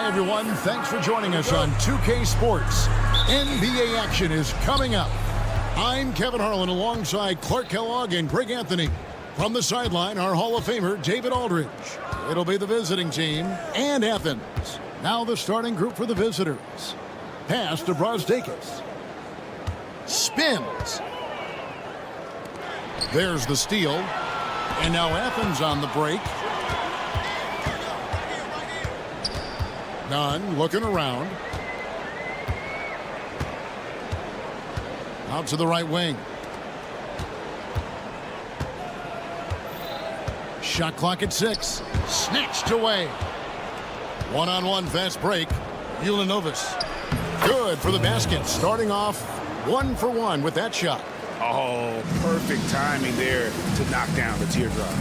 Hi everyone, thanks for joining us on 2K Sports. NBA action is coming up. I'm Kevin Harlan alongside Clark Kellogg and Greg Anthony. From the sideline, our Hall of Famer, David Aldridge. It'll be the visiting team and Athens. Now the starting group for the visitors. Pass to Brosdakis. Spins. There's the steal. And now Athens on the break. Nunn looking around. Out to the right wing. Shot clock at 6. Snatched away. One-on-one fast break. Ulanovas. Good for the basket. Starting off 1 for 1 with that shot. Oh, perfect timing there to knock down the teardrop.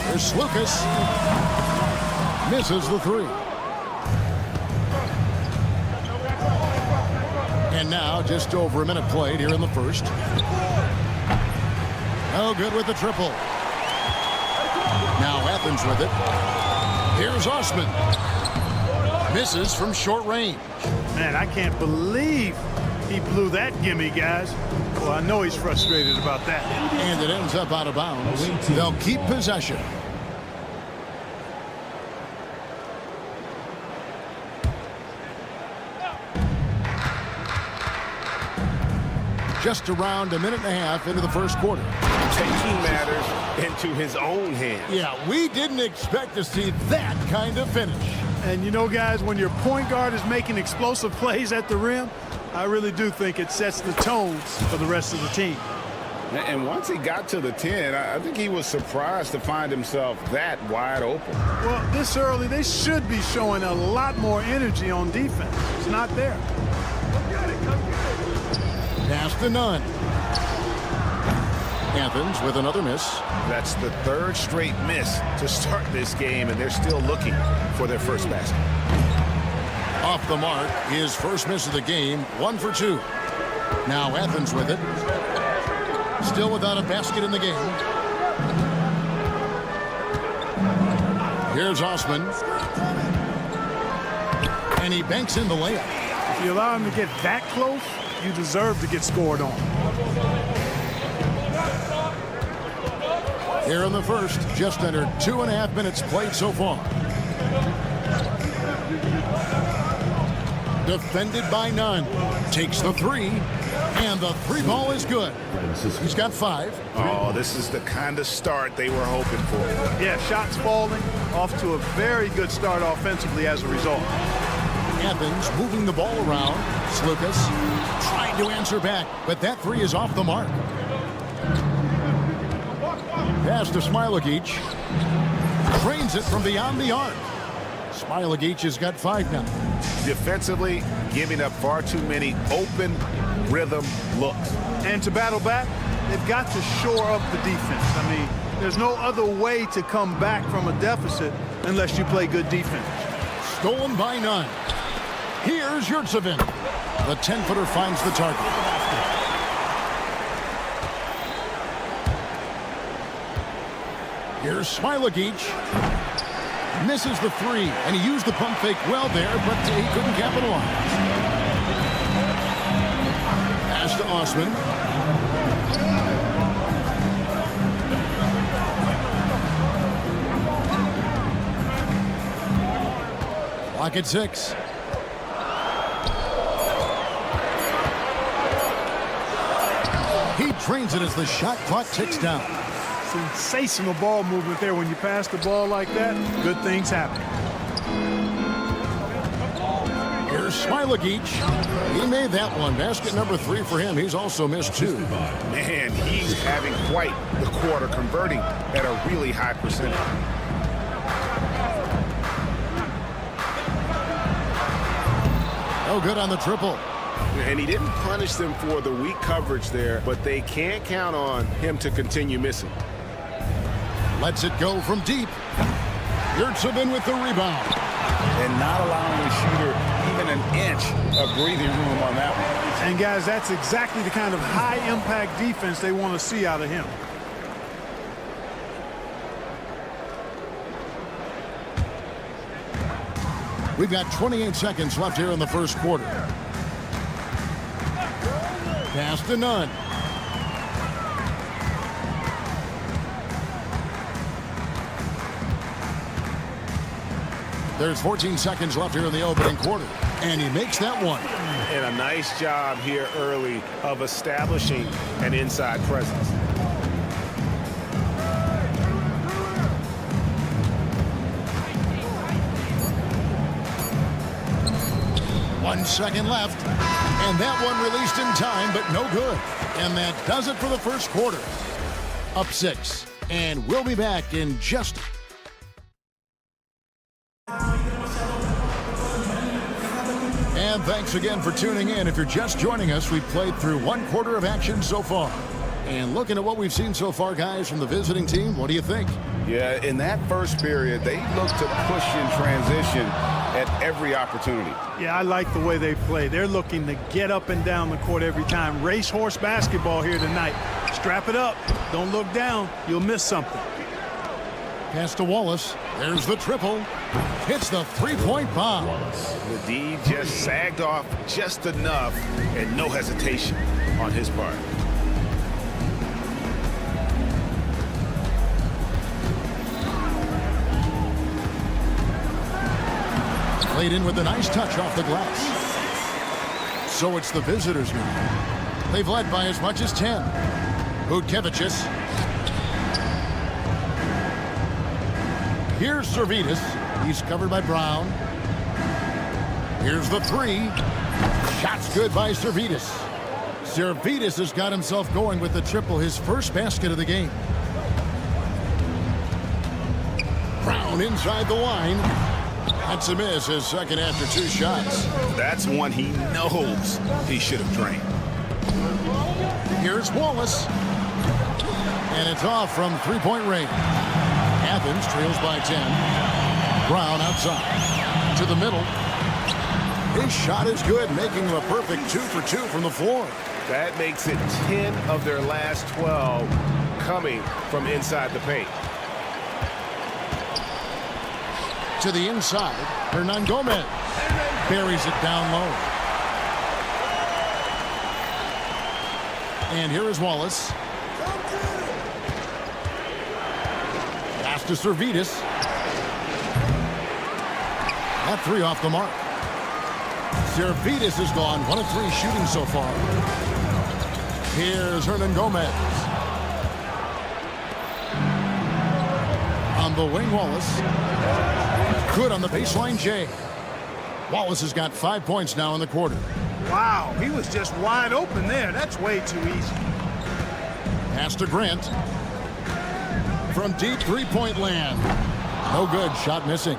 There's Lucas. Misses the 3. And now just over a minute played here in the first. Oh, good with the triple. Now Athens with it. Here's Osman. Misses from short range. Man, I can't believe he blew that gimme, guys. Well, I know he's frustrated about that. And it ends up out of bounds. They'll keep possession. Just around a minute and a half into the first quarter. Taking matters into his own hands. Yeah, we didn't expect to see that kind of finish. And you know, guys, when your point guard is making explosive plays at the rim, I really do think it sets the tones for the rest of the team. And once he got to the 10, I think he was surprised to find himself that wide open. Well, this early, they should be showing a lot more energy on defense. It's not there. Pass to Nunn. Athens with another miss. That's the 3rd straight miss to start this game, and they're still looking for their first basket. Off the mark, his first miss of the game, 1 for 2. Now Athens with it. Still without a basket in the game. Here's Osman. And he banks in the layup. If you allow him to get that close, you deserve to get scored on. Here in the first, just under 2.5 minutes played so far. Defended by Nunn. Takes the 3, and the 3 ball is good. He's got 5. Oh, this is the kind of start they were hoping for. Yeah, shots falling, off to a very good start offensively as a result. Athens moving the ball around. Lucas trying to answer back, but that 3 is off the mark. Pass to Smilagic. Trains it from beyond the arc. Smilagic has got 5 now. Defensively, giving up far too many open rhythm looks. And to battle back, they've got to shore up the defense. I mean, there's no other way to come back from a deficit unless you play good defense. Stolen by Nunn. Here's Yurtsevin. The 10-footer finds the target. Here's Smilagic. Misses the 3, and he used the pump fake well there, but he couldn't capitalize. Pass to Osman. Clock at 6. He trains it as the shot clock ticks down. Sensational ball movement there. When you pass the ball like that, good things happen. Here's Smilagic. He made that one. Basket number 3 for him. He's also missed 2. Man, he's having quite the quarter, converting at a really high percentage. Oh, good on the triple. And he didn't punish them for the weak coverage there, but they can't count on him to continue missing. Lets it go from deep. Yurtsevin with the rebound. And not allowing the shooter even an inch of breathing room on that one. And, guys, that's exactly the kind of high-impact defense they want to see out of him. We've got 28 seconds left here in the first quarter. Pass to Nunn. There's 14 seconds left here in the opening quarter. And he makes that one. And a nice job here early of establishing an inside presence. One second left. And that one released in time, but no good. And that does it for the first quarter. Up 6. And we'll be back in just... And thanks again for tuning in. If you're just joining us, we've played through one quarter of action so far. And looking at what we've seen so far, guys, from the visiting team, what do you think? Yeah, in that first period, they looked to push in transition at every opportunity. Yeah, I like the way they play. They're looking to get up and down the court every time. Racehorse basketball here tonight. Strap it up. Don't look down. You'll miss something. Pass to Wallace. There's the triple. Hits the three-point bomb. The D just sagged off just enough and no hesitation on his part. Played in with a nice touch off the glass. So it's the visitors now. They've led by as much as 10. Butkevicius. Here's Servetus. He's covered by Brown. Here's the three. Shot's good by Servetus. Servetus has got himself going with the triple, his first basket of the game. Brown inside the line. That's a miss, his second after 2 shots. That's one he knows he should have drained. Here's Wallace. And it's off from three-point range. Athens trails by 10. Brown outside. To the middle. His shot is good, making him a perfect 2 for 2 from the floor. That makes it 10 of their last 12 coming from inside the paint. To the inside, Hernan Gomez buries it down low. And here is Wallace. Pass to Servetus. That 3 off the mark. Servetus has gone 1 of 3 shooting so far. Here's Hernan Gomez. On the wing, Wallace. Good on the baseline, Jay. Wallace has got 5 points now in the quarter. Wow, he was just wide open there. That's way too easy. Pass to Grant. From deep three-point land. No good, shot missing.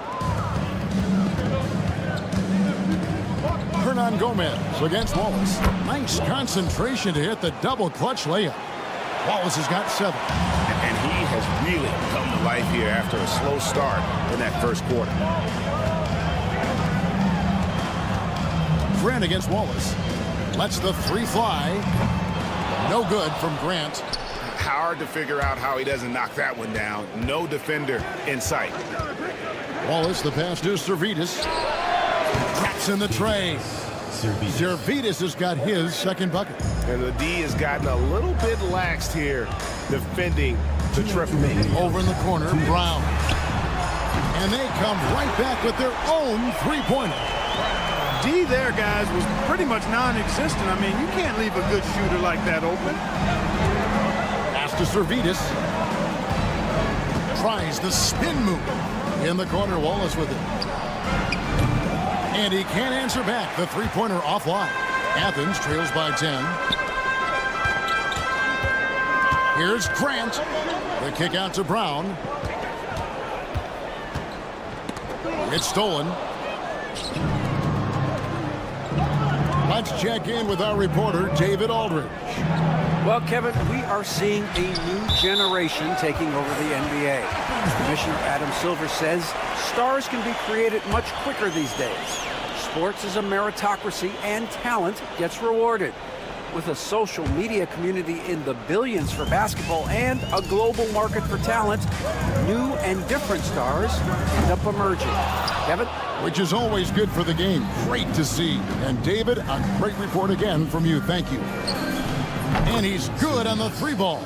Hernan Gomez against Wallace. Nice concentration to hit the double clutch layup. Wallace has got 7. And he has really come to life here after a slow start in that first quarter. Grant against Wallace. Lets the 3 fly. No good from Grant. Hard to figure out how he doesn't knock that one down. No defender in sight. Wallace, the pass to Servetus. Traps in the tray. Servetus has got his second bucket. And the D has gotten a little bit laxed here defending the triple. Over in the corner, Brown. And they come right back with their own three-pointer. D there, guys, was pretty much non-existent. I mean, you can't leave a good shooter like that open. Pass to Servetus. Tries the spin move. In the corner, Wallace with it. And he can't answer back. The three-pointer offline. Athens trails by 10. Here's Grant. The kick out to Brown. It's stolen. Let's check in with our reporter, David Aldridge. Well, Kevin, we are seeing a new generation taking over the NBA. Commissioner Adam Silver says stars can be created much quicker these days. Sports is a meritocracy and talent gets rewarded. With a social media community in the billions for basketball and a global market for talent, new and different stars end up emerging. Kevin? Which is always good for the game. Great to see. And David, a great report again from you. Thank you. And he's good on the 3-ball.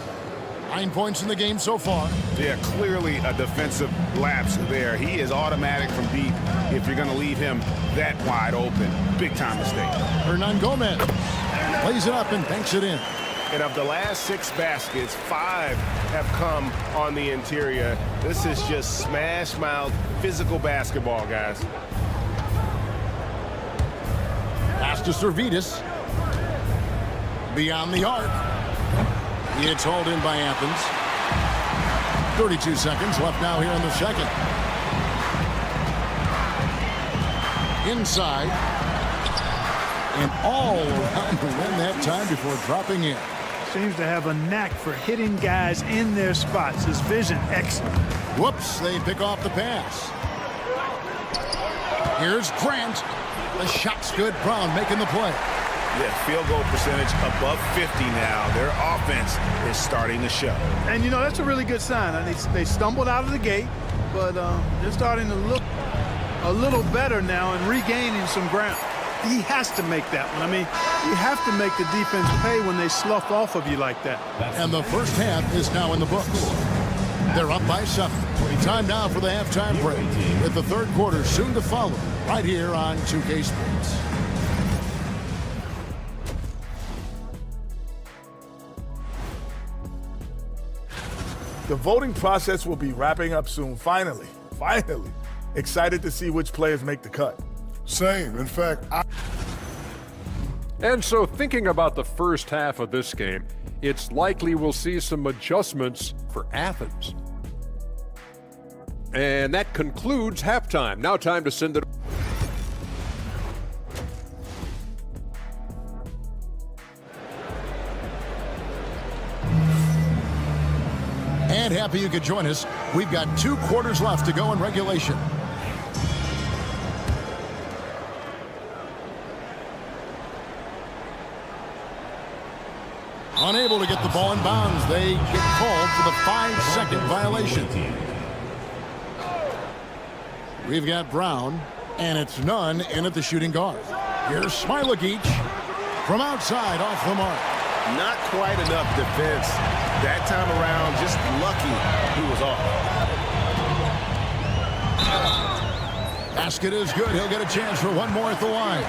9 points in the game so far. Yeah, clearly a defensive lapse there. He is automatic from deep if you're going to leave him that wide open. Big time mistake. Hernan Gomez plays it up and banks it in. And of the last 6 baskets, 5 have come on the interior. This is just smash mouth physical basketball, guys. Pass to Servetus. Beyond the arc. It's hauled in by Athens. 32 seconds left now here in the second. Inside. And all around to win that time before dropping in. Seems to have a knack for hitting guys in their spots. His vision, excellent. Whoops, they pick off the pass. Here's Grant. The shot's good. Brown making the play. Yeah, field goal percentage above 50 now. Their offense is starting to show. And, you know, that's a really good sign. They stumbled out of the gate, but they're starting to look a little better now and regaining some ground. He has to make that one. I mean, you have to make the defense pay when they slough off of you like that. And the first half is now in the books. They're up by 7. Time now for the halftime break, with the third quarter soon to follow, right here on 2K Sports. The voting process will be wrapping up soon. Finally. Excited to see which players make the cut. Same. In fact, And so thinking about the first half of this game, it's likely we'll see some adjustments for Athens. And that concludes halftime. Now time to send it. And happy you could join us. We've got 2 quarters left to go in regulation. Unable to get the ball in bounds. They get called for the 5-second violation. We've got Brown, and it's none in at the shooting guard. Here's Smilagic from outside off the mark. Not quite enough defense. That time around, just lucky he was off. Basket is good. He'll get a chance for one more at the line.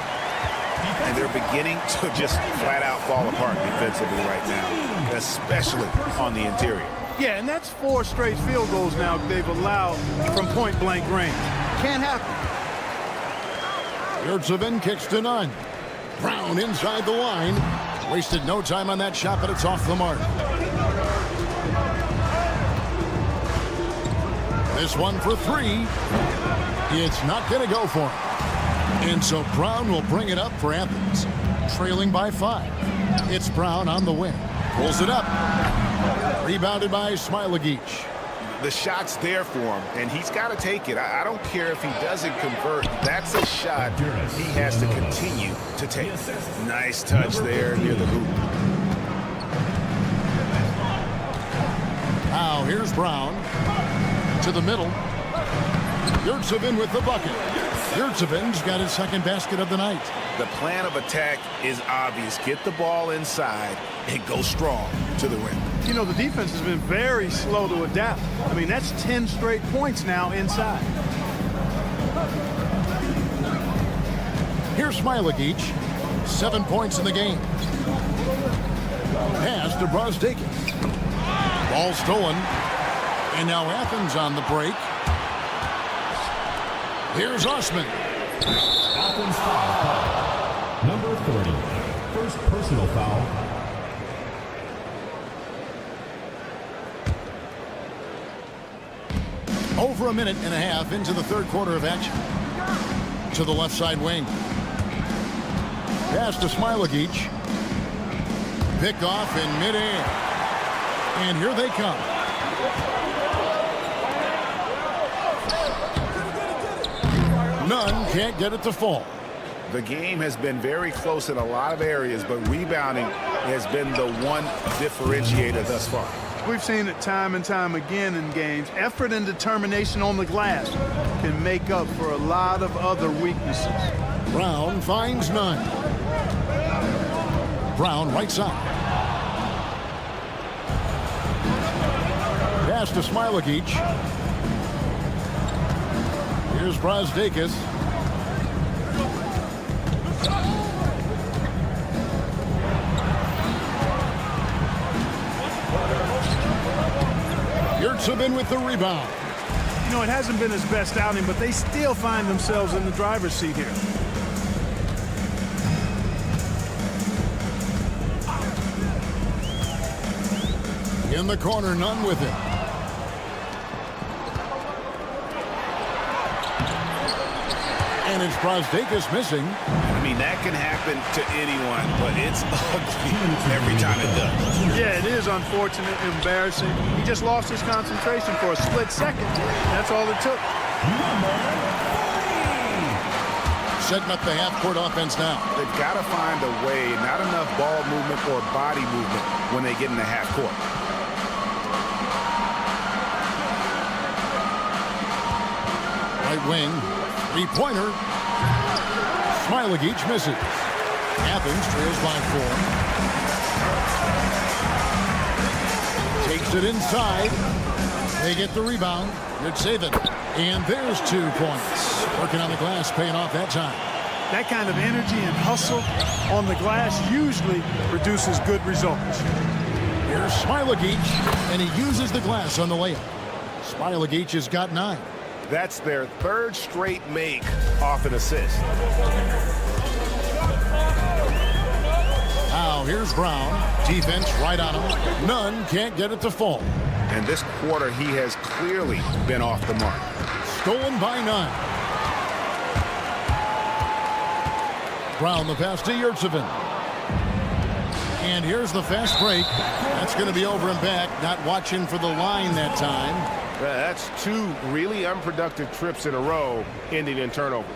And they're beginning to just flat out fall apart defensively right now, especially on the interior. Yeah, and that's 4 straight field goals now they've allowed from point-blank range. Can't happen. Yurtsevin kicks to none. Brown inside the line. Wasted no time on that shot, but it's off the mark. This one for 3. It's not going to go for him. And so Brown will bring it up for Athens, trailing by 5. It's Brown on the wing. Pulls it up. Rebounded by Smilagic. The shot's there for him, and he's got to take it. I don't care if he doesn't convert. That's a shot he has to continue to take. Nice touch there near the hoop. Now here's Brown to the middle. Yurtsevin with the bucket. Yurtsevin's got his second basket of the night. The plan of attack is obvious. Get the ball inside and go strong to the rim. You know, the defense has been very slow to adapt. I mean, that's 10 straight points now inside. Here's Smilagic. 7 points in the game. Pass to Brozdeikis. Ball stolen. And now Athens on the break. Here's Osman. Athens foul. Number 30. First personal foul. Over a minute and a half into the third quarter of action. To the left side wing. Pass to Smilagic. Pick off in midair. And here they come. None can't get it to fall. The game has been very close in a lot of areas, but rebounding has been the one differentiator thus far. We've seen it time and time again in games. Effort and determination on the glass can make up for a lot of other weaknesses. Brown finds none. Brown right side. Pass to Smilagic. Here's Brazdakis. Yurtsevin with the rebound. You know, it hasn't been his best outing, but they still find themselves in the driver's seat here. In the corner, none with it. And it's Brazdakis missing. I mean, that can happen to anyone, but it's ugly every time it does. Yeah, it is unfortunate, embarrassing. He just lost his concentration for a split second. That's all it took. Setting up the half-court offense now. They've got to find a way, not enough ball movement or body movement when they get in the half court. Right wing, three-pointer. Smilagic misses. Athens trails by 4. Takes it inside. They get the rebound. Yurtsevin. And there's 2 points. Working on the glass, paying off that time. That kind of energy and hustle on the glass usually produces good results. Here's Smilagic, and he uses the glass on the layup. Smilagic has got 9. That's their 3rd straight make off an assist. Now here's Brown. Defense right on him. None can't get it to fall. And this quarter, he has clearly been off the mark. Stolen by 9. Brown the pass to Yurtsevin. And here's the fast break. That's going to be over and back. Not watching for the line that time. That's 2 really unproductive trips in a row, ending in turnover.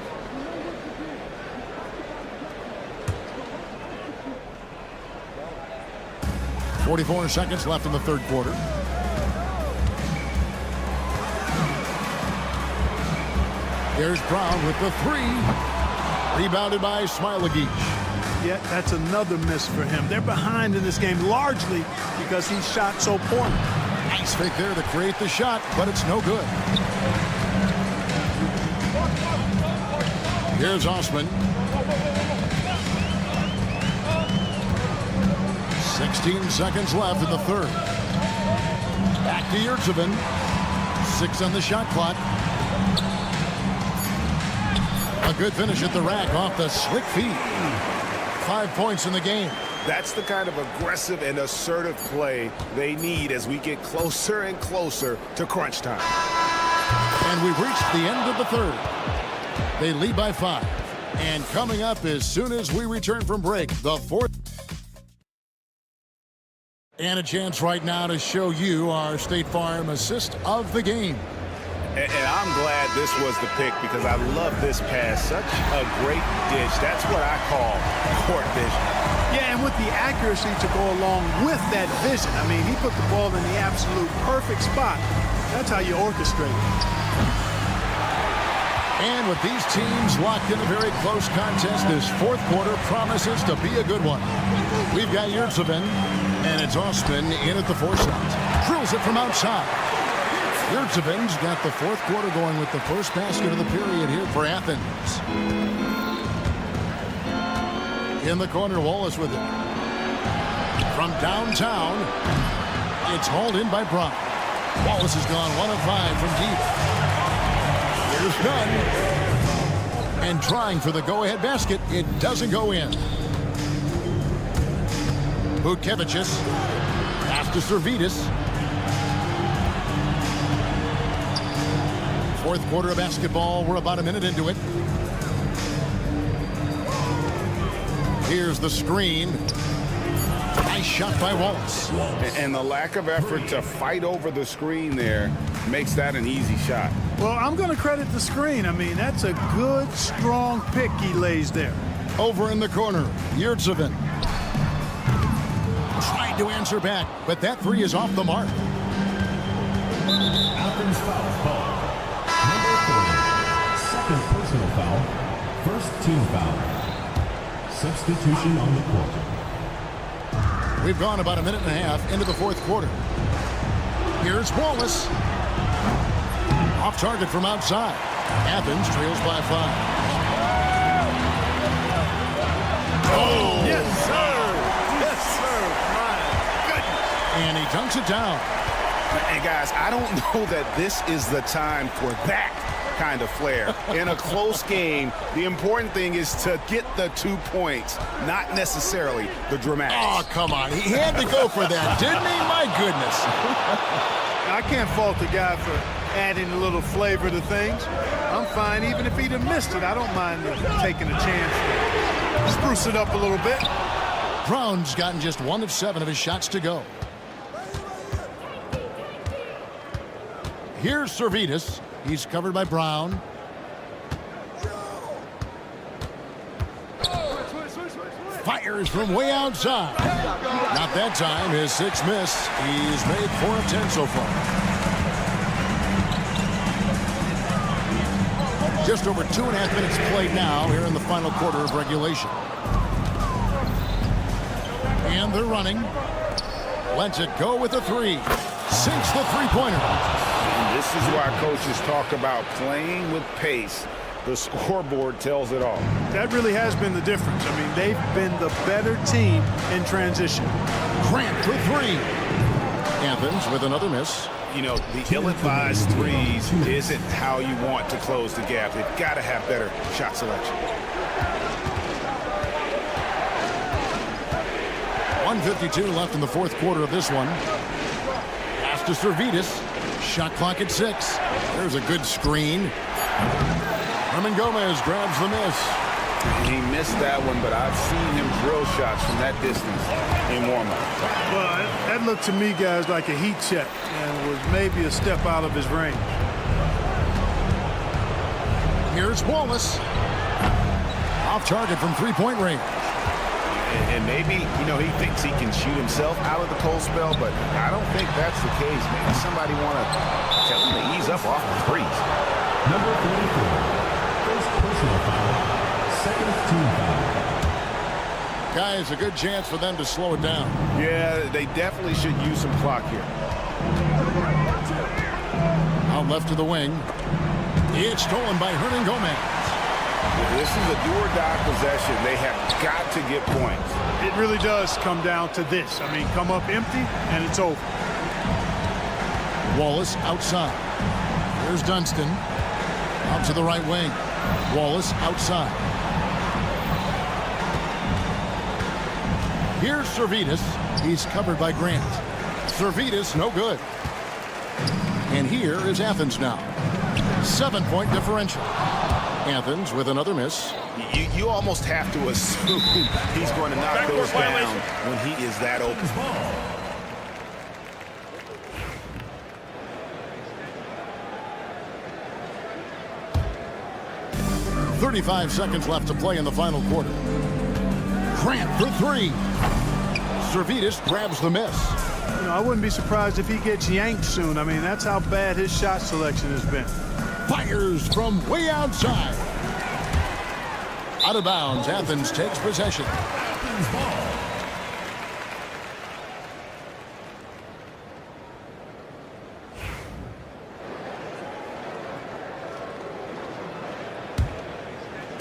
.44 seconds left in the 3rd quarter. There's Brown with the 3. Rebounded by Smilagic. Yeah, that's another miss for him. They're behind in this game largely because he shot so poorly. Nice fake there to create the shot, but it's no good. Here's Osman. 16 seconds left in the 3rd. Back to Yurtsevin. 6 on the shot clock. A good finish at the rack off the slick feet. 5 points in the game. That's the kind of aggressive and assertive play they need as we get closer and closer to crunch time. And we've reached the end of the 3rd. They lead by 5. And coming up as soon as we return from break, the 4th. And a chance right now to show you our State Farm assist of the game. And I'm glad this was the pick because I love this pass. Such a great dish. That's what I call court vision. Yeah, and with the accuracy to go along with that vision. I mean, he put the ball in the absolute perfect spot. That's how you orchestrate it. And with these teams locked in a very close contest, this 4th quarter promises to be a good one. We've got Yurtsevin, and it's Osman in at the 4 slot. Drills it from outside. Yurtsevin's got the 4th quarter going with the first basket of the period here for Athens. In the corner, Wallace with it. From downtown, it's hauled in by Brown. Wallace has gone 1 of 5 from deep. Here's Nunn. And trying for the go-ahead basket, it doesn't go in. Butkevicius. Pass to Servidis. 4th quarter of basketball. We're about a minute into it. Here's the screen. Nice Nice shot by Wallace. And the lack of effort to fight over the screen there makes that an easy shot. Well, I'm going to credit the screen. I mean, that's a good, strong pick he lays there. Over in the corner, Yurtsevin. Tried to answer back, but that three is off the mark. Athens foul ball. Number 40. Second personal foul. First team foul. Substitution on the court. We've gone about a minute and a half into the fourth quarter. Here's Wallace. Off target from outside. Athens trails by 5. Oh! Yes, sir. Yes, sir. My goodness. And he dunks it down. And guys, I don't know that this is the time for that kind of flair. In a close game, the important thing is to get the 2 points, not necessarily the dramatics. Oh, come on. He had to go for that, didn't he? My goodness. I can't fault the guy for adding a little flavor to things. I'm fine even if he'd have missed it. I don't mind taking a chance. Spruce it up a little bit. Brown's gotten just 1 of 7 of his shots to go. Here's Servetus. He's covered by Brown. Fires from way outside. Not that time. His 6th miss. He's made 4 of 10 so far. Just over 2.5 minutes played now here in the final quarter of regulation. And they're running. Lets it go with a 3. Sinks the three-pointer. And this is why coaches talk about playing with pace. The scoreboard tells it all. That really has been the difference. I mean, they've been the better team in transition. Grant for 3. Athens with another miss. You know, the ill-advised threes isn't how you want to close the gap. They've got to have better shot selection. 1:52 left in the fourth quarter of this one. Pass to Servetus. Shot clock at 6. There's a good screen. Herman Gomez grabs the miss. He missed that one, but I've seen him drill shots from that distance in warm-up. Well, that looked to me, guys, like a heat check and was maybe a step out of his range. Here's Wallace. Off target from three-point range. And maybe, you know, he thinks he can shoot himself out of the cold spell, but I don't think that's the case. Maybe somebody want to tell him to ease up off the threes. Number 44. First personal foul. Second team foul. Guys, a good chance for them to slow it down. Yeah, they definitely should use some clock here. Out left to the wing. It's stolen by Hernan Gomez. This is a do-or-die possession. They have got to get points. It really does come down to this. I mean, come up empty, and it's over. Wallace outside. Here's Dunston. Out to the right wing. Wallace outside. Here's Servetus. He's covered by Grant. Servetus, no good. And here is Athens now. 7-point differential. Athens with another miss. You almost have to assume he's going to knock those down when he is that open. 35 seconds left to play in the final quarter. Grant for 3. Servetus grabs the miss. You know, I wouldn't be surprised if he gets yanked soon. I mean, that's how bad his shot selection has been. Fires from way outside. Out of bounds, Athens takes possession. Athens ball.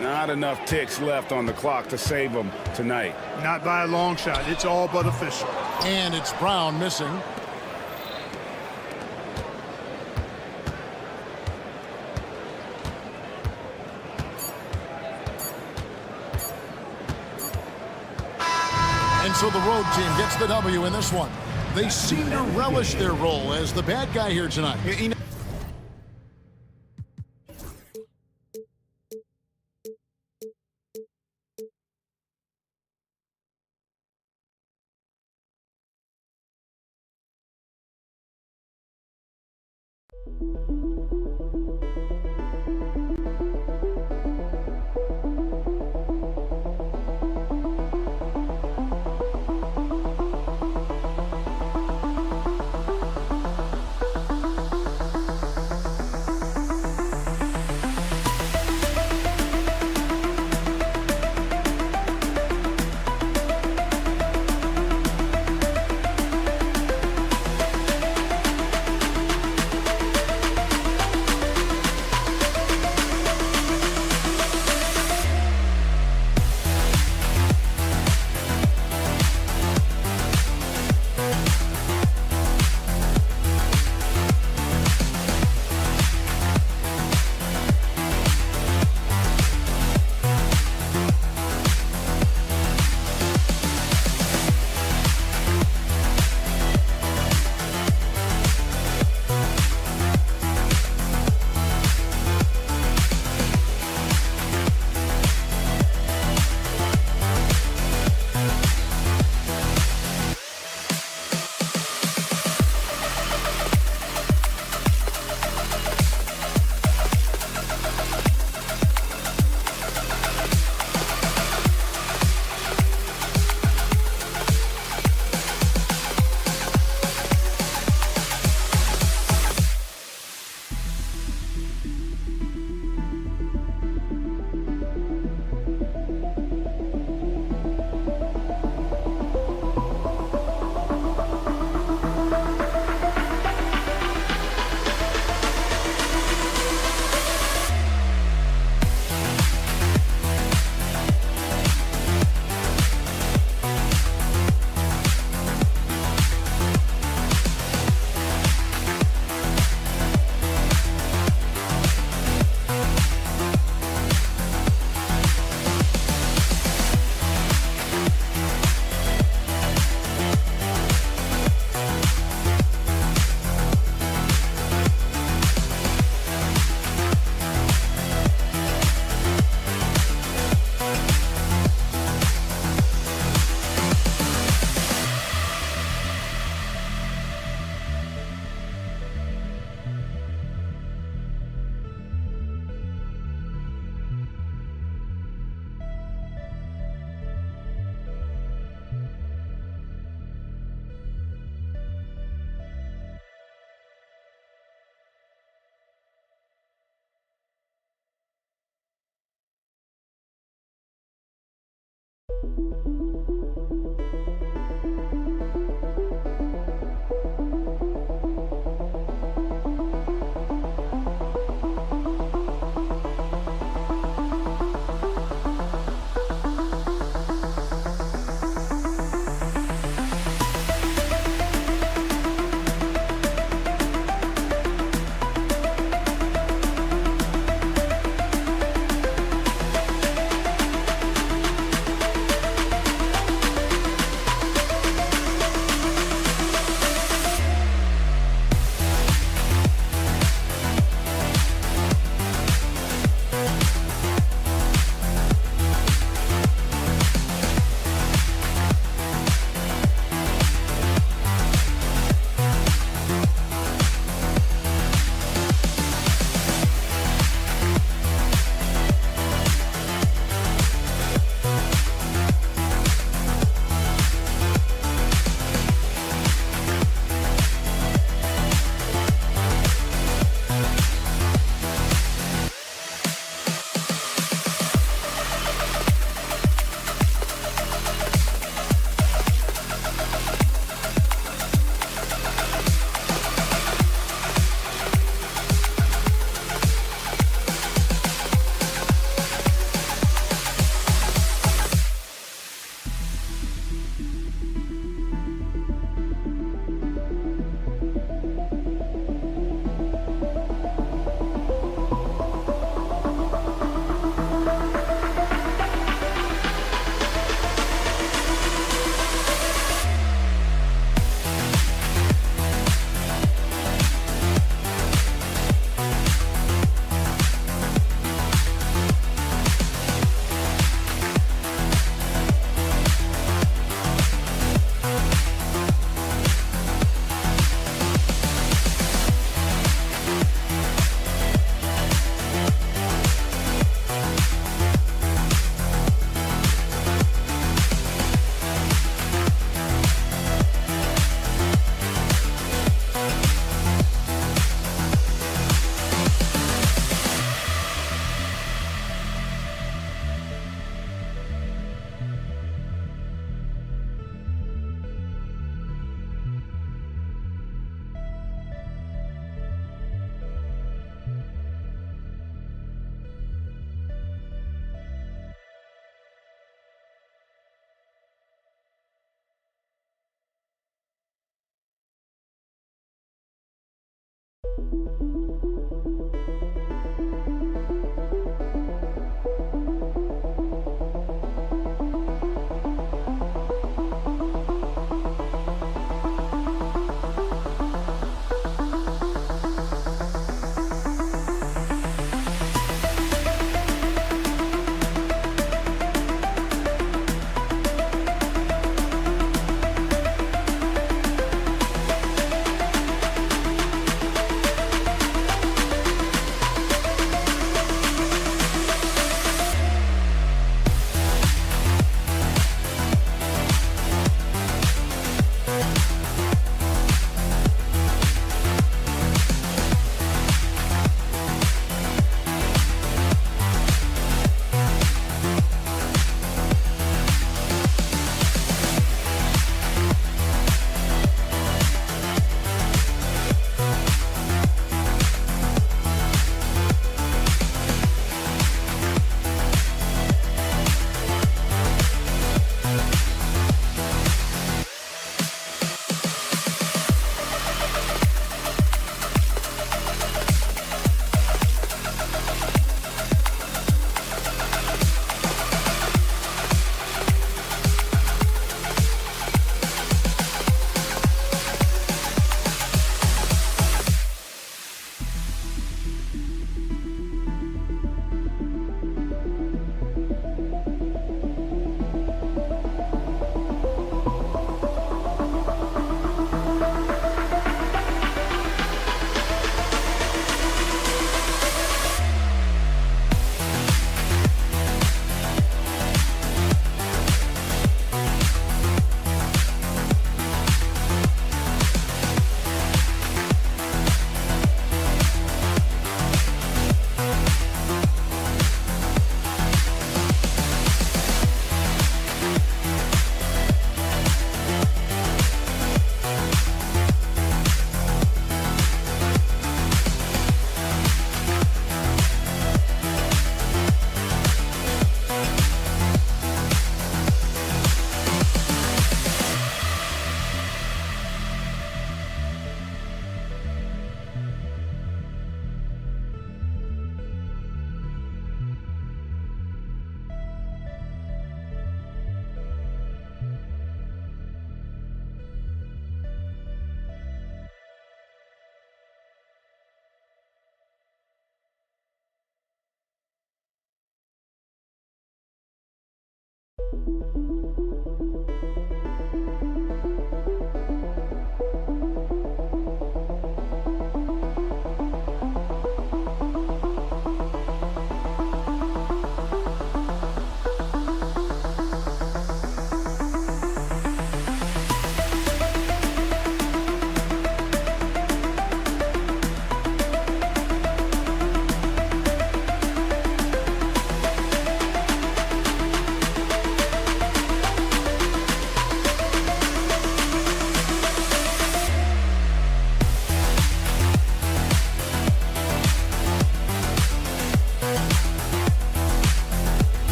Not enough ticks left on the clock to save them tonight. Not by a long shot. It's all but official. And it's Brown missing. And so the road team gets the W in this one. They seem to relish their role as the bad guy here tonight. You know,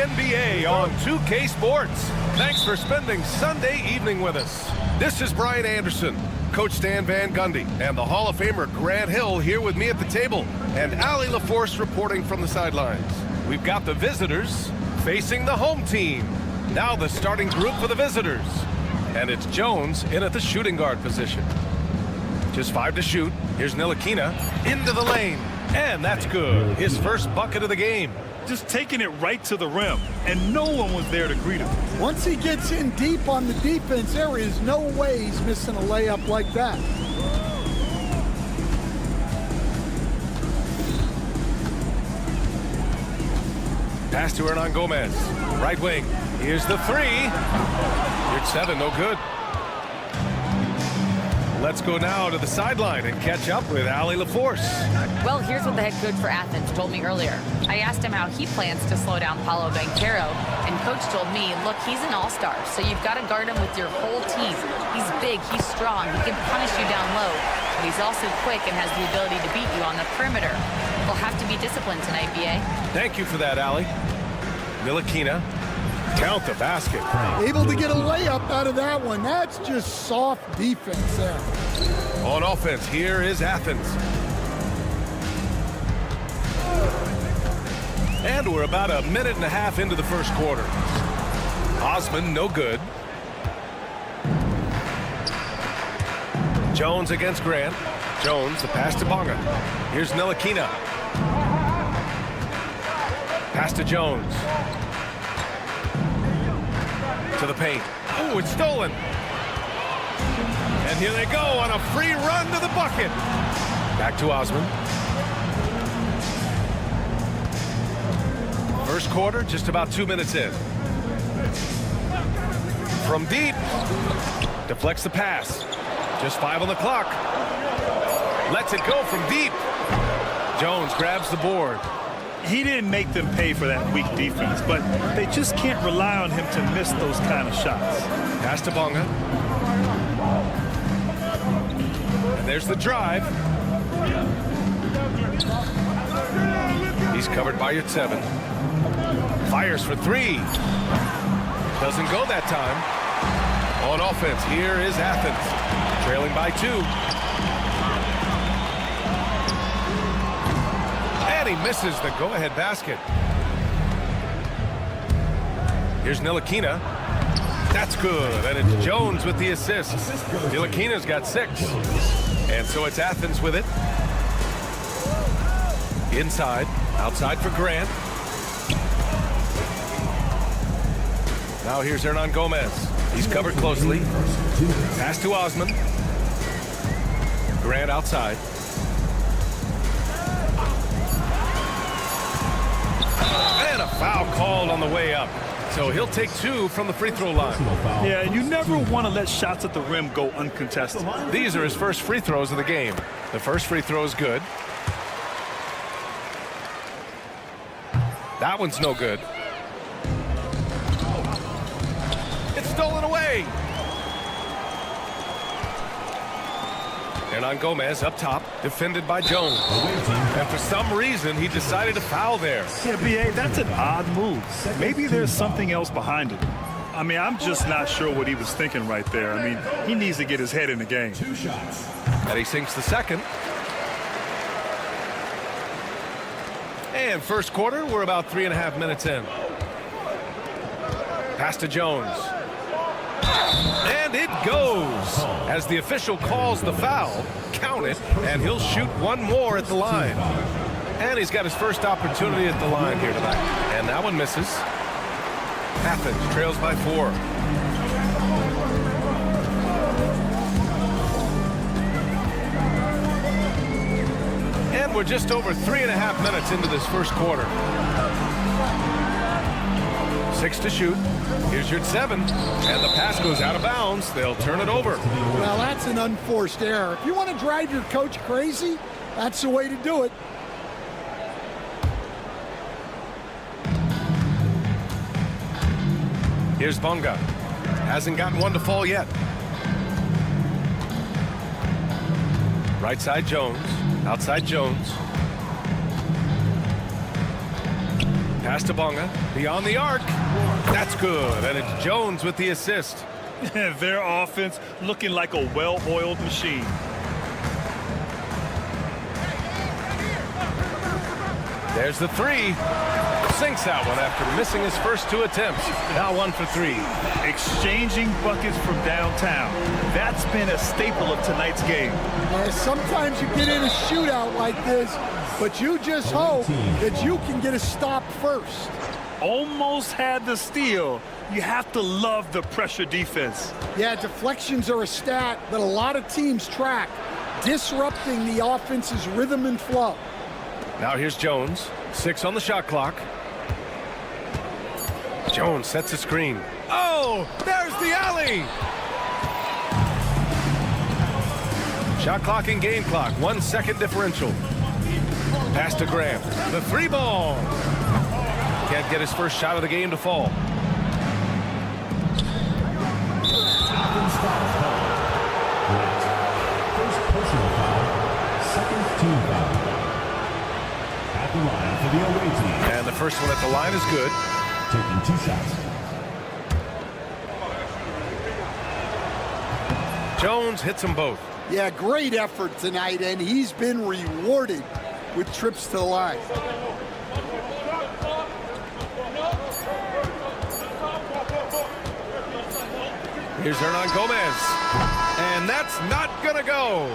NBA on 2K Sports. Thanks for spending Sunday evening with us. This is Brian Anderson, Coach Stan Van Gundy, and the Hall of Famer Grant Hill here with me at the table, and Allie LaForce reporting from the sidelines. We've got the visitors facing the home team. Now the starting group for the visitors. And it's Jones in at the shooting guard position. Just 5 to shoot. Here's Ntilikina into the lane. And that's good. His first bucket of the game. Just taking it right to the rim, and no one was there to greet him. Once he gets in deep on the defense, there is no way he's missing a layup like that. Pass to Hernan Gomez. Right wing. Here's the 3. Here's 7, no good. Let's go now to the sideline and catch up with Allie LaForce. Well, here's what the head coach for Athens told me earlier. I asked him how he plans to slow down Paolo Banchero, and coach told me, look, he's an all-star, so you've got to guard him with your whole team. He's big, he's strong, he can punish you down low, but he's also quick and has the ability to beat you on the perimeter. We'll have to be disciplined tonight, BA. Thank you for that, Allie. Ntilikina. Count the basket. Able to get a layup out of that one. That's just soft defense there. On offense, here is Athens. And we're about a minute and a half into the first quarter. Osman, no good. Jones against Grant. Jones, the pass to Bonga. Here's Ntilikina. Pass to Jones. To the paint. Oh, it's stolen. And here they go on a free run to the bucket. Back to Osman. First quarter, just about 2 minutes in. From deep. Deflects the pass. Just 5 on the clock. Lets it go from deep. Jones grabs the board. He didn't make them pay for that weak defense, but they just can't rely on him to miss those kind of shots. Pass to Bonga. And there's the drive. He's covered by your 7. Fires for 3. Doesn't go that time. On offense, here is Athens. Trailing by 2. And he misses the go-ahead basket. Here's Ntilikina. That's good. And it's Jones with the assist. Ntilikina's got 6. And so it's Athens with it. Inside. Outside for Grant. Now here's Hernan Gomez. He's covered closely. Pass to Osman. Grant outside. And a foul called on the way up. So he'll take 2 from the free throw line. Yeah, and you never want to let shots at the rim go uncontested. These are his first free throws of the game. The first free throw is good. That one's no good. It's stolen away. Hernan Gomez up top, defended by Jones. And for some reason, he decided to foul there. Yeah, B.A., that's an odd move. Maybe there's something else behind it. I mean, I'm just not sure what he was thinking right there. I mean, he needs to get his head in the game. 2 shots. And he sinks the second. And first quarter, we're about 3.5 minutes in. Pass to Jones. And it goes. As the official calls the foul, count it, and he'll shoot 1 more at the line. And he's got his first opportunity at the line here tonight. And that one misses. Athens trails by 4. And we're just over 3.5 minutes into this first quarter. 6 to shoot. Here's your 7. And the pass goes out of bounds. They'll turn it over. Well, that's an unforced error. If you want to drive your coach crazy, that's the way to do it. Here's Bonga. Hasn't gotten one to fall yet. Right side Jones. Outside Jones. Pass to Bonga. Beyond the arc. That's good. And it's Jones with the assist. Their offense looking like a well-oiled machine. There's the 3. sinks that one after missing his first 2 attempts. Now 1 for 3. Exchanging buckets from downtown. That's been a staple of tonight's game. Sometimes you get in a shootout like this, but you just hope that you can get a stop first. Almost had the steal. You have to love the pressure defense. Yeah, deflections are a stat that a lot of teams track, disrupting the offense's rhythm and flow. Now here's Jones. 6 on the shot clock. Jones sets a screen. Oh, there's the alley! Shot clock and game clock. 1 second differential. Pass to Graham. The 3 ball. Can't get his first shot of the game to fall. First personal foul, second team foul. At the line for the away team. And the first one at the line is good. Taking 2 shots. Jones hits them both. Yeah, great effort tonight, and he's been rewarded with trips to the line. Here's Hernan Gomez. And that's not gonna go.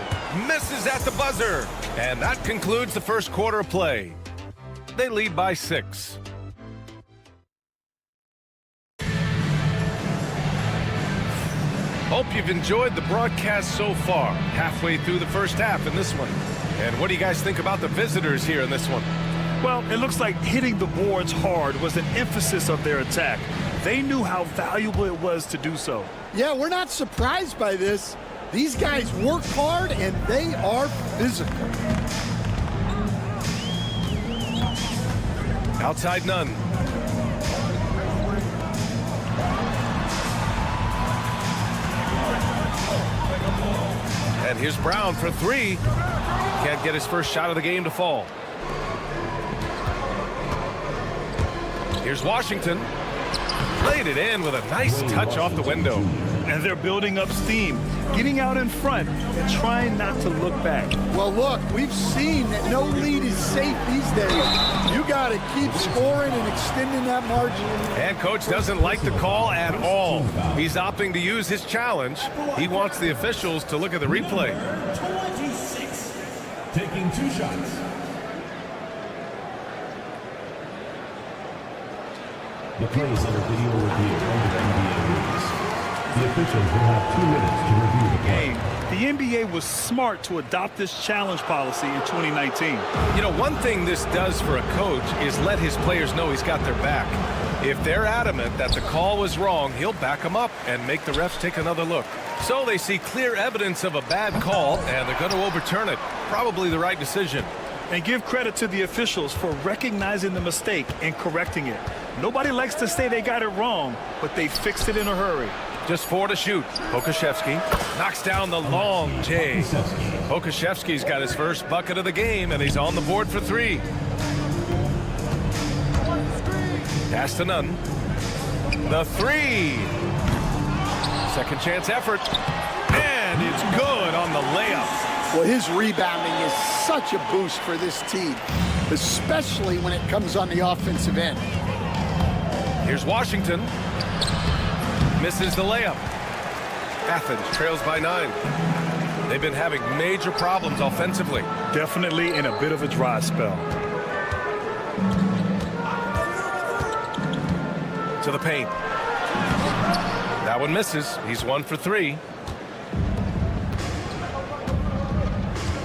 Misses at the buzzer. And that concludes the first quarter of play. They lead by 6. Hope you've enjoyed the broadcast so far. Halfway through the first half in this one. And what do you guys think about the visitors here in this one? Well, it looks like hitting the boards hard was an emphasis of their attack. They knew how valuable it was to do so. Yeah, we're not surprised by this. These guys work hard, and they are physical. Outside none. And here's Brown for 3. Can't get his first shot of the game to fall. Here's Washington. Laid it in with a nice touch off the window. And they're building up steam, getting out in front, and trying not to look back. Well, look, we've seen that no lead is safe these days. You got to keep scoring and extending that margin. And coach doesn't like the call at all. He's opting to use his challenge. He wants the officials to look at the replay. 26. Taking 2 shots. The plays under video review under NBA rules. The officials will have 2 minutes to review the play. The NBA was smart to adopt this challenge policy in 2019. You know, one thing this does for a coach is let his players know he's got their back. If they're adamant that the call was wrong, he'll back them up and make the refs take another look. So they see clear evidence of a bad call, and they're going to overturn it. Probably the right decision. And give credit to the officials for recognizing the mistake and correcting it. Nobody likes to say they got it wrong, but they fixed it in a hurry. Just 4 to shoot. Pokashevsky knocks down the long J. Pokashevsky's got his first bucket of the game, and he's on the board for 3. Pass to none. The 3. Second chance effort. And it's good on the layup. Well, his rebounding is such a boost for this team, especially when it comes on the offensive end. Here's Washington. Misses the layup. Athens trails by 9. They've been having major problems offensively. Definitely in a bit of a dry spell. To the paint. That one misses. He's 1 for 3.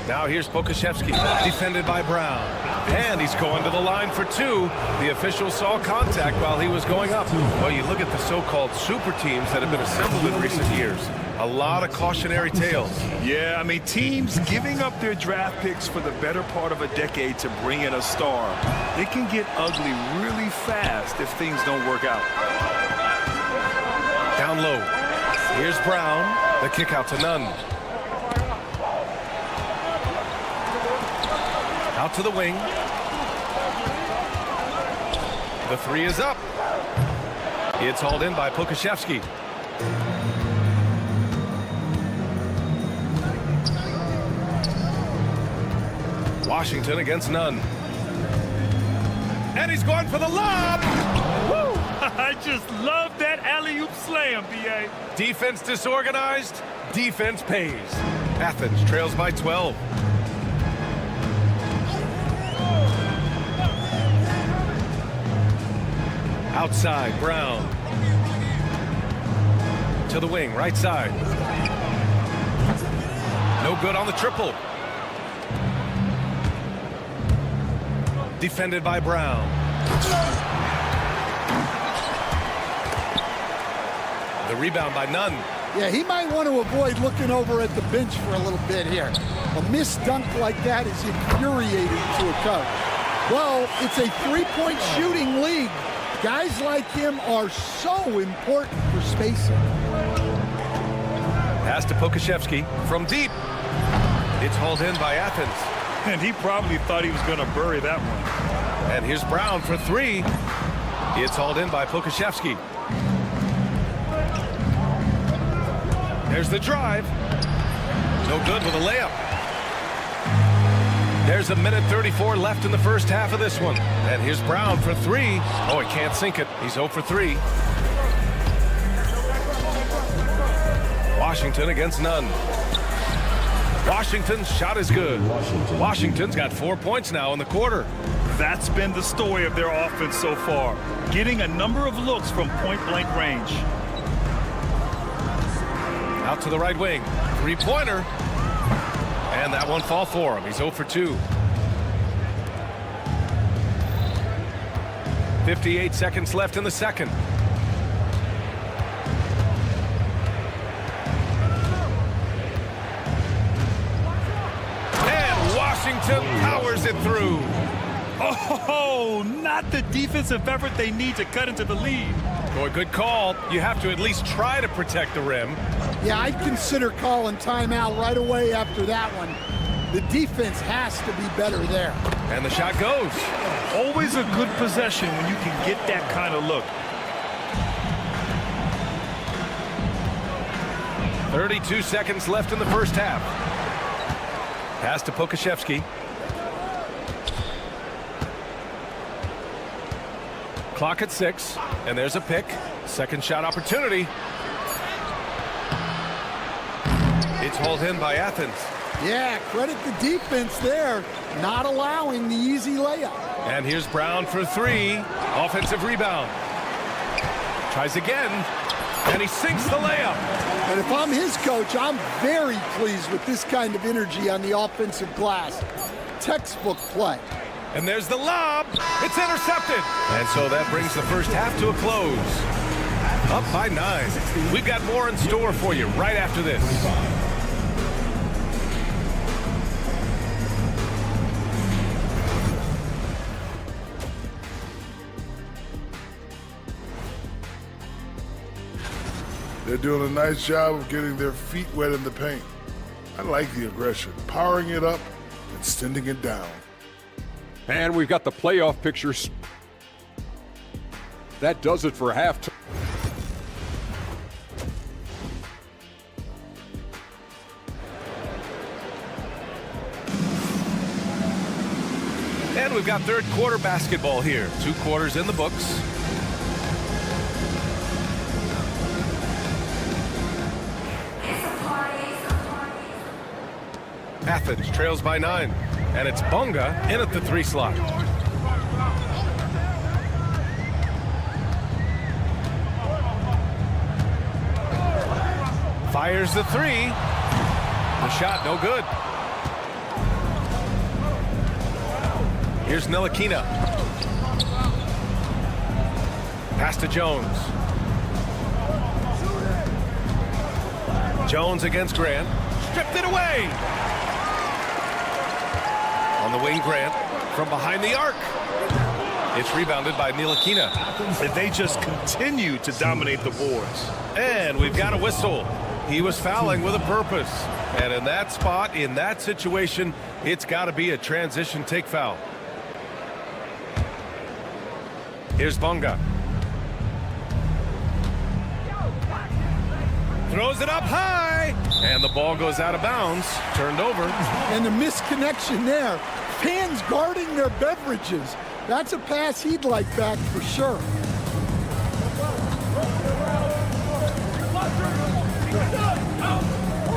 Now here's Pokashevsky, defended by Brown. And he's going to the line for 2. The official saw contact while he was going up. Well, you look at the so-called super teams that have been assembled in recent years. A lot of cautionary tales. Yeah, I mean, teams giving up their draft picks for the better part of a decade to bring in a star. It can get ugly really fast if things don't work out. Down low. Here's Brown. The kick out to none. Out to the wing. The 3 is up. It's hauled in by Pokashevsky. Washington against none. And he's going for the lob. Woo! I just love that alley-oop slam, B.A. Defense disorganized. Defense pays. Athens trails by 12. Outside, Brown. To the wing, right side. No good on the triple. Defended by Brown. The rebound by Nunn. Yeah, he might want to avoid looking over at the bench for a little bit here. A missed dunk like that is infuriating to a coach. Well, it's a three-point shooting league. Guys like him are so important for spacing. Pass to Pokashevsky from deep. It's hauled in by Athens. And he probably thought he was going to bury that one. And here's Brown for three. It's hauled in by Pokashevsky. There's the drive. No good with a layup. There's a minute 34 left in the first half of this one. And here's Brown for three. Oh, he can't sink it. He's 0 for 3. Washington against Nunn. Washington's shot is good. Washington's got 4 points now in the quarter. That's been the story of their offense so far, getting a number of looks from point-blank range. Out to the right wing. Three-pointer. And that one fall for him. He's 0 for 2. 58 seconds left in the second. And Washington powers it through. Oh, not the defensive effort they need to cut into the lead. Boy, good call. You have to at least try to protect the rim. Yeah, I'd consider calling timeout right away after that one. The defense has to be better there. And the shot goes. Always a good possession when you can get that kind of look. 32 seconds left in the first half. Pass to Pokashevsky. Clock at 6, and there's a pick. Second shot opportunity. It's hauled in by Athens. Yeah, credit the defense there, not allowing the easy layup. And here's Brown for three. Offensive rebound. Tries again, and he sinks the layup. And if I'm his coach, I'm very pleased with this kind of energy on the offensive glass. Textbook play. And there's the lob. It's intercepted. And so that brings the first half to a close. Up by 9. We've got more in store for you right after this. They're doing a nice job of getting their feet wet in the paint. I like the aggression, powering it up and sending it down. And we've got the playoff pictures. That does it for halftime. And we've got third quarter basketball here. 2 quarters in the books. Athens trails by 9. And it's Bonga in at the 3 slot. Fires the 3. The shot no good. Here's Ntilikina. Pass to Jones. Jones against Grant. Stripped it away. On the wing, Grant from behind the arc. It's rebounded by Ntilikina. And they just continue to dominate the boards. And we've got a whistle. He was fouling with a purpose. And in that spot, in that situation, it's got to be a transition take foul. Here's Bonga. Throws it up high. And the ball goes out of bounds. Turned over. And the misconnection there. Fans guarding their beverages. That's a pass he'd like back for sure.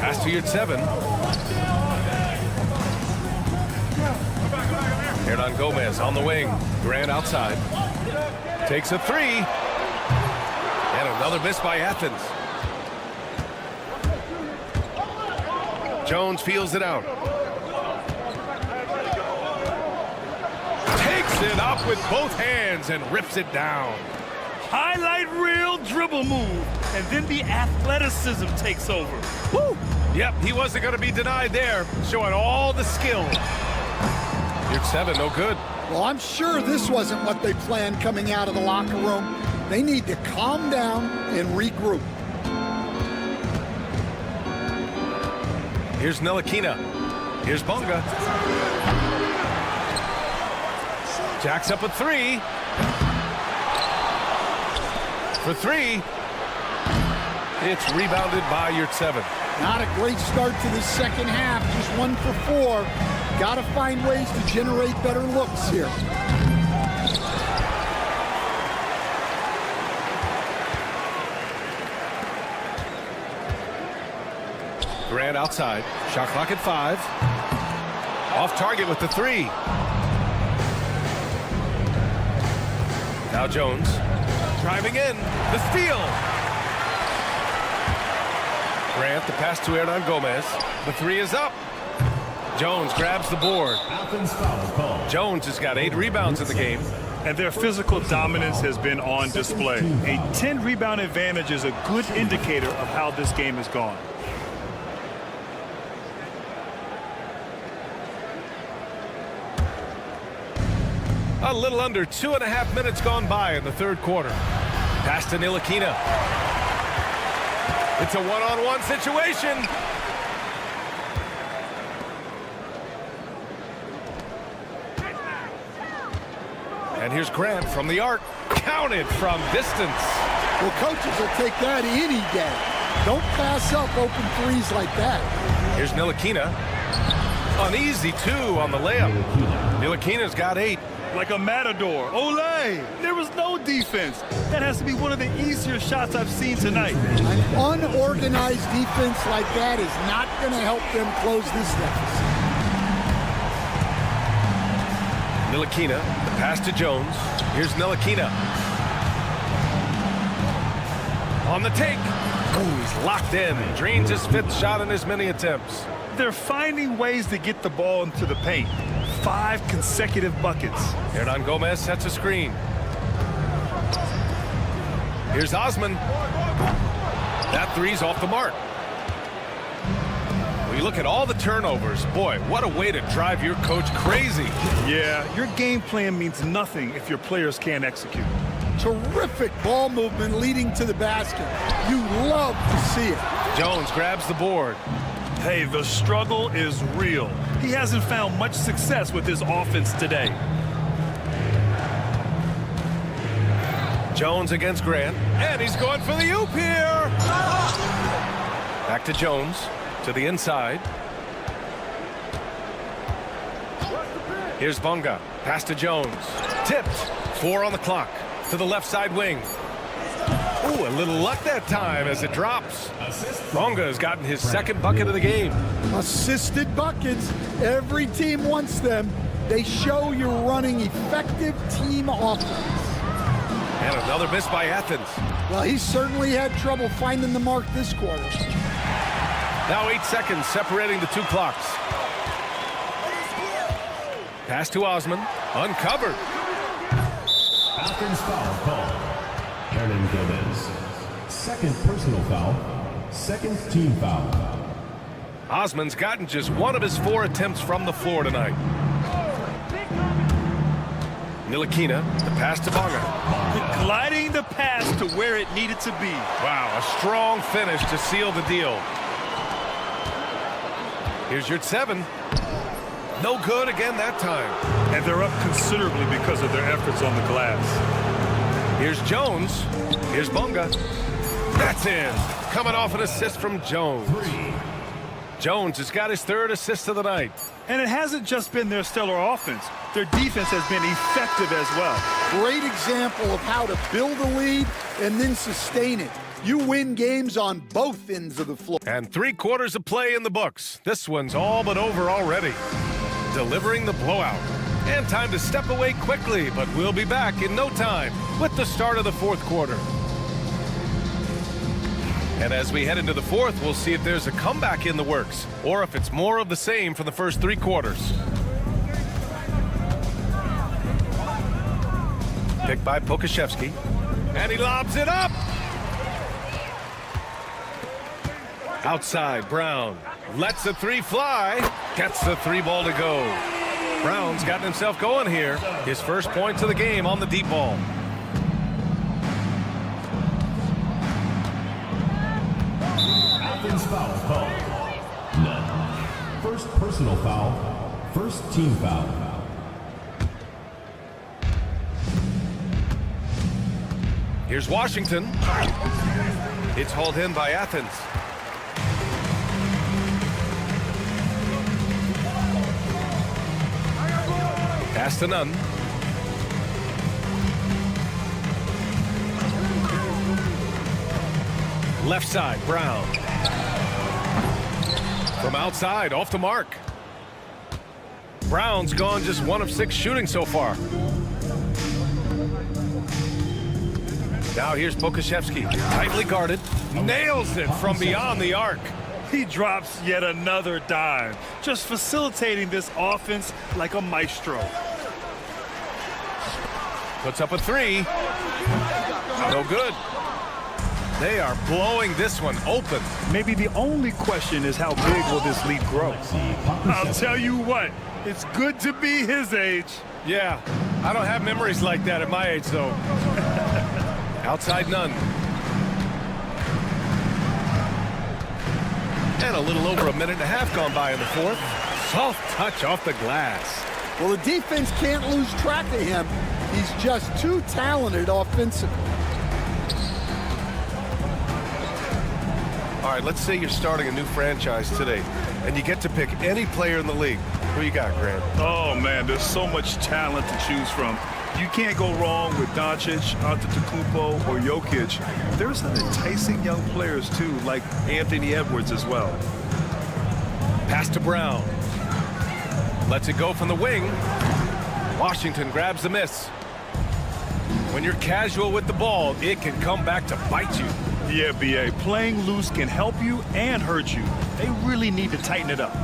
Pass to Yurtseven. Hernan Gomez on the wing. Grant outside. Takes a three. And another miss by Athens. Jones feels it out. Takes it up with both hands and rips it down. Highlight reel dribble move, and then the athleticism takes over. Woo! Yep, he wasn't going to be denied there, showing all the skill. Yurtseven, no good. Well, I'm sure this wasn't what they planned coming out of the locker room. They need to calm down and regroup. Here's Ntilikina. Here's Bonga. Jacks up a three. For three. It's rebounded by Yurtseven. Not a great start to the second half. Just 1 for 4. Got to find ways to generate better looks here. Grant outside. Shot clock at 5. Off target with the three. Now Jones. Driving in. The steal. Grant, the pass to Hernan Gomez. The three is up. Jones grabs the board. Jones has got 8 rebounds in the game. And their physical dominance has been on display. A 10-rebound advantage is a good indicator of how this game has gone. A little under 2.5 minutes gone by in the third quarter. Pass to Ntilikina. It's a one-on-one situation. And here's Grant from the arc. Counted from distance. Well, coaches will take that any day. Don't pass up open threes like that. Here's Ntilikina. An easy 2 on the layup. Ntilikina's got 8. Like a matador. Olay! There was no defense. That has to be one of the easier shots I've seen tonight. An unorganized defense like that is not going to help them close this deficit. Ntilikina, the pass to Jones. Here's Ntilikina. On the take. Oh, he's locked in. Drains his 5th shot in as many attempts. They're finding ways to get the ball into the paint. 5 consecutive buckets. Hernan Gomez sets a screen. Here's Osman. That three's off the mark. When you look at all the turnovers, boy, what a way to drive your coach crazy. Yeah, your game plan means nothing if your players can't execute. Terrific ball movement leading to the basket. You love to see it. Jones grabs the board. Hey, the struggle is real. He hasn't found much success with his offense today. Jones against Grant, and he's going for the oop here. Back to Jones, to the inside. Here's Bonga, pass to Jones. Tipped, 4 on the clock, to the left side wing. Ooh, a little luck that time as it drops. Bonga has gotten his 2nd bucket of the game. Assisted buckets. Every team wants them. They show you're running effective team offense. And another miss by Athens. Well, he certainly had trouble finding the mark this quarter. Now 8 seconds separating the 2 clocks. Pass to Osman. Uncovered. Athens foul call. Hernan Gomez. 2nd personal foul. 2nd team foul. Osman's gotten just 1 of his 4 attempts from the floor tonight. Ntilikina, the pass to Bonga. Gliding the pass to where it needed to be. Wow, a strong finish to seal the deal. Here's Yurtseven. No good again that time. And they're up considerably because of their efforts on the glass. Here's Jones. Here's Bonga. That's in. Coming off an assist from Jones. Jones has got his 3rd assist of the night. And it hasn't just been their stellar offense. Their defense has been effective as well. Great example of how to build a lead and then sustain it. You win games on both ends of the floor. And 3 quarters of play in the books. This one's all but over already. Delivering the blowout. And time to step away quickly, but we'll be back in no time with the start of the 4th quarter. And as we head into the 4th, we'll see if there's a comeback in the works or if it's more of the same for the first 3 quarters. Picked by Pokashevsky. And he lobs it up. Outside, Brown lets the 3 fly. Gets the 3 ball to go. Brown's gotten himself going here. His first points of the game on the deep ball. Athens foul called. None. First personal foul. First team foul. Here's Washington. It's hauled in by Athens. Pass to Nunn. Left side, Brown. From outside, off the mark. Brown's gone just 1 of 6 shooting so far. Now here's Pokashevsky, tightly guarded. Nails it from beyond the arc. He drops yet another dime, just facilitating this offense like a maestro. Puts up a 3. No good. They are blowing this one open. Maybe the only question is how big will this lead grow? I'll tell you what, it's good to be his age. Yeah, I don't have memories like that at my age, though. Outside Nunn. And a little over 1.5 minutes gone by in the 4th. Soft touch off the glass. Well, the defense can't lose track of him. He's just too talented offensively. All right, let's say you're starting a new franchise today, and you get to pick any player in the league. Who you got, Grant? Oh, man, there's so much talent to choose from. You can't go wrong with Doncic, Antetokounmpo, or Jokic. There's some enticing young players, too, like Anthony Edwards as well. Pass to Brown. Lets it go from the wing. Washington grabs the miss. When you're casual with the ball, it can come back to bite you. Yeah, B.A., playing loose can help you and hurt you. They really need to tighten it up.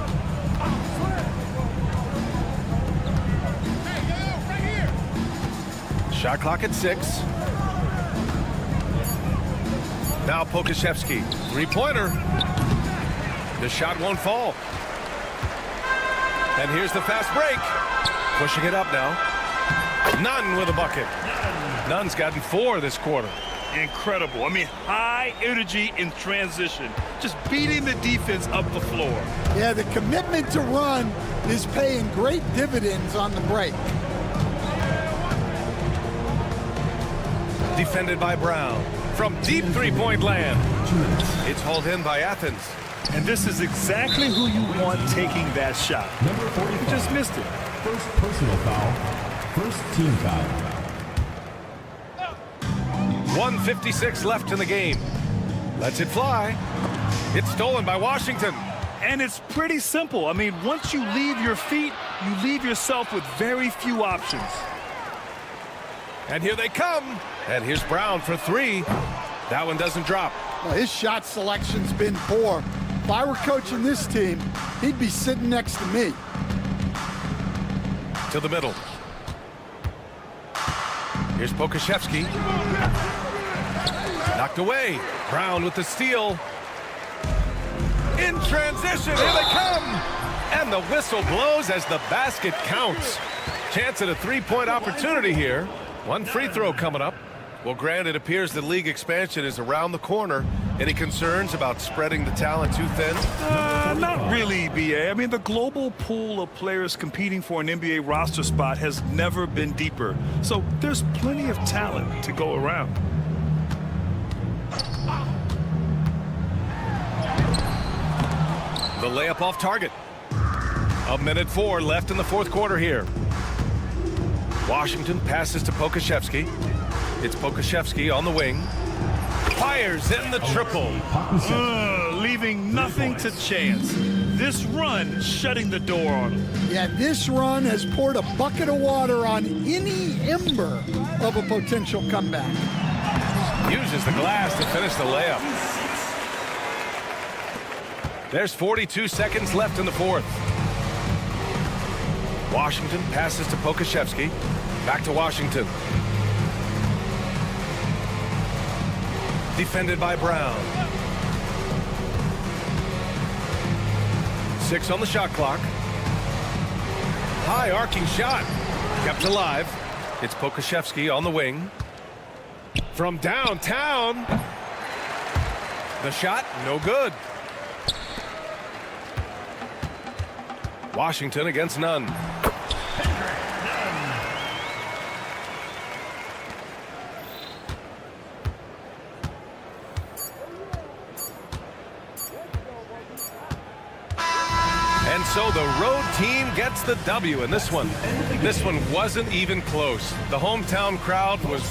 Shot clock at 6. Now Pokashevsky, 3-pointer. The shot won't fall. And here's the fast break. Pushing it up now. Nunn with a bucket. Nunn's gotten 4 this quarter. Incredible. I mean, high energy in transition. Just beating the defense up the floor. Yeah, the commitment to run is paying great dividends on the break. Defended by Brown. From deep 3-point land. It's hauled in by Athens. And this is exactly who you want taking that shot. Number 45. You just missed it. First personal foul. First team foul. 1:56 left in the game. Lets it fly. It's stolen by Washington. And it's pretty simple. I mean, once you leave your feet, you leave yourself with very few options. And here they come. And here's Brown for 3. That one doesn't drop. Well, his shot selection's been poor. If I were coaching this team, he'd be sitting next to me. To the middle. Here's Pokashevsky. Knocked away. Brown with the steal. In transition, here they come. And the whistle blows as the basket counts. Chance at a 3-point opportunity here. One free throw coming up. Well, Grant, it appears the league expansion is around the corner. Any concerns about spreading the talent too thin? Not really, B.A. I mean, the global pool of players competing for an NBA roster spot has never been deeper. So there's plenty of talent to go around. The layup off target. 1:04 left in the fourth quarter here. Washington passes to Pokusevski. It's Pokusevski on the wing. Fires in the triple. Leaving nothing to chance. This run shutting the door on him. Yeah, this run has poured a bucket of water on any ember of a potential comeback. Uses the glass to finish the layup. There's 42 seconds left in the fourth. Washington passes to Pokusevski. Back to Washington. Defended by Brown. 6 on the shot clock. High arcing shot. Kept alive. It's Pokusevski on the wing. From downtown. The shot, no good. Washington against none. And so the road team gets the W in this one. This one wasn't even close. The hometown crowd was...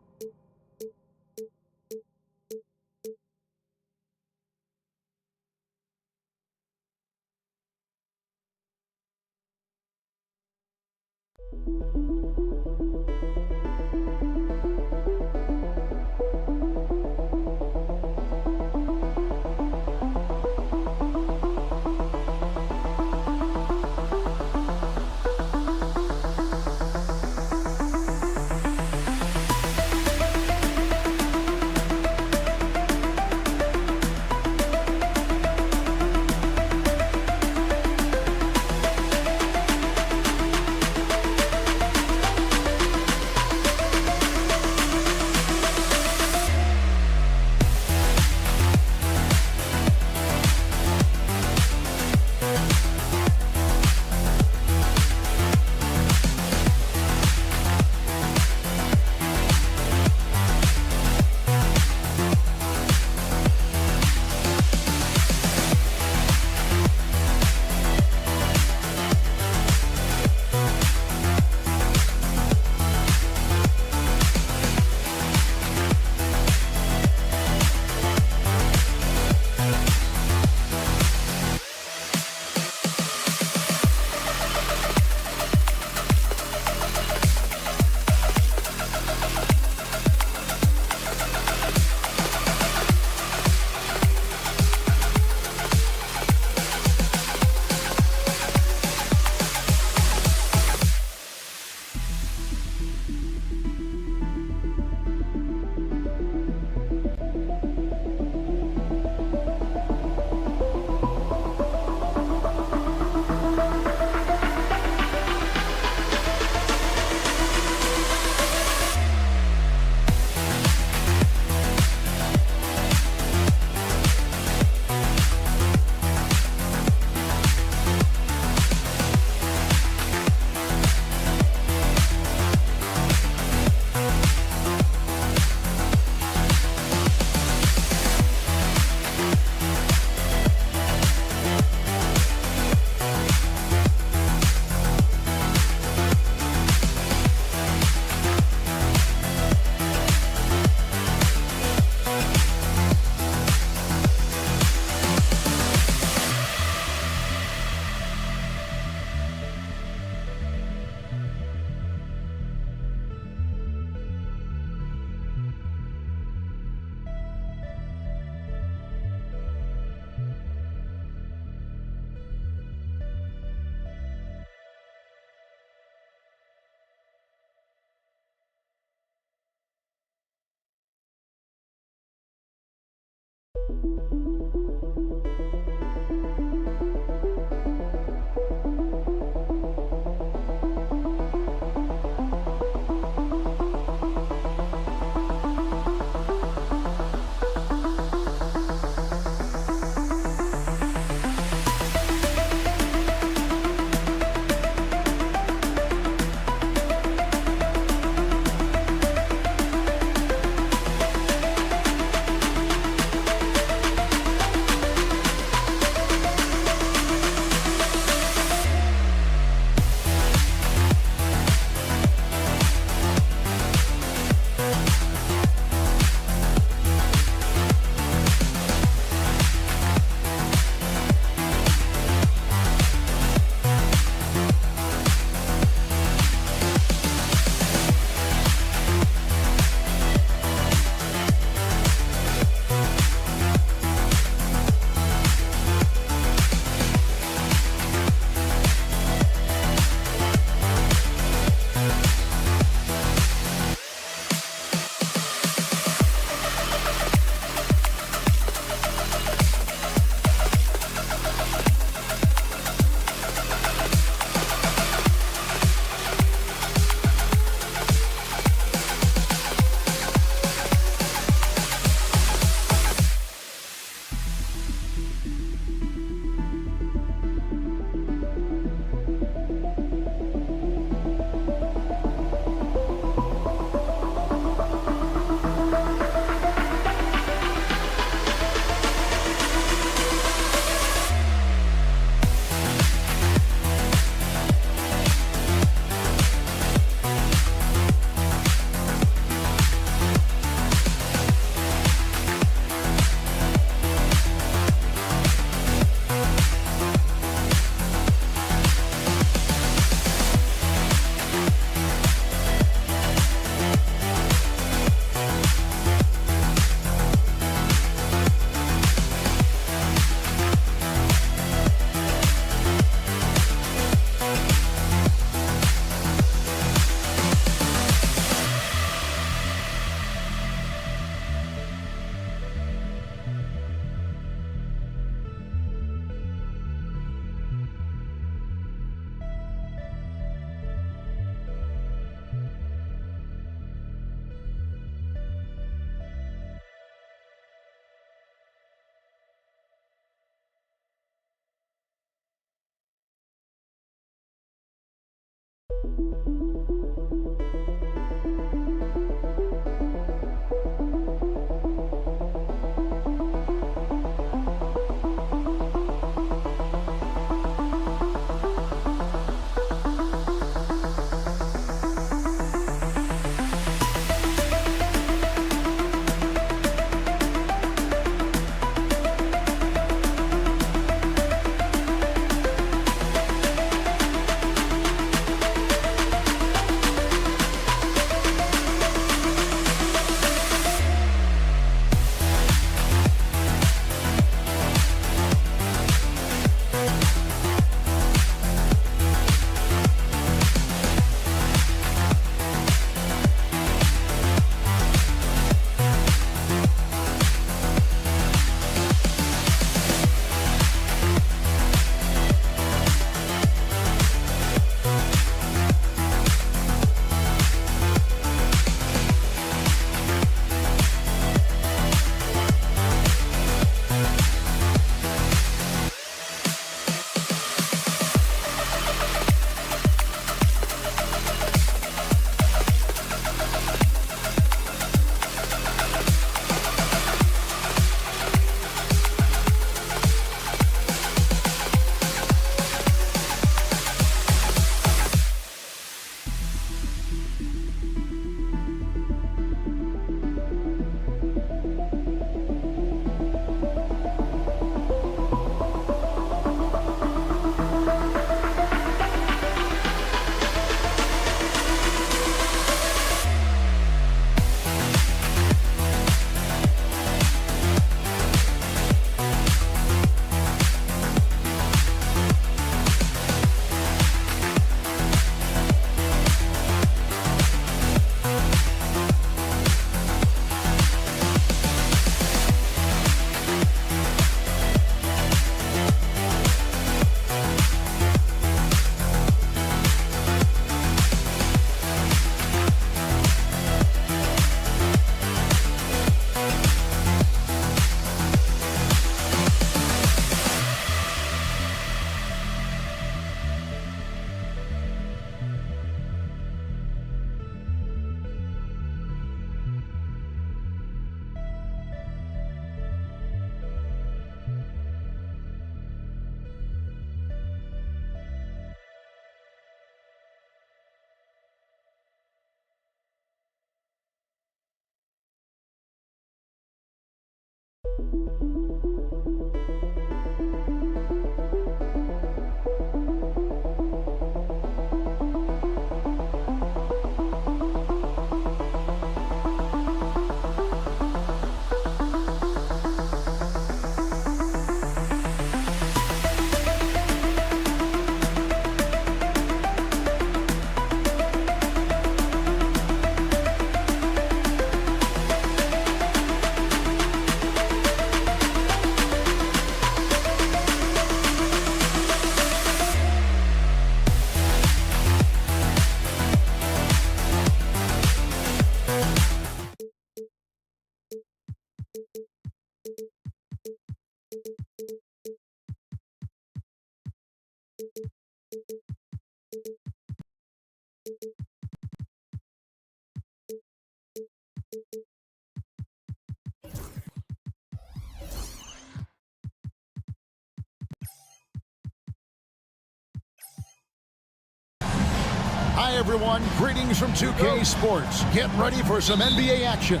Hi, everyone. Greetings from 2K Sports. Get ready for some NBA action.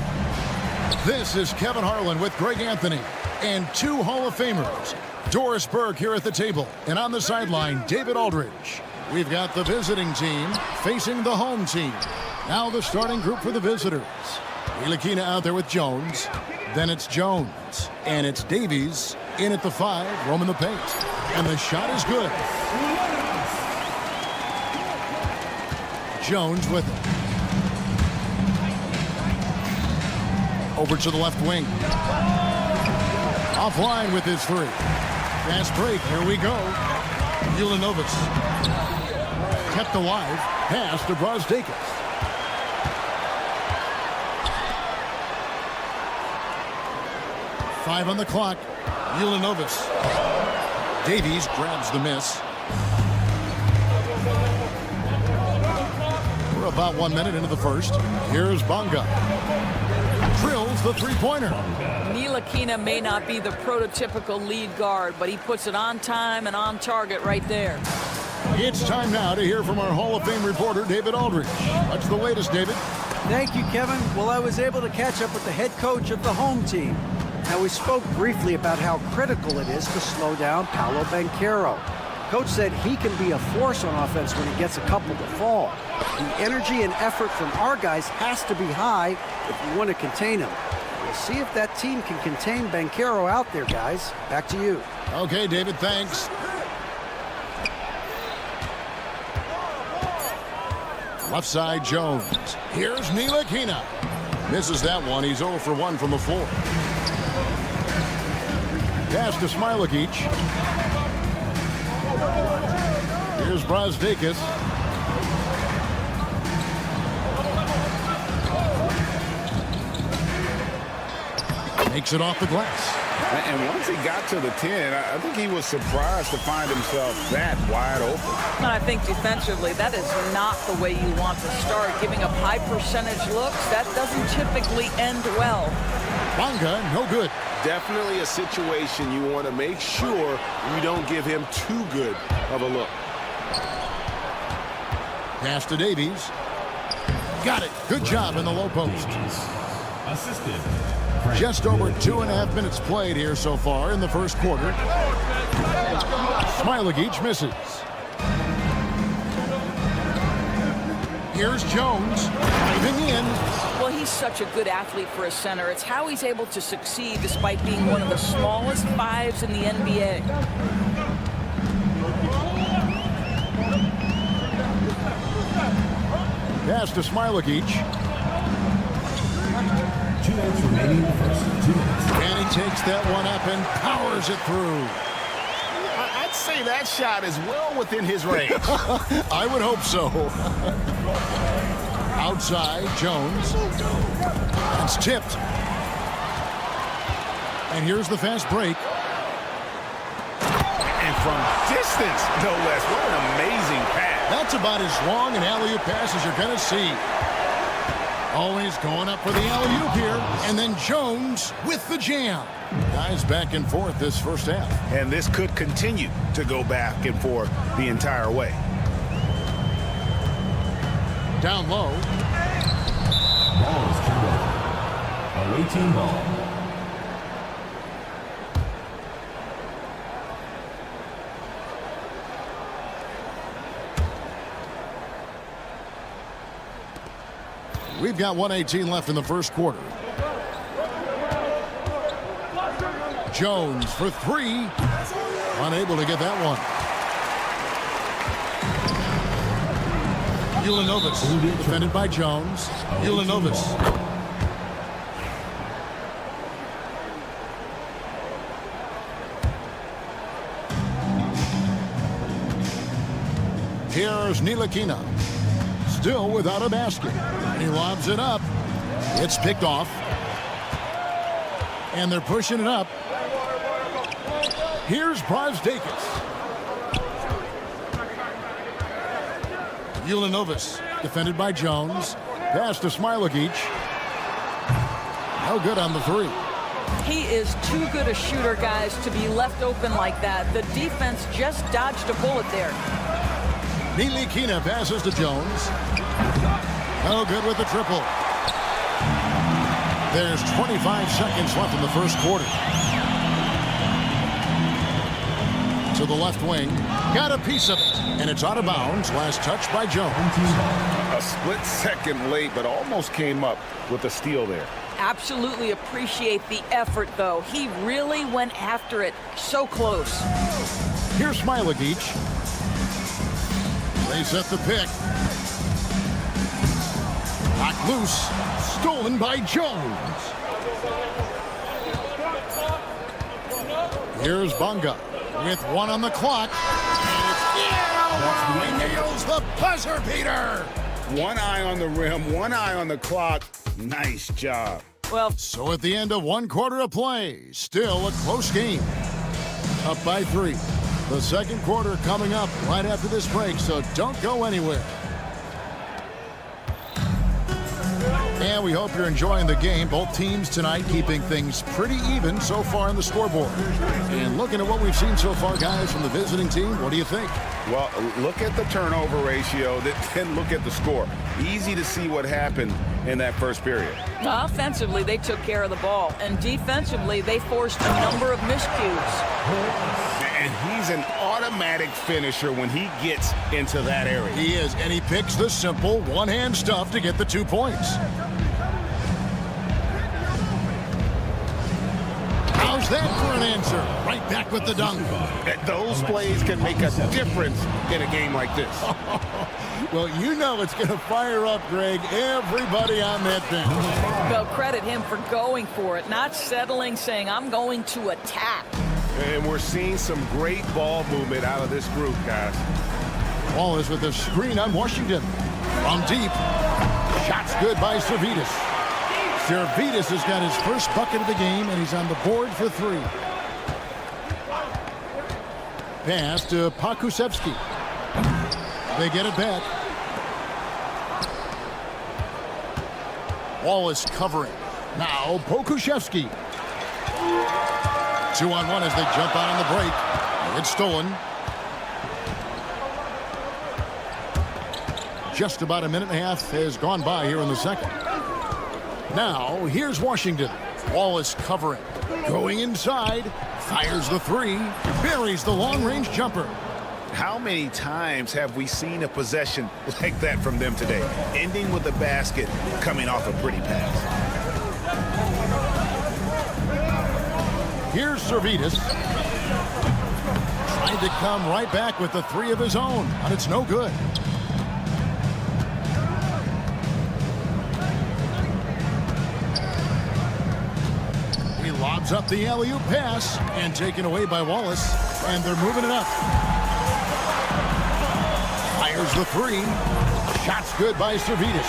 This is Kevin Harlan with Greg Anthony and two Hall of Famers. Doris Burke here at the table, and on the sideline, David Aldridge. We've got the visiting team facing the home team. Now the starting group for the visitors. Ntilikina out there with Jones. Then it's Jones. And it's Davies in at the 5, roaming the paint. And the shot is good. Jones with it. Over to the left wing. Offline with his 3. Fast break. Here we go. Ulanovas. Kept alive. Pass to Brazdeikis. Five on the clock. Ulanovas. Davies grabs the miss. About 1 minute into the first. Here's Bunga. Drills the three-pointer. Ntilikina may not be the prototypical lead guard, but he puts it on time and on target right there. It's time now to hear from our Hall of Fame reporter, David Aldridge. What's the latest, David? Thank you, Kevin. Well, I was able to catch up with the head coach of the home team. Now, we spoke briefly about how critical it is to slow down Paolo Banchero. Coach said he can be a force on offense when he gets a couple to fall. The energy and effort from our guys has to be high if we want to contain him. We'll see if that team can contain Banchero out there, guys. Back to you. Okay, David, thanks. Left side, Jones. Here's Ntilikina. Misses that one. He's 0 for 1 from the floor. Pass to Smailagic. Here's Brazdeikis. Makes it off the glass. And once he got to the 10, I think he was surprised to find himself that wide open. And I think defensively, that is not the way you want to start. Giving up high percentage looks, that doesn't typically end well. Bunga, no good. Definitely a situation you want to make sure you don't give him too good of a look. Pass to Davies. Got it. Good job in the low post. Assisted. Just over 2.5 minutes played here so far in the first quarter. Smailagic misses. Here's Jones diving in. Well, he's such a good athlete for a center. It's how he's able to succeed despite being one of the smallest fives in the NBA. Pass to Smailagic. 2 minutes remaining in the first. 2 minutes. And he takes that one up and powers it through. I'd say that shot is well within his range. I would hope so. Outside, Jones. It's tipped. And here's the fast break. And from distance, no less. What an amazing pass. That's about as long an alley-oop pass as you're going to see. Always going up for the alley-oop here. And then Jones with the jam. Guys back and forth this first half. And this could continue to go back and forth the entire way. Down low. Ball is turned over. Away team ball. We've got 1:18 left in the first quarter. Jones for three. Unable to get that one. Ulanovas defended by Jones. Ulanovas. Here's Ntilikina. Still without a basket. He lobs it up. It's picked off. And they're pushing it up. Here's Brazdeikis. Ulanovas defended by Jones. Pass to Smailagic. No good on the three. He is too good a shooter, guys, to be left open like that. The defense just dodged a bullet there. Ntilikina passes to Jones. No good with the triple. There's 25 seconds left in the first quarter. To the left wing. Got a piece of it. And it's out of bounds. Last touch by Jones. A split second late, but almost came up with a steal there. Absolutely appreciate the effort, though. He really went after it. So close. Here's Smailagic. They set the pick. Knocked loose. Stolen by Jones. Here's Bunga with one on the clock. And it's nails the buzzer beater. One eye on the rim, one eye on the clock. Nice job. Well, so at the end of one quarter of play, still a close game. Up by 3. The second quarter coming up right after this break, so don't go anywhere. And we hope you're enjoying the game. Both teams tonight keeping things pretty even so far on the scoreboard. And looking at what we've seen so far, guys, from the visiting team, what do you think? Well, look at the turnover ratio, then look at the score. Easy to see what happened in that first period. Offensively, they took care of the ball, and defensively, they forced a number of miscues. And he's an automatic finisher when he gets into that area. He is, and he picks the simple one-hand stuff to get the 2 points. How's that for an answer? Right back with the dunk. Those plays can make a difference in a game like this. Well, you know it's going to fire up, Greg, everybody on that bench. Well, credit him for going for it, not settling, saying, I'm going to attack. And we're seeing some great ball movement out of this group, guys. Wallace with a screen on Washington. From deep. Shots good by Servetus. Servetus has got his first bucket of the game, and he's on the board for 3. Pass to Pakusevsky. They get it back. Wallace covering. Now Pokushevsky. 2-on-1 as they jump out on the break. It's stolen. Just about a minute and a half has gone by here in the second. Now, here's Washington. Wallace covering. Going inside. Fires the 3. Buries the long-range jumper. How many times have we seen a possession like that from them today? Ending with a basket, coming off a pretty pass. Here's Servetus. Trying to come right back with the 3 of his own, and it's no good. He lobs up the alley-oop pass and taken away by Wallace, and they're moving it up. Fires the 3. Shots good by Servetus.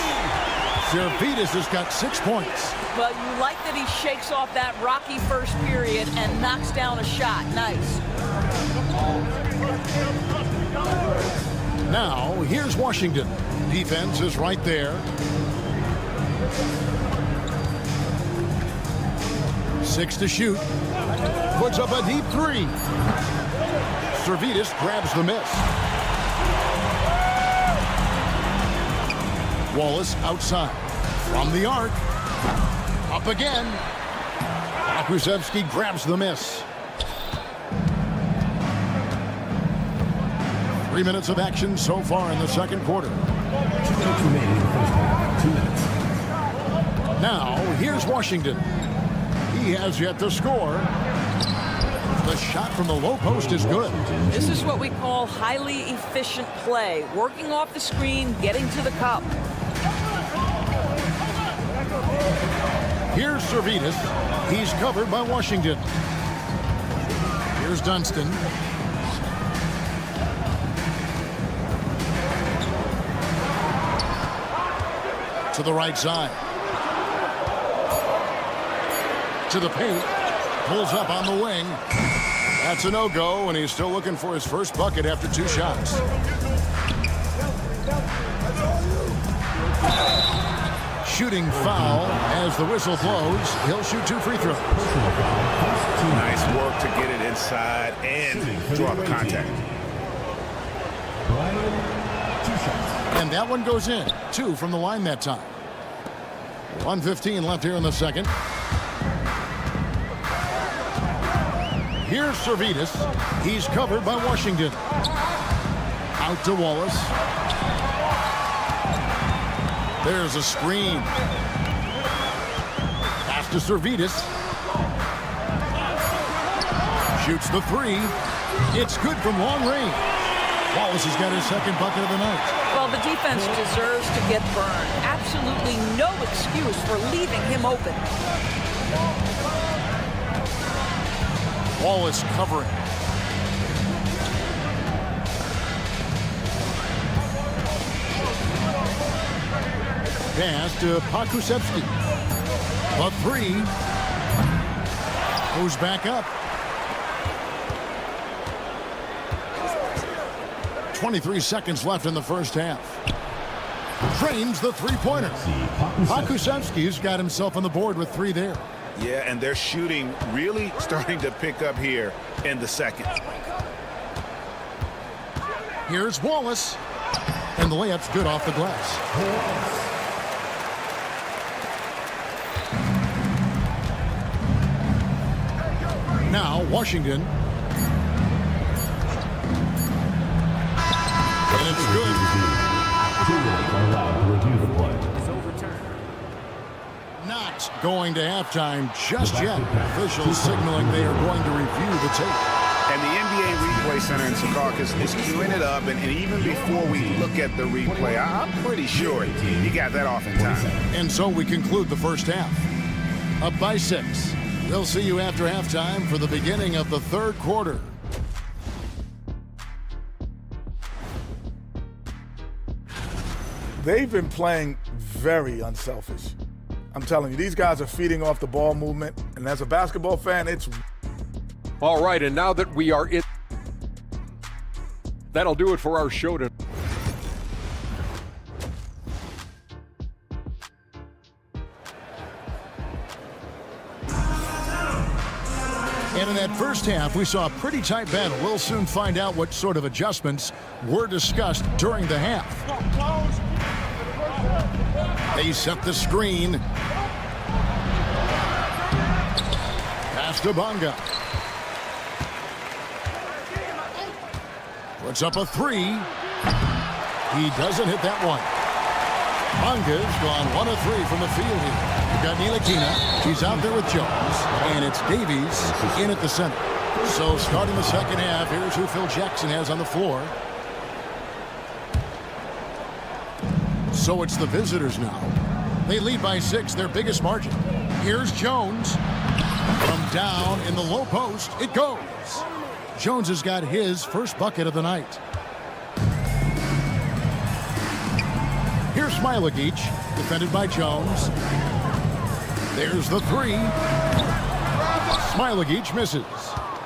Servetus has got 6 points. Well, you like that he shakes off that rocky first period and knocks down a shot. Nice. Now, here's Washington. Defense is right there. 6 to shoot. Puts up a deep 3. Servetus grabs the miss. Wallace outside. From the arc. Up again. Pakusevsky grabs the miss. 3 minutes of action so far in the second quarter. 2 minutes remaining in the first half. 2 minutes. Now, here's Washington. He has yet to score. The shot from the low post is good. This is what we call highly efficient play. Working off the screen, getting to the cup. Here's Servetus. He's covered by Washington. Here's Dunston. To the right side. To the paint. Pulls up on the wing. That's a no-go, and he's still looking for his first bucket after 2 shots. Shooting foul as the whistle blows. He'll shoot 2 free throws. Nice work to get it inside and draw the contact. And that one goes in. 2 from the line that time. 1:15 left here in the second. Here's Servetus. He's covered by Washington. Out to Wallace. There's a screen. Pass to Servetus. Shoots the 3. It's good from long range. Wallace has got his second bucket of the night. Well, the defense deserves to get burned. Absolutely no excuse for leaving him open. Wallace covering. Pass to Pakusevsky. The 3. Goes back up. 23 seconds left in the first half. Drains the three-pointer. Pakusevski's got himself on the board with 3 there. Yeah, and their shooting really starting to pick up here in the second. Here's Wallace. And the layup's good off the glass. Now Washington. And it's good. Not going to halftime just yet. Officials signaling they are going to review the tape. And the NBA Replay Center in Secaucus is queuing it up. And even before we look at the replay, I'm pretty sure he got that off in time. And so we conclude the first half. Up by 6. We'll see you after halftime for the beginning of the third quarter. They've been playing very unselfish. I'm telling you, these guys are feeding off the ball movement. And as a basketball fan, it's... All right, and now that we are in... That'll do it for our show today. And in that first half, we saw a pretty tight battle. We'll soon find out what sort of adjustments were discussed during the half. They set the screen. Pass to Bonga. Puts up a 3. He doesn't hit that one. Bonga's gone 1 of 3 from the field here. We've got Nilakina. She's out there with Jones. And it's Davies in at the center. So starting the second half, here's who Phil Jackson has on the floor. So it's the visitors now. They lead by 6, their biggest margin. Here's Jones. From down in the low post, it goes. Jones has got his first bucket of the night. Here's Smilagic, defended by Jones. There's the 3. Smilagic misses.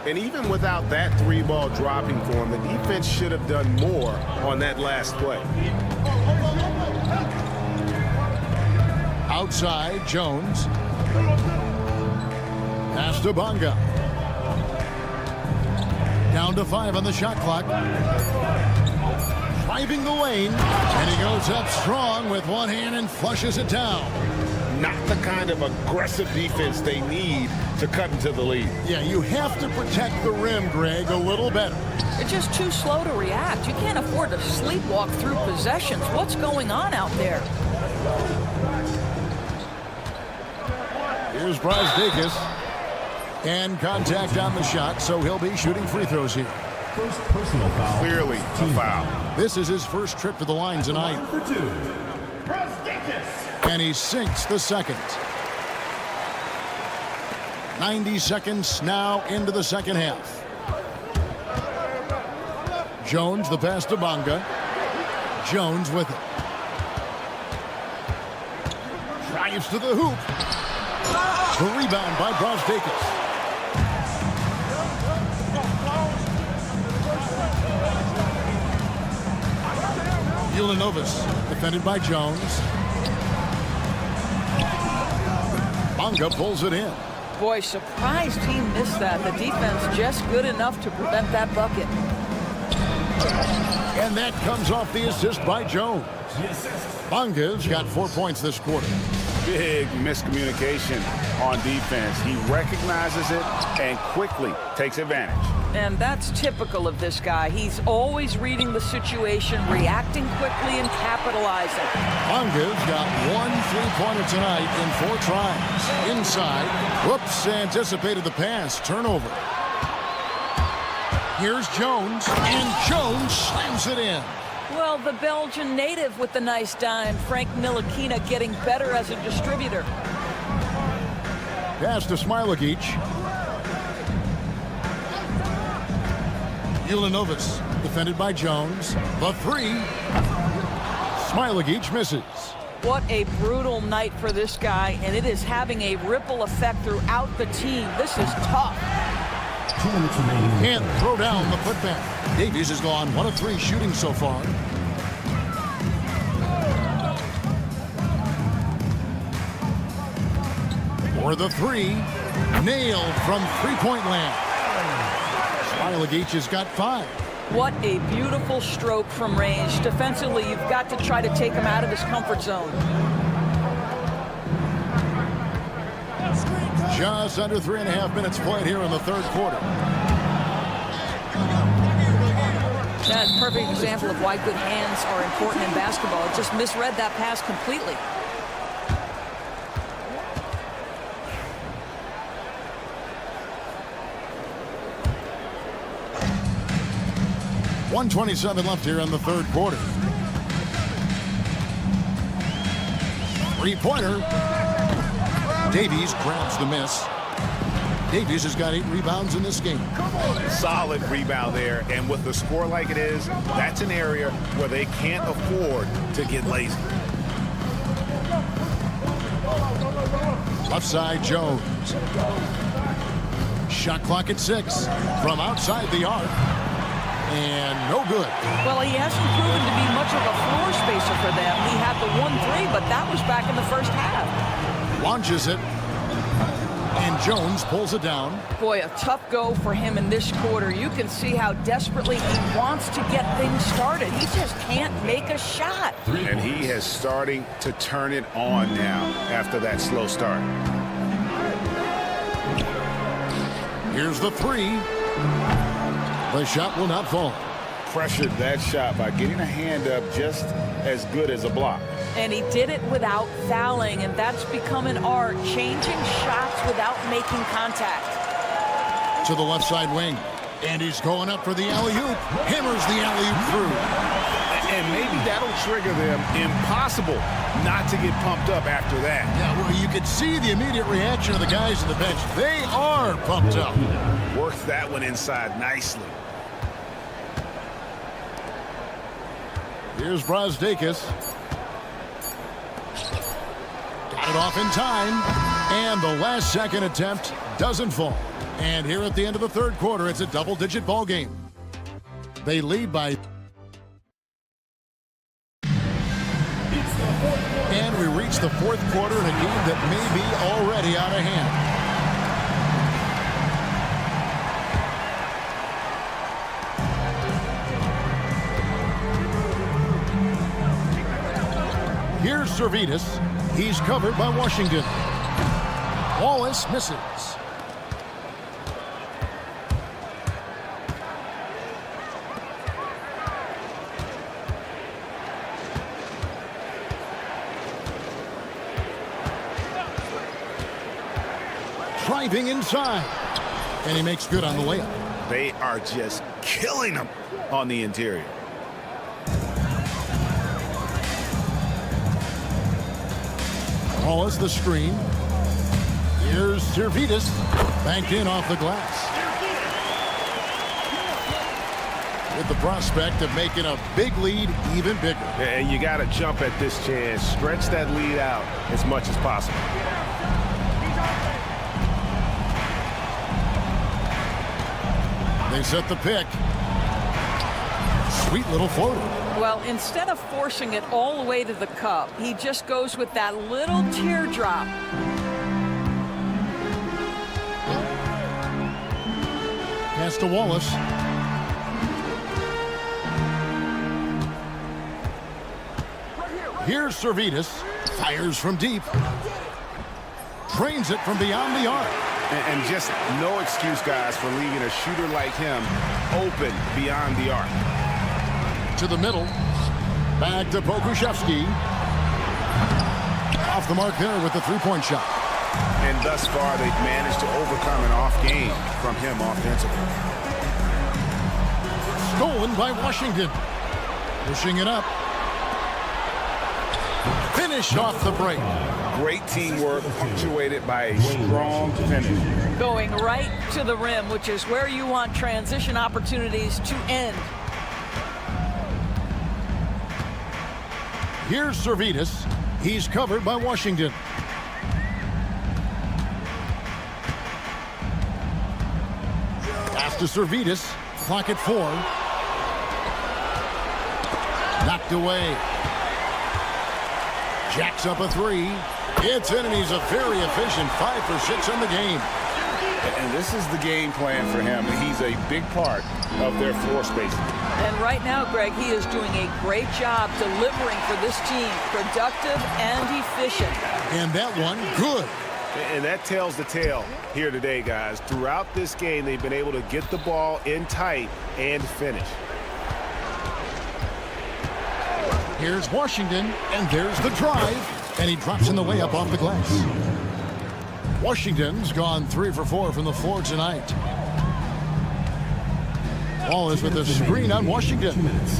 And even without that 3-ball dropping for him, the defense should have done more on that last play. Outside, Jones. Pass to Bonga. Down to 5 on the shot clock. Driving the lane, and he goes up strong with one hand and flushes it down. Not the kind of aggressive defense they need to cut into the lead. Yeah, you have to protect the rim, Greg, a little better. It's just too slow to react. You can't afford to sleepwalk through possessions. What's going on out there? Here's Brasdeikis. And contact on the shot, so he'll be shooting free throws here. First personal foul. Clearly a foul. This is his first trip to the line tonight. And he sinks the second. 90 seconds now into the second half. Jones, the pass to Bonga. Jones with it. Drives to the hoop. The rebound by Brasdeikis. Ulanovas, defended by Jones. Bonga pulls it in. Boy, surprised he missed that. The defense just good enough to prevent that bucket. And that comes off the assist by Jones. Bonga's got 4 points this quarter. Big miscommunication on defense. He recognizes it and quickly takes advantage. And that's typical of this guy. He's always reading the situation, reacting quickly, and capitalizing. Bonga's got 1 3-pointer tonight in 4 tries. Inside. Whoops, anticipated the pass. Turnover. Here's Jones, and Jones slams it in. Well, the Belgian native with the nice dime. Frank Ntilikina getting better as a distributor. Pass to Smilagic. Ulanovas, defended by Jones. The 3. Smilagic misses. What a brutal night for this guy, and it is having a ripple effect throughout the team. This is tough. 2 minutes remaining. Can't throw down the putback. Davies has gone 1 of 3 shooting so far. For the three, nailed from three-point land. Smilagic has got 5. What a beautiful stroke from range. Defensively, you've got to try to take him out of his comfort zone. Just under 3.5 minutes played here in the third quarter. That's a perfect example of why good hands are important in basketball. It just misread that pass completely. .127 left here in the third quarter. Three-pointer. Davies grabs the miss. Davies has got 8 rebounds in this game. Solid rebound there, and with the score like it is, that's an area where they can't afford to get lazy. Left side, Jones. Shot clock at 6 from outside the arc. And no good. Well, he hasn't proven to be much of a floor spacer for them. He had the 1-3, but that was back in the first half. Launches it. And Jones pulls it down. Boy, a tough go for him in this quarter. You can see how desperately he wants to get things started. He just can't make a shot. And he is starting to turn it on now after that slow start. Here's the 3. The shot will not fall. Pressured that shot by getting a hand up just as good as a block. And he did it without fouling, and that's become an art, changing shots without making contact. To the left side wing. And he's going up for the alley-oop. Hammers the alley-oop through. And maybe that'll trigger them. Impossible not to get pumped up after that. Yeah, well, you could see the immediate reaction of the guys on the bench. They are pumped up. Worked that one inside nicely. Here's Brazdakis. Got it off in time. And the last second attempt doesn't fall. And here at the end of the third quarter, it's a double-digit ball game. They lead by... And we reach the fourth quarter in a game that may be already out of hand. Here's Servetus. He's covered by Washington. Wallace misses. Driving inside. And he makes good on the layup. They are just killing them on the interior. Wallace the screen. Here's Servetus. Banked in off the glass. With the prospect of making a big lead even bigger. And you got to jump at this chance. Stretch that lead out as much as possible. They set the pick. Sweet little floater. Well, instead of forcing it all the way to the cup, he just goes with that little teardrop. Pass to Wallace. Here's Servetus. Fires from deep. Drains it from beyond the arc. And just no excuse, guys, for leaving a shooter like him open beyond the arc. To the middle. Back to Pokusevski. Off the mark there with the three-point shot. And thus far, they've managed to overcome an off game from him offensively. Stolen by Washington. Pushing it up. Finish off the break. Great teamwork punctuated by a strong finish. Going right to the rim, which is where you want transition opportunities to end. Here's Servetus. He's covered by Washington. Pass to Servetus. Clock at 4. Knocked away. Jacks up a three. It's in, and he's a very efficient 5 for 6 in the game. And this is the game plan for him. He's a big part of their floor spacing. And right now, Greg, he is doing a great job delivering for this team, productive and efficient. And that one, good. And that tells the tale here today, guys. Throughout this game, they've been able to get the ball in tight and finish. Here's Washington, and there's the drive. And he drops in the layup off the glass. Washington's gone 3 for 4 from the floor tonight. Wallace with a screen on Washington.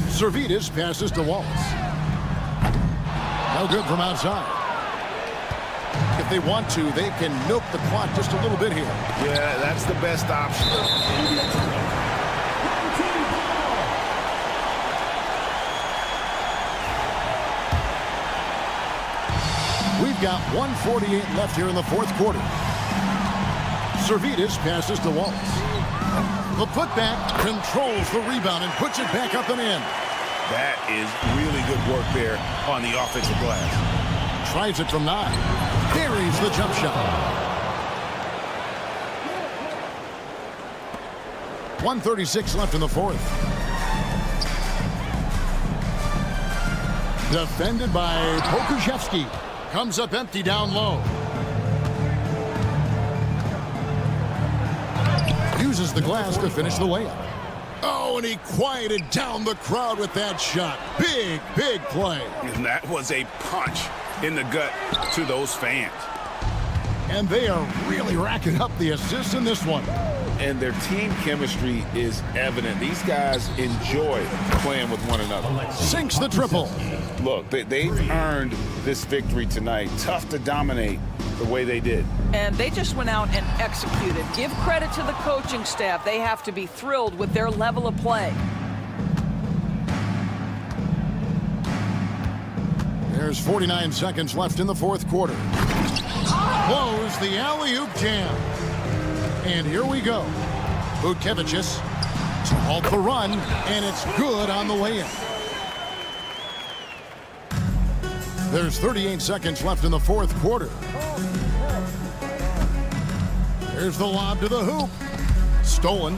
Servidis passes to Wallace. No good from outside. If they want to, they can milk the clock just a little bit here. Yeah, that's the best option. We've got 1:48 left here in the fourth quarter. Servidis passes to Wallace. The putback controls the rebound and puts it back up and in. That is really good work there on the offensive glass. Tries it from 9. Buries the jump shot. 1:36 left in the fourth. Defended by Pokusevski. Comes up empty down low. Uses the glass to finish the layup. Oh, and he quieted down the crowd with that shot. Big, big play. And that was a punch in the gut to those fans. And they are really racking up the assists in this one. And their team chemistry is evident. These guys enjoy playing with one another. Sinks the triple. Look, they've earned this victory tonight. Tough to dominate the way they did. And they just went out and executed. Give credit to the coaching staff. They have to be thrilled with their level of play. There's 49 seconds left in the fourth quarter. Close the alley-oop jam. And here we go. Butkevicius to halt the run, and it's good on the way in. There's 38 seconds left in the fourth quarter. Here's the lob to the hoop. Stolen.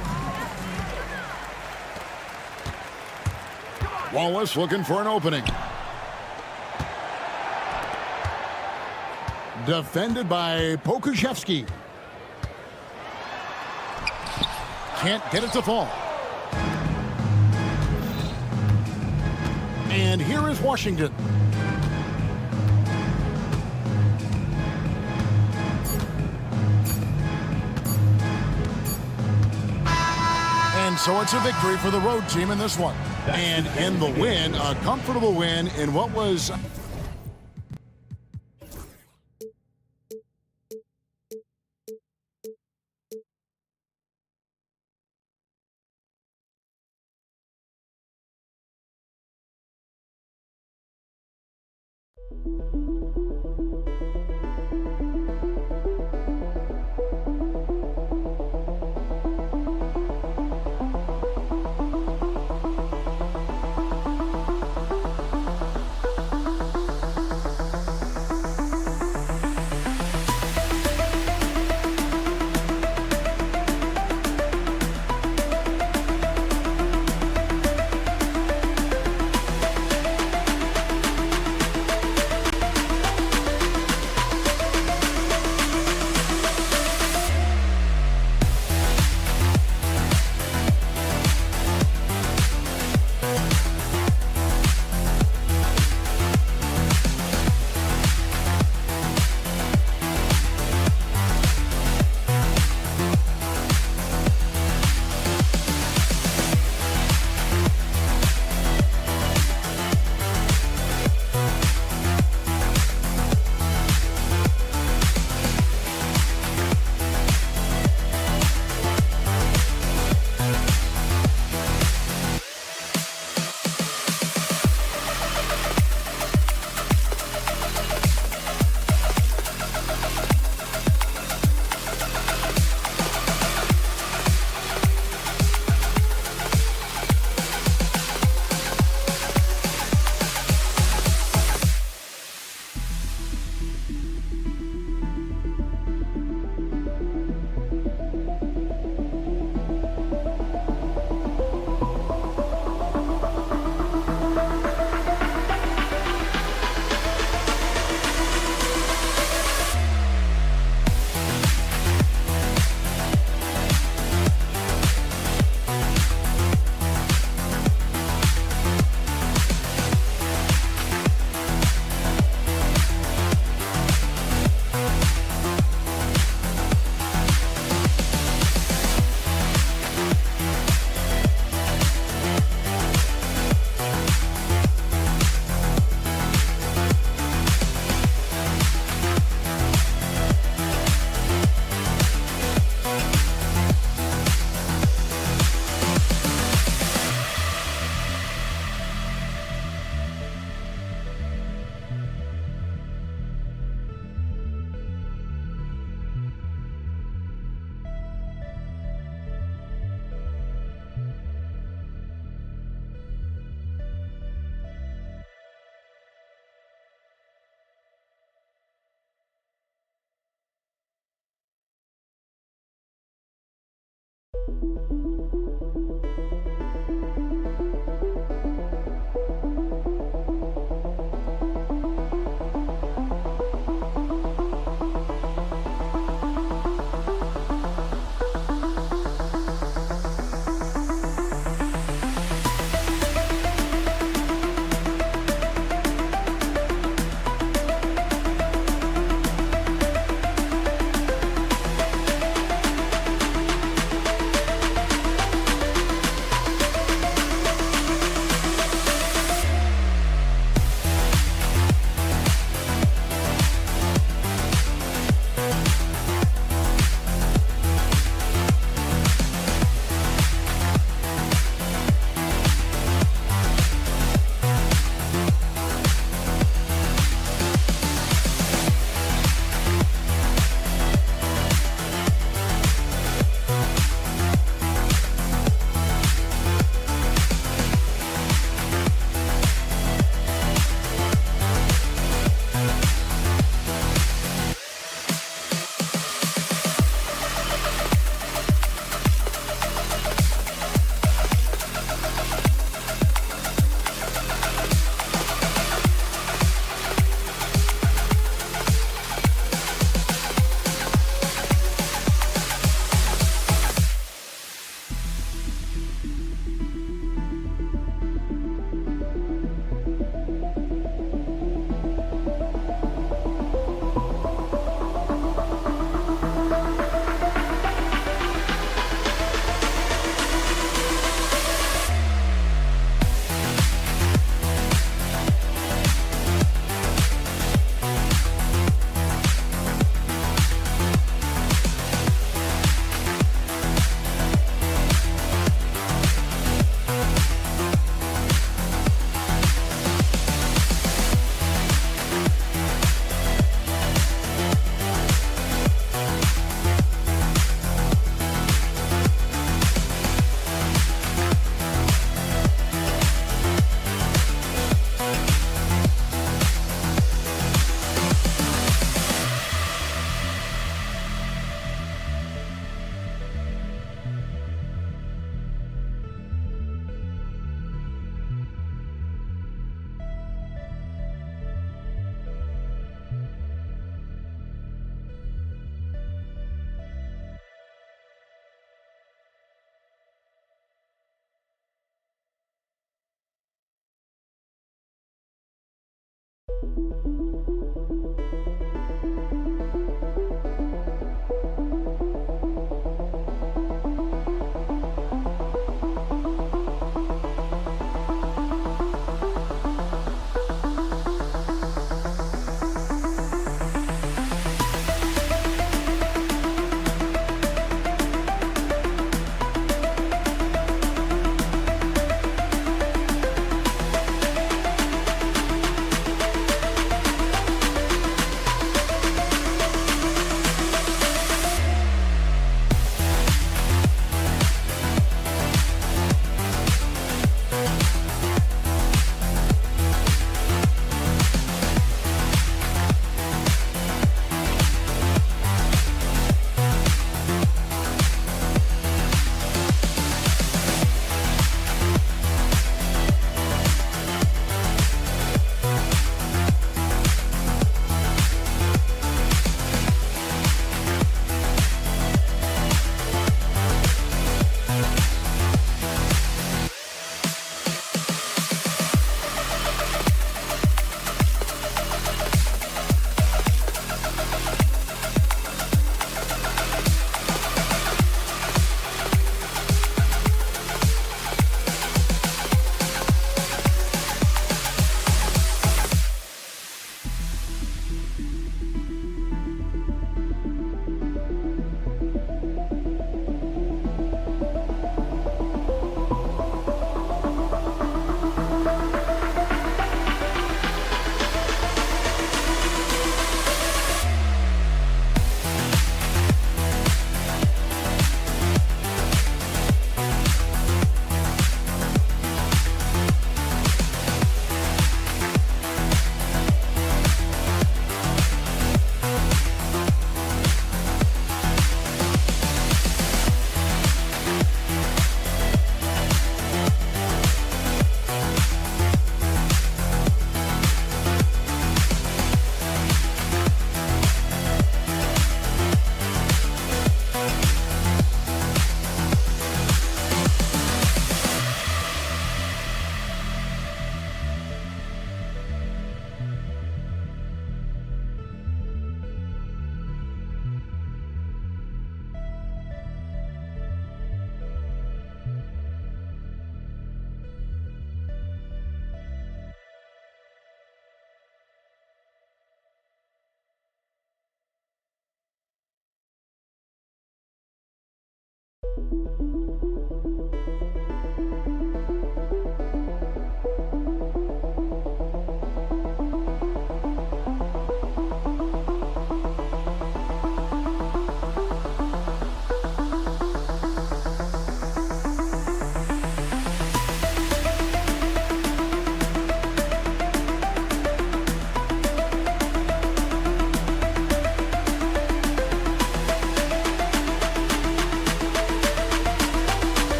Wallace looking for an opening. Defended by Pokusevski. Can't get it to fall. And here is Washington. And so it's a victory for the road team in this one. And in the win, a comfortable win in what was...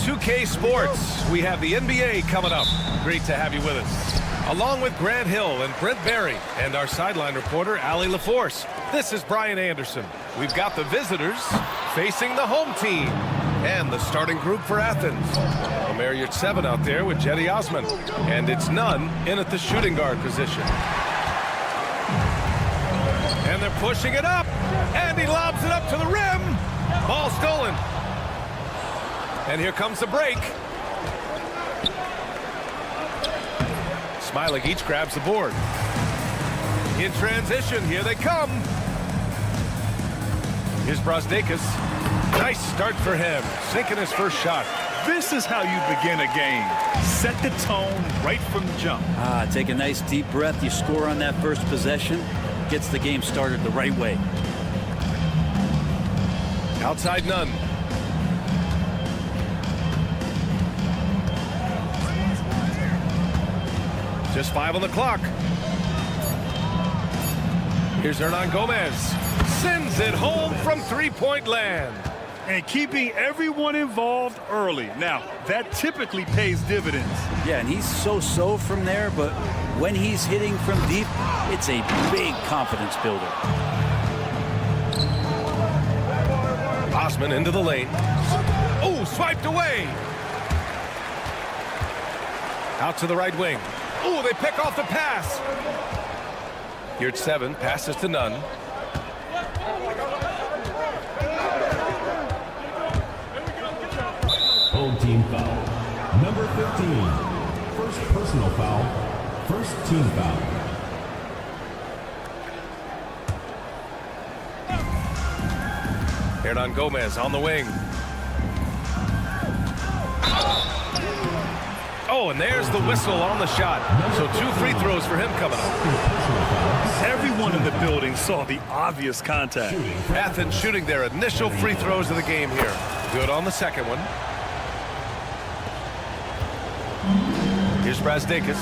2K Sports. We have the NBA coming up. Great to have you with us. Along with Grant Hill and Brent Barry and our sideline reporter, Allie LaForce. This is Brian Anderson. We've got the visitors facing the home team and the starting group for Athens. Omer Yurtseven out there with Jetty Osman. And it's Nunn in at the shooting guard position. And they're pushing it up. And he lobs it up to the rim. Ball stolen. And here comes the break. Smilik each grabs the board. In transition, here they come. Here's Brasdeikis. Nice start for him, sinking his first shot. This is how you begin a game. Set the tone right from the jump. Take a nice deep breath. You score on that first possession. Gets the game started the right way. Outside Nunn. Just 5 on the clock. Here's Hernan Gomez. Sends it home from three-point land. And keeping everyone involved early. Now, that typically pays dividends. Yeah, and he's so-so from there, but when he's hitting from deep, it's a big confidence builder. Osman into the lane. Oh, swiped away. Out to the right wing. Oh, they pick off the pass. Yurtseven passes to Nunn. Home team foul. Number 15. First personal foul. First team foul. Hernan Gomez on the wing. Oh, and there's the whistle on the shot. So 2 free throws for him coming up. Everyone in the building saw the obvious contact. Athens shooting their initial free throws of the game here. Good on the second one. Here's Brasdeikis.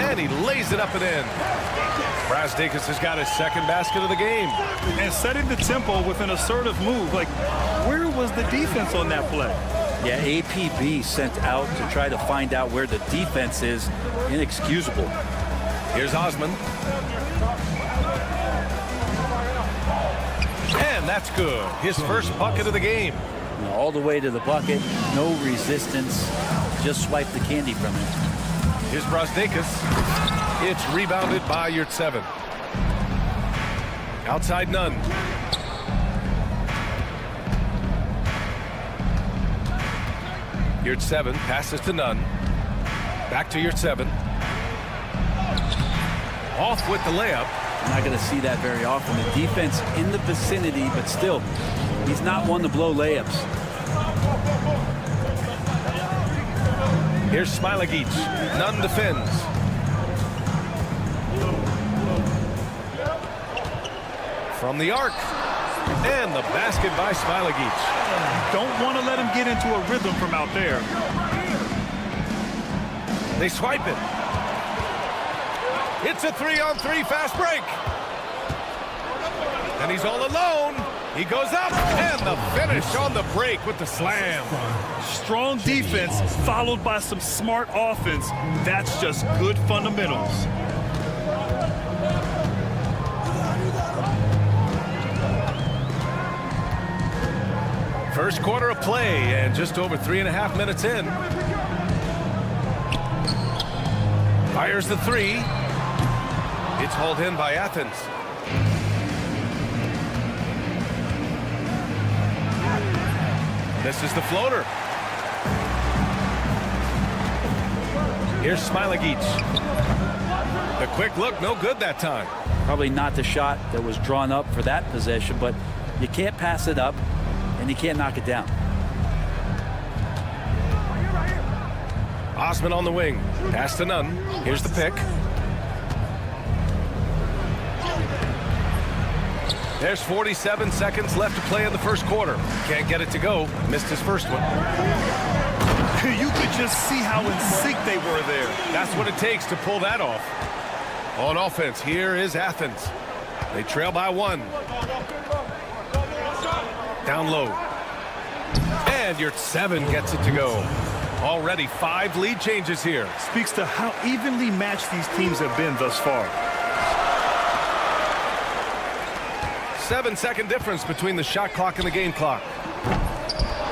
And he lays it up and in. Brasdeikis has got his second basket of the game. And setting the tempo with an assertive move. Like, where was the defense on that play? Yeah, APB sent out to try to find out where the defense is. Inexcusable. Here's Osman. And that's good. His first bucket of the game. All the way to the bucket. No resistance. Just swipe the candy from him. Here's Brasdeikis. It's rebounded by Yurtseven. Outside Nunn. Yurtseven passes to Nunn. Back to Yurtseven. Off with the layup. You're not going to see that very often. The defense in the vicinity, but still, he's not one to blow layups. Here's Smilik. Nunn defends. From the arc. And the basket by Smilik. Don't want to let him get into a rhythm from out there. They swipe it. It's a 3-on-3 fast break. And he's all alone. He goes up, and the finish on the break with the slam. Strong defense followed by some smart offense. That's just good fundamentals. First quarter of play, and just over 3.5 minutes in. Fires the three. It's hauled in by Athens. This is the floater. Here's Smilik. The quick look, no good that time. Probably not the shot that was drawn up for that possession, but you can't pass it up, and you can't knock it down. Osman on the wing. Pass to Nunn. Here's the pick. There's 47 seconds left to play in the first quarter. Can't get it to go. Missed his first one. You could just see how in sync they were there. That's what it takes to pull that off. On offense, here is Athens. They trail by 1. Down low. And your 7 gets it to go. Already 5 lead changes here. Speaks to how evenly matched these teams have been thus far. 7-second difference between the shot clock and the game clock.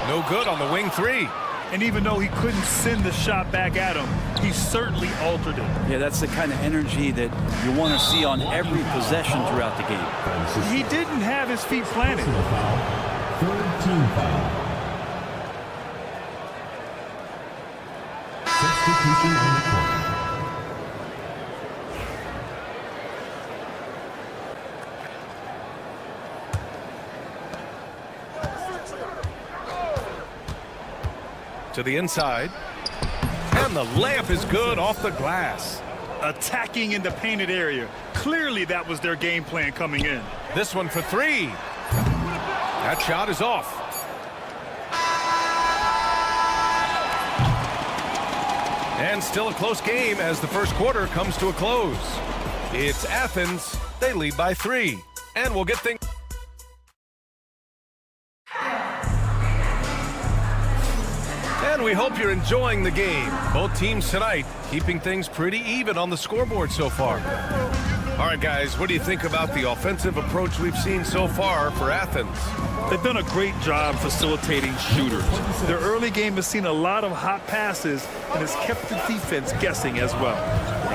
No good on the wing 3. And even though he couldn't send the shot back at him, he certainly altered it. Yeah, that's the kind of energy that you want to see on every possession throughout the game. He didn't have his feet planted. Third team foul. Substitution on the court. To the inside. And the layup is good off the glass. Attacking in the painted area. Clearly that was their game plan coming in. This one for 3. That shot is off. And still a close game as the first quarter comes to a close. It's Athens. They lead by 3. And we'll get things. And we hope you're enjoying the game. Both teams tonight keeping things pretty even on the scoreboard so far. All right, guys, what do you think about the offensive approach we've seen so far for Athens? They've done a great job facilitating shooters. Their early game has seen a lot of hot passes and has kept the defense guessing as well.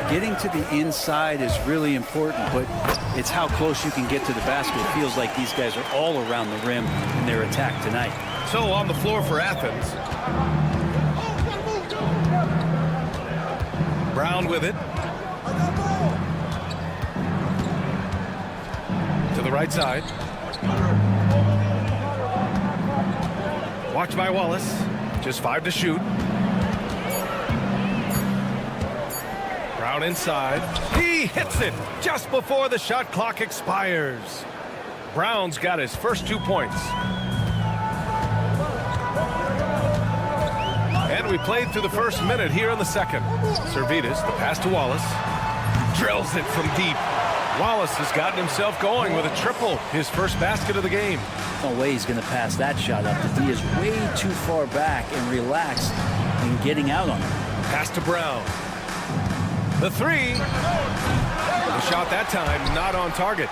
Getting to the inside is really important, but it's how close you can get to the basket. It feels like these guys are all around the rim in their attack tonight. So on the floor for Athens. Brown with it. To the right side. Watch by Wallace. Just 5 to shoot. Brown inside. He hits it just before the shot clock expires. Brown's got his first 2 points. And we played through the first minute here in the second. Servetus, the pass to Wallace. Drills it from deep. Wallace has gotten himself going with a triple, his first basket of the game. No way he's going to pass that shot up. The D is way too far back and relaxed in getting out on it. Pass to Brown. The 3. The shot that time not on target.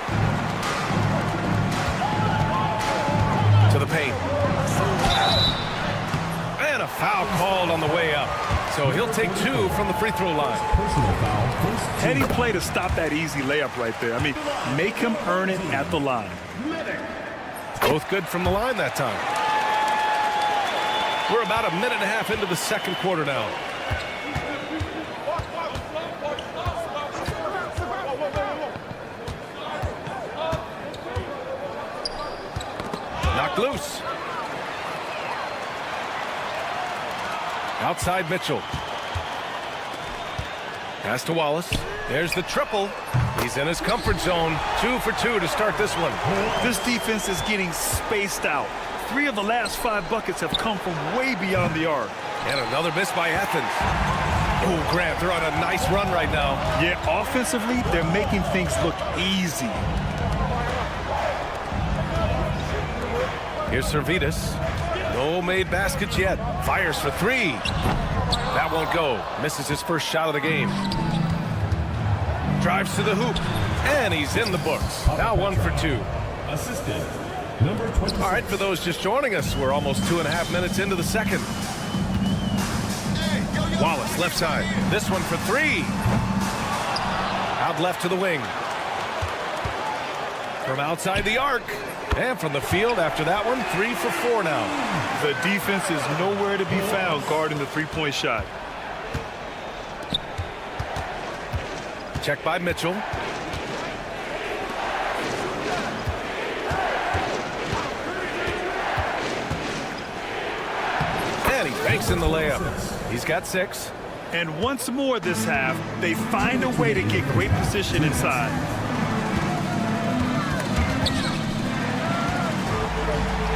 To the paint. And a foul called on the way up. So he'll take 2 from the free throw line. Heady play to stop that easy layup right there. I mean, make him earn it at the line. Both good from the line that time. We're about a minute and a half into the second quarter now. Knocked loose. Outside Mitchell. Pass to Wallace. There's the triple. He's in his comfort zone. 2 for 2 to start this one. This defense is getting spaced out. 3 of the last 5 buckets have come from way beyond the arc. And another miss by Athens. Oh, Grant, they're on a nice run right now. Yeah, offensively, they're making things look easy. Here's Servetus. No made baskets yet. Fires for 3. That won't go. Misses his first shot of the game. Drives to the hoop. And he's in the books. Now 1 for 2. Assistant, number 26. All right, for those just joining us, we're almost 2.5 minutes into the second. Wallace, left side. This one for 3. Out left to the wing. From outside the arc. And from the field after that one, 3 for 4 now. The defense is nowhere to be found guarding the three-point shot. Check by Mitchell. And he banks in the layup. He's got 6. And once more this half, they find a way to get great position inside.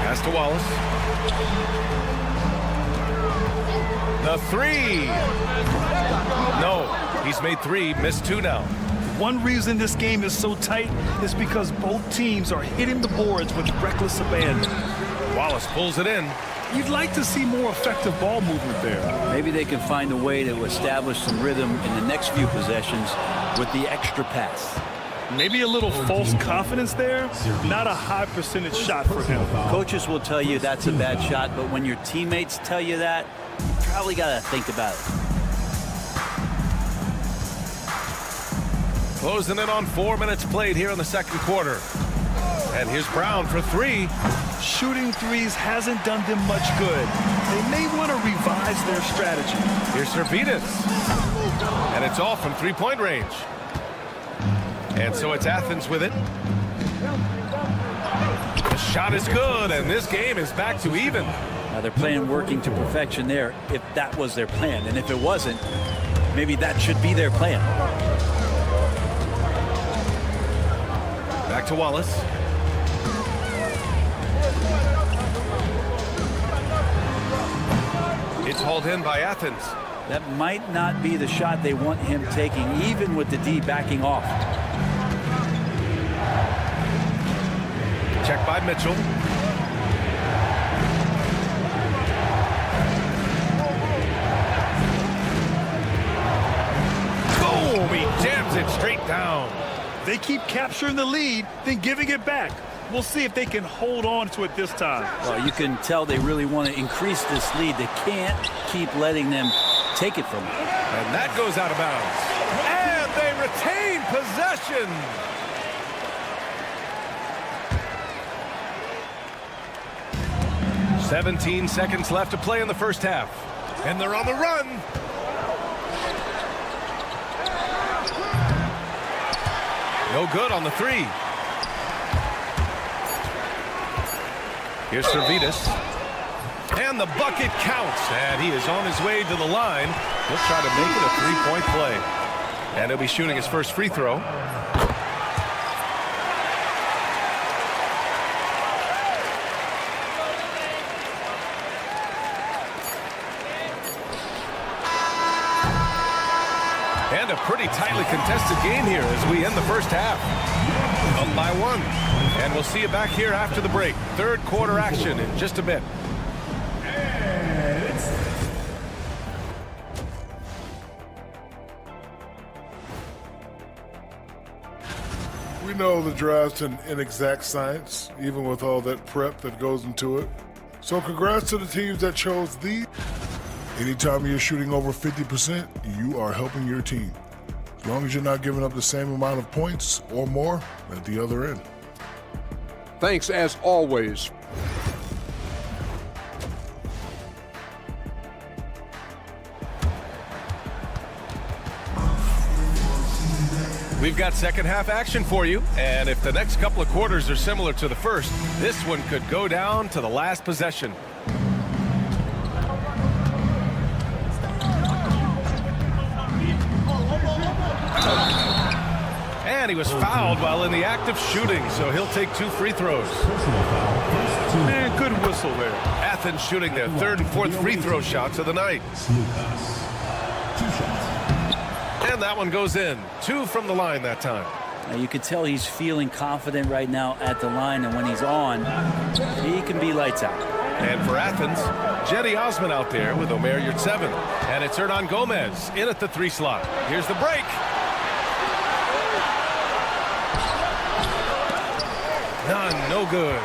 Pass to Wallace. The 3. No, he's made 3, missed 2 now. One reason this game is so tight is because both teams are hitting the boards with reckless abandon. Wallace pulls it in. You'd like to see more effective ball movement there. Maybe they can find a way to establish some rhythm in the next few possessions with the extra pass. Maybe a little false confidence there. Not a high percentage shot for him. Coaches will tell you that's a bad shot, but when your teammates tell you that, you probably got to think about it. Closing in on 4 minutes played here in the second quarter. And here's Brown for three. Shooting threes hasn't done them much good. They may want to revise their strategy. Here's Servidis. And it's off from three-point range. And so it's Athens with it. The shot is good, and this game is back to even. Now they're playing working to perfection there, if that was their plan. And if it wasn't, maybe that should be their plan. Back to Wallace. It's hauled in by Athens. That might not be the shot they want him taking, even with the D backing off. Check by Mitchell. Boom! He jams it straight down. They keep capturing the lead, then giving it back. We'll see if they can hold on to it this time. Well, you can tell they really want to increase this lead. They can't keep letting them take it from them. And that goes out of bounds. And they retain possession. "17 seconds left to play in the first half. And they're on the run. No good on the three. Here's Servidis. And the bucket counts. And he is on his way to the line. He'll try to make it a three-point play. And he'll be shooting his first free throw. And a pretty tightly contested game here as we end the first half. Up by one. And we'll see you back here after the break. Third quarter action in just a bit. We know the draft's an inexact science, even with all that prep that goes into it. So congrats to the teams that chose these. Anytime you're shooting over 50%, you are helping your team. As long as you're not giving up the same amount of points or more at the other end. Thanks as always. We've got second half action for you, and if the next couple of quarters are similar to the first, this one could go down to the last possession. And he was fouled while in the act of shooting, so he'll take two free throws. Man, good whistle there. Athens shooting their third and fourth free throw shots of the night. And that one goes in. Two from the line that time. Now you can tell he's feeling confident right now at the line, and when he's on, he can be lights out. And for Athens, Jetty Osman out there with Omer Yurtseven. And it's Hernan Gomez in at the three slot. Here's the break. None, no good.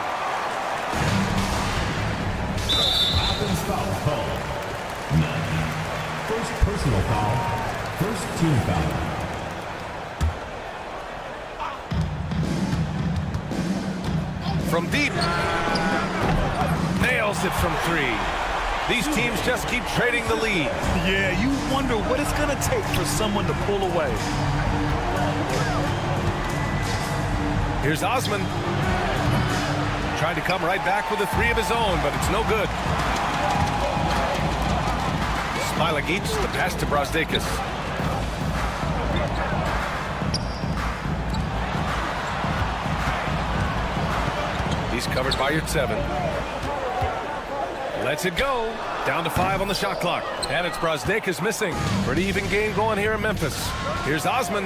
Athens foul call. 9. First personal foul. First team foul. From deep. Nails it from three. These teams just keep trading the lead. Yeah, you wonder what it's going to take for someone to pull away. Here's Osman. Trying to come right back with a three of his own, but it's no good. Smilagic, the pass to Brasdeikis. He's covered by Yurtseven. Lets it go. Down to 5 on the shot clock. And it's Brasdeikis missing. Pretty even game going here in Memphis. Here's Osman.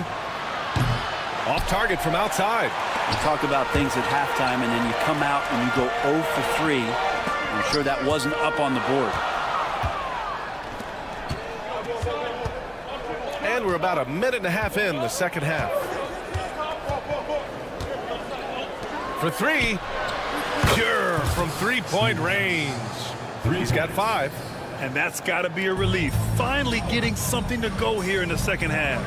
Off target from outside. You talk about things at halftime, and then you come out and you go 0 for 3. I'm sure that wasn't up on the board. And we're about a minute and a half in the second half. For three, pure from three-point range. He's got 5. And that's got to be a relief. Finally getting something to go here in the second half.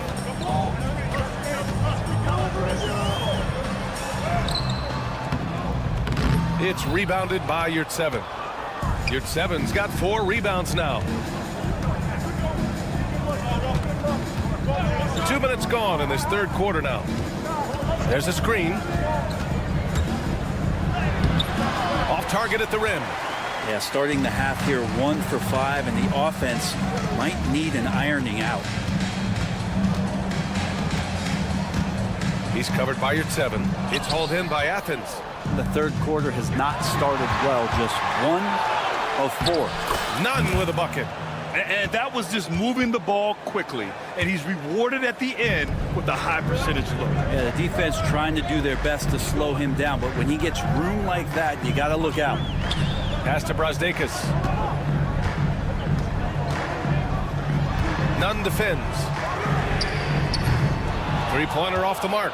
It's rebounded by Yurtseven. Yurtseven's got 4 rebounds now. 2 minutes gone in this third quarter now. There's a screen. Off target at the rim. Yeah, starting the half here 1 for 5, and the offense might need an ironing out. He's covered by Yurtseven. It's hauled in by Athens. The third quarter has not started well, just 1 of 4. None with a bucket. And that was just moving the ball quickly. And he's rewarded at the end with a high percentage look. Yeah, the defense trying to do their best to slow him down, but when he gets room like that, you got to look out. Pass to Brasdeikis. Nunn defends. Three-pointer off the mark.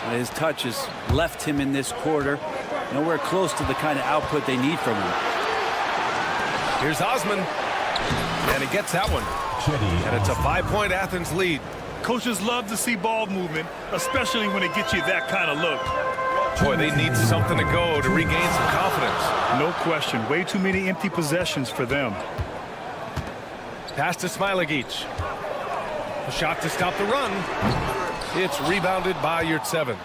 His touch has left him in this quarter. Nowhere close to the kind of output they need from him. Here's Osman. And he gets that one. And it's a 5-point Athens lead. Coaches love to see ball movement, especially when it gets you that kind of look. Boy, they need something to go to regain some confidence. No question. Way too many empty possessions for them. Pass to Smilagic. A shot to stop the run. It's rebounded by Yurtseven.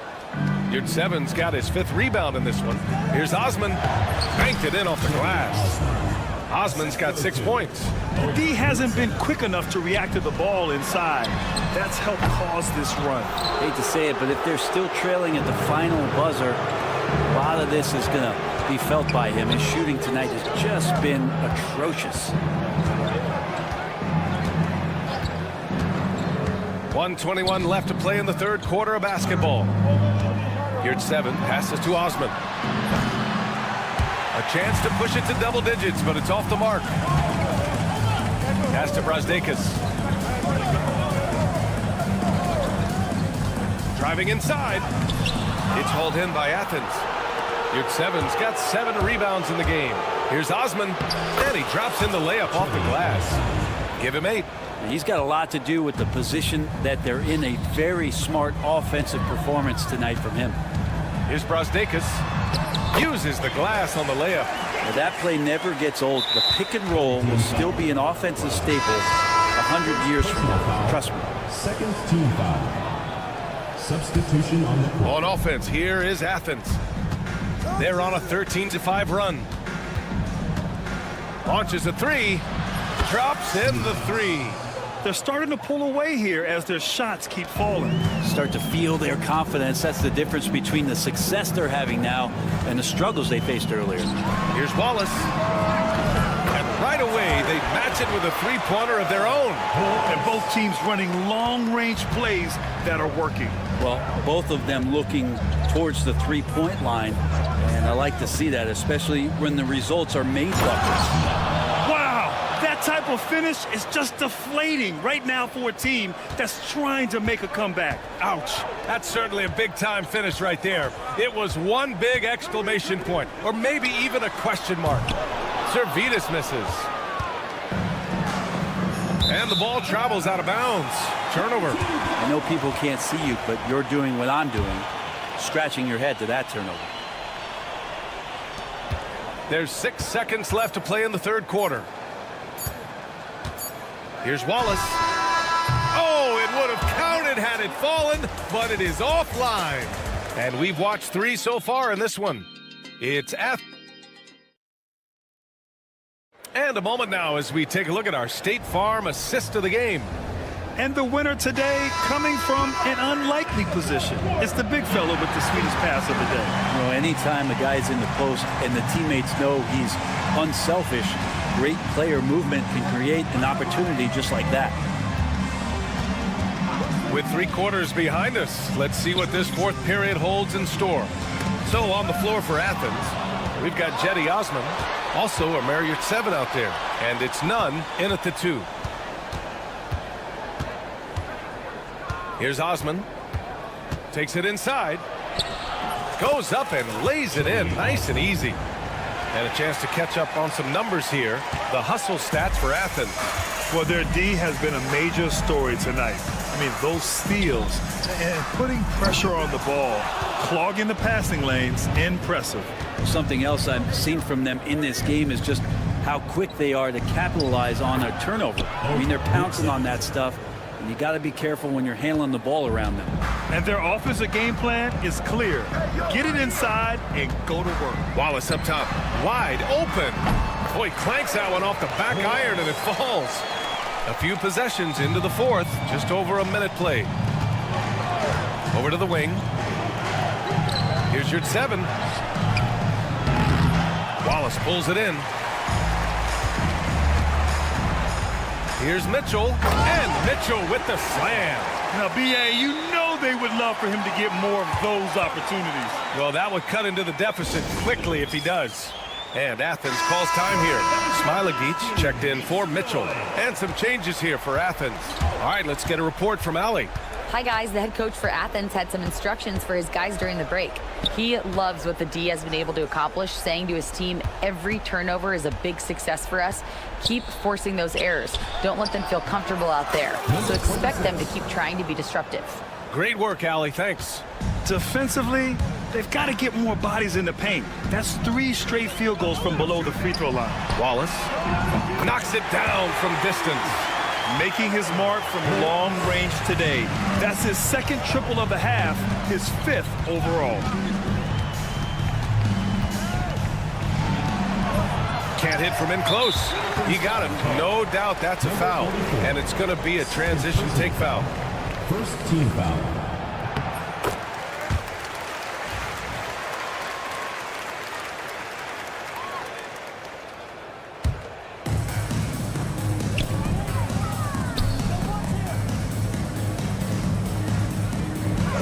Yurtseven's got his 5th rebound in this one. Here's Osman. Banked it in off the glass. Osman's got 6 points. D hasn't been quick enough to react to the ball inside. That's helped cause this run. Hate to say it, but if they're still trailing at the final buzzer, a lot of this is going to be felt by him. His shooting tonight has just been atrocious. 1:21 left to play in the third quarter of basketball. Yurtseven passes to Osman. A chance to push it to double digits, but it's off the mark. Pass to Brasdeikis. Driving inside. It's hauled in by Athens. Yurtseven's got 7 rebounds in the game. Here's Osman, and he drops in the layup off the glass. Give him 8. He's got a lot to do with the position that they're in. A very smart offensive performance tonight from him. Here's Brasdeikis. Uses the glass on the layup. Now that play never gets old. The pick and roll will still be an offensive staple 100 years from now. Trust me. Second team foul. Substitution on the court. On offense, here is Athens. They're on a 13-5 run. Launches a 3. Drops in the 3. They're starting to pull away here as their shots keep falling. Start to feel their confidence. That's the difference between the success they're having now and the struggles they faced earlier. Here's Wallace. And right away, they match it with a 3-pointer of their own. And both teams running long-range plays that are working. Well, both of them looking towards the 3-point line. And I like to see that, especially when the results are made buckets. That type of finish is just deflating right now for a team that's trying to make a comeback. Ouch. That's certainly a big-time finish right there. It was one big exclamation point, or maybe even a question mark. Servetus misses. And the ball travels out of bounds. Turnover. I know people can't see you, but you're doing what I'm doing, scratching your head to that turnover. There's 6 seconds left to play in the third quarter. Here's Wallace. Oh, it would have counted had it fallen, but it is offline. And we've watched 3 so far in this one. It's And a moment now as we take a look at our State Farm assist of the game. And the winner today coming from an unlikely position. It's the big fellow with the sweetest pass of the day. You know, anytime the guy's in the post and the teammates know he's unselfish, great player movement can create an opportunity just like that. With 3 quarters behind us, let's see what this 4th period holds in store. So on the floor for Athens, we've got Jetty Osman, also a Marriott 7 out there, and it's Nunn in at the 2. Here's Osman, takes it inside, goes up and lays it in, nice and easy. And a chance to catch up on some numbers here. The hustle stats for Athens. Well, their D has been a major story tonight. I mean, those steals and putting pressure on the ball, clogging the passing lanes, impressive. Something else I've seen from them in this game is just how quick they are to capitalize on a turnover. I mean, they're pouncing on that stuff, and you got to be careful when you're handling the ball around them. And their offensive game plan is clear. Get it inside and go to work. Wallace up top, wide open. Boy, clanks that one off the back iron and it falls. A few possessions into the 4th, just over a minute played. Over to the wing. Here's your 7. Wallace pulls it in. Here's Mitchell, and Mitchell with the slam. Now, B.A., you know they would love for him to get more of those opportunities. Well, that would cut into the deficit quickly if he does. And Athens calls time here. Smilagic checked in for Mitchell. And some changes here for Athens. All right, let's get a report from Allie. Hi, guys. The head coach for Athens had some instructions for his guys during the break. He loves what the D has been able to accomplish, saying to his team, every turnover is a big success for us. Keep forcing those errors. Don't let them feel comfortable out there. So expect them to keep trying to be disruptive. Great work, Allie. Thanks. Defensively, they've got to get more bodies in the paint. That's 3 straight field goals from below the free throw line. Wallace knocks it down from distance. Making his mark from long range today. That's his 2nd triple of the half, his 5th overall. Can't hit from in close. He got it. No doubt that's a foul. And it's going to be a transition take foul. First team foul.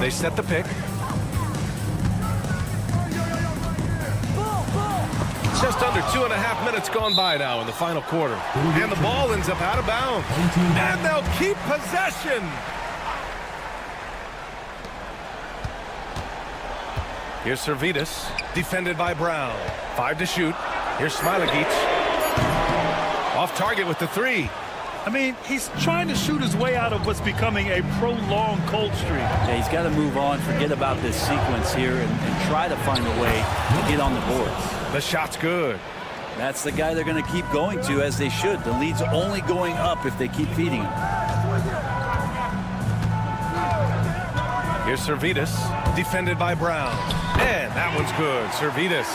They set the pick. Just under 2.5 minutes gone by now in the final quarter. And the ball ends up out of bounds. And they'll keep possession. Here's Servetus, defended by Brown. 5 to shoot. Here's Smilagic. Off target with the 3. I mean, he's trying to shoot his way out of what's becoming a prolonged cold streak. Yeah, he's got to move on, forget about this sequence here, and try to find a way to get on the boards. The shot's good. That's the guy they're going to keep going to, as they should. The lead's only going up if they keep feeding him. Here's Servetus, defended by Brown. And that one's good. Servetus.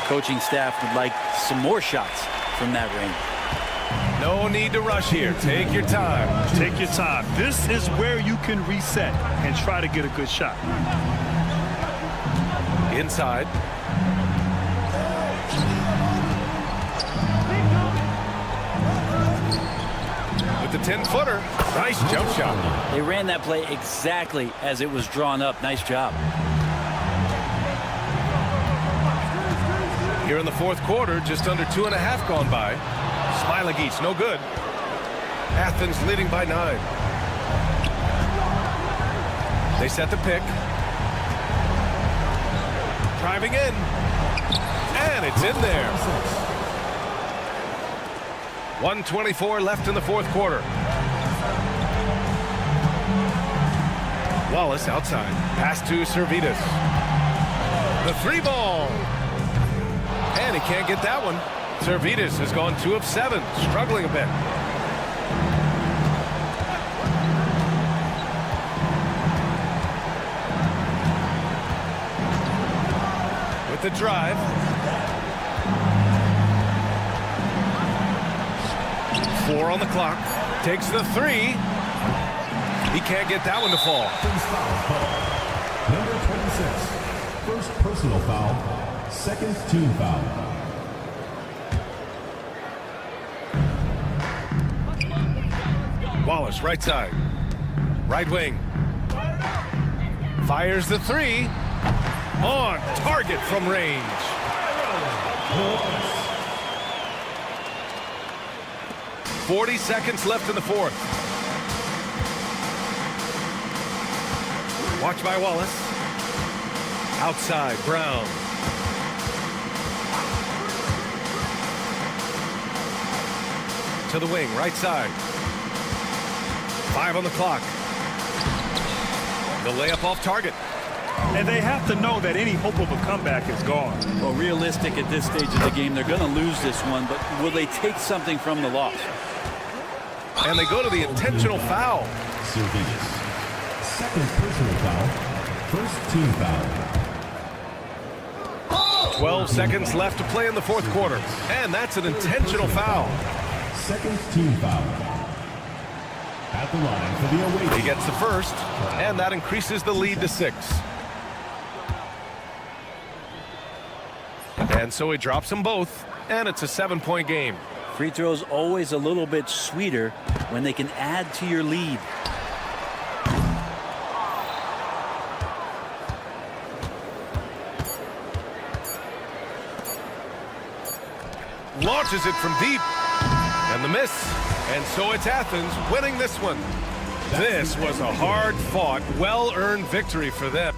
Coaching staff would like some more shots from that range. No need to rush here. Take your time. Take your time. This is where you can reset and try to get a good shot. Inside. With the 10-footer. Nice jump shot. They ran that play exactly as it was drawn up. Nice job. Here in the 4th quarter, just under 2.5 gone by. Smilagic, no good. Athens leading by 9. They set the pick. Driving in. And it's in there. 1:24 left in the 4th quarter. Wallace outside. Pass to Servetus. The 3-ball. And he can't get that one. Servetus has gone 2 of 7, struggling a bit. With the drive. Four on the clock. Takes the 3. He can't get that one to fall. Number 26. First personal foul. Second team foul. Wallace, right side. Right wing. Fires the three. On target from range. Plus. 40 seconds left in the fourth. Watch by Wallace. Outside, Brown. To the wing, right side. 5 on the clock. The layup off target. And they have to know that any hope of a comeback is gone. Well, realistic at this stage of the game, they're going to lose this one, but will they take something from the loss? And they go to the intentional foul. Zalgiris. Second personal foul. First team foul. 12 seconds left to play in the fourth quarter. And that's an intentional foul. Second team foul. At the line for the away. He gets the first, and that increases the lead to 6. And so he drops them both, and it's a 7-point game. Free throws always a little bit sweeter when they can add to your lead. Launches it from deep. And the miss. And so it's Athens winning this one. This was a hard-fought, well-earned victory for them.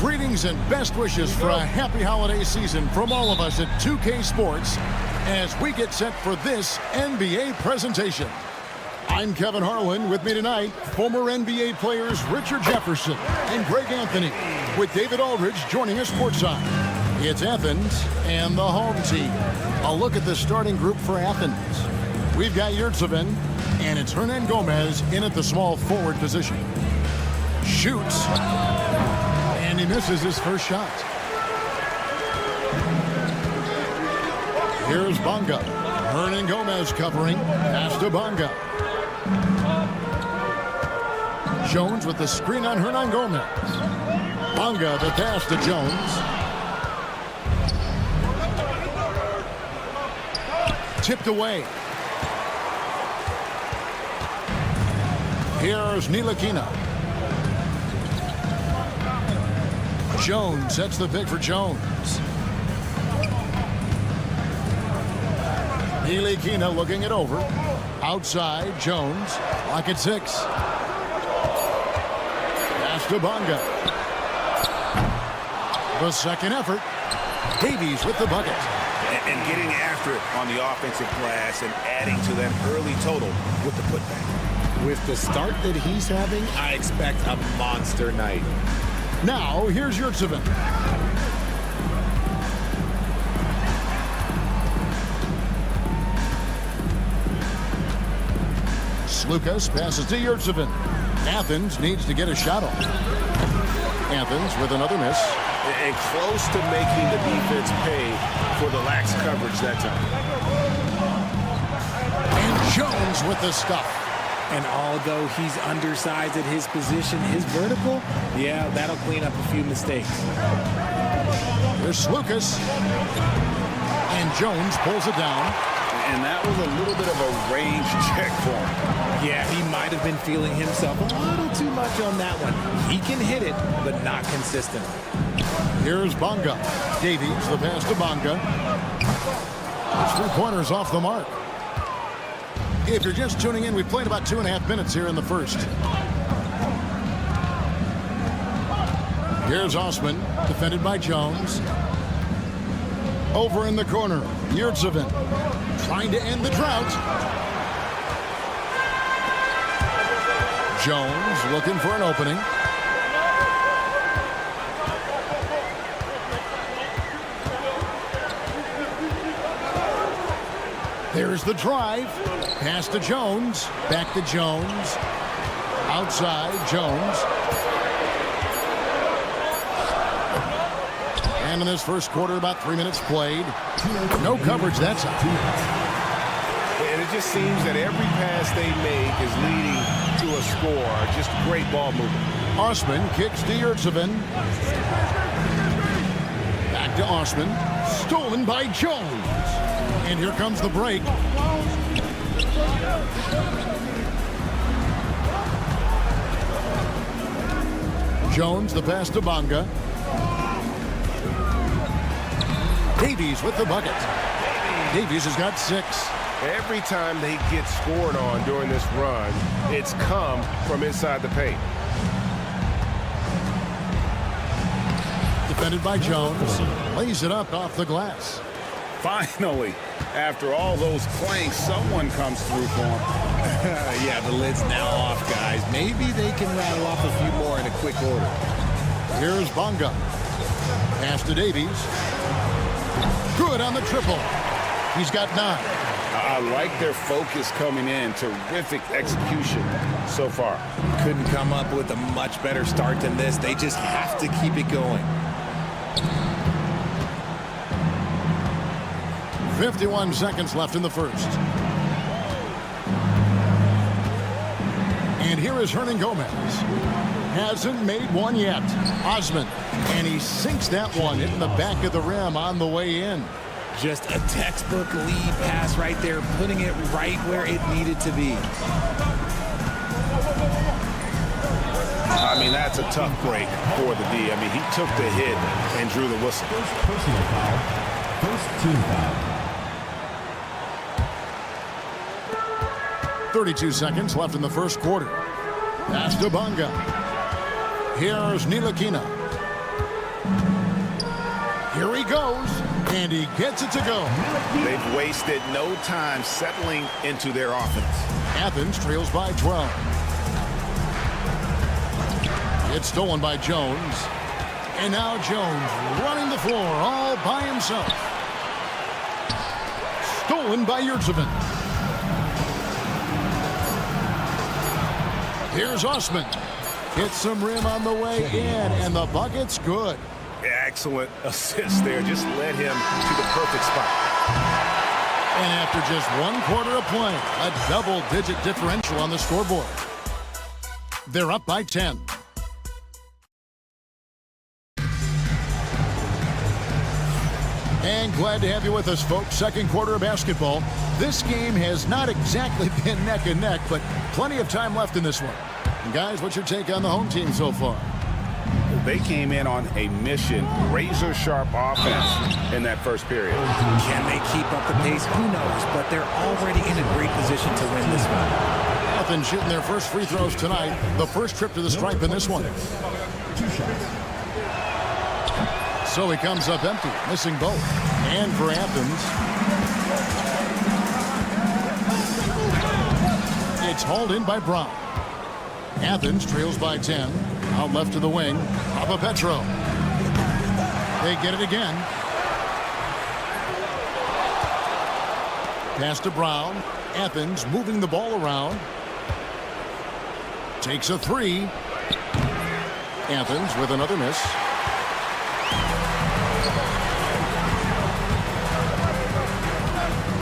Greetings and best wishes for a happy holiday season from all of us at 2K Sports as we get set for this NBA presentation. I'm Kevin Harlan. With me tonight, former NBA players Richard Jefferson and Greg Anthony, with David Aldridge joining us courtside. It's Athens and the home team. A look at the starting group for Athens. We've got Yurtseven, and it's Hernan Gomez in at the small forward position. Shoots. And he misses his first shot. Here's Bonga. Hernan Gomez covering. Pass to Bonga. Jones with the screen on Hernan Gomez. Bonga the pass to Jones. Tipped away. Here's Ntilikina. Jones sets the pick for Jones. Ntilikina looking it over. Outside, Jones. Lock at 6. Pass to Bonga. The second effort. Davies with the bucket. And getting after it on the offensive glass and adding to that early total with the putback. With the start that he's having, I expect a monster night. Now, here's Yurtseven. Slukas passes to Yurtseven. Athens needs to get a shot off. Athens with another miss. And close to making the defense pay for the lax coverage that time. And Jones with the stuff. And although he's undersized at his position, his vertical, yeah, that'll clean up a few mistakes. There's Slukas. And Jones pulls it down. And that was a little bit of a range check for him. Yeah, he might have been feeling himself a little too much on that one. He can hit it, but not consistent. Here's Bonga. Davies, the pass to Bonga. 3-pointers off the mark. If you're just tuning in, we played about 2.5 minutes here in the first. Here's Osman, defended by Jones. Over in the corner, Yurtseven trying to end the drought. Jones looking for an opening. There's the drive. Pass to Jones. Back to Jones. Outside, Jones. And in this first quarter, about 3 minutes played. No coverage that time. And it just seems that every pass they make is leading to a score. Just great ball movement. Osman kicks to Yurtseven. Back to Osman. Stolen by Jones. And here comes the break. Jones, the pass to Bonga. Davies with the bucket. Davies has got 6. Every time they get scored on during this run, it's come from inside the paint. Defended by Jones. Lays it up off the glass. Finally, after all those planks, someone comes through for him. Yeah, the lid's now off, guys. Maybe they can rattle off a few more in a quick order. Here's Bonga. Pass to Davies. Good on the triple. He's got 9. I like their focus coming in. Terrific execution so far. Couldn't come up with a much better start than this. They just have to keep it going. 51 seconds left in the first. And here is Hernan Gomez. Hasn't made one yet. Osman. And he sinks that one hitting the back of the rim on the way in. Just a textbook lead pass right there, putting it right where it needed to be. I mean, that's a tough break for the D. I mean, he took the hit and drew the whistle. Personal foul. First team foul. 32 seconds left in the first quarter. Pass to Bonga. Here's Nilakina. Here he goes, and he gets it to go. They've wasted no time settling into their offense. Athens trails by 12. It's stolen by Jones. And now Jones running the floor all by himself. Stolen by Yurtsevin. Here's Osman. Hits some rim on the way in, and the bucket's good. Excellent assist there. Just led him to the perfect spot. And after just 1 quarter of play, a double-digit differential on the scoreboard. They're up by 10. And glad to have you with us, folks. Second quarter of basketball. This game has not exactly been neck and neck, but plenty of time left in this one. And guys, what's your take on the home team so far? They came in on a mission, razor-sharp offense in that first period. Can they keep up the pace? Who knows? But they're already in a great position to win this one. Athens shooting their first free throws tonight. The first trip to the stripe in this one. 2 shots. So he comes up empty, missing both. And for Athens, it's hauled in by Brown. Athens trails by 10. Out left to the wing. Papa Petro. They get it again. Pass to Brown. Athens moving the ball around. Takes a three. Athens with another miss.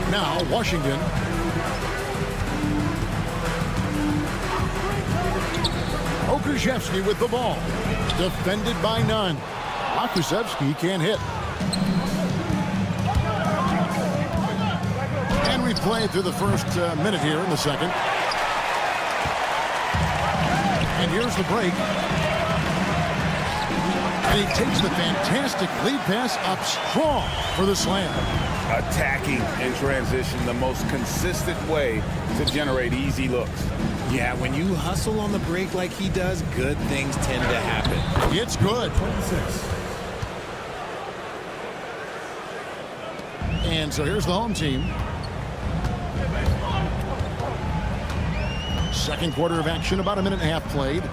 Now Washington. Okushevsky with the ball. Defended by none. Okushevsky can't hit. And we play through the first minute here in the second. And here's the break. And he takes the fantastic lead pass up strong for the slam. Attacking in transition, the most consistent way to generate easy looks. Yeah, when you hustle on the break like he does, good things tend to happen. It's good. 26. And so here's the home team. Second quarter of action, about a minute and a half played.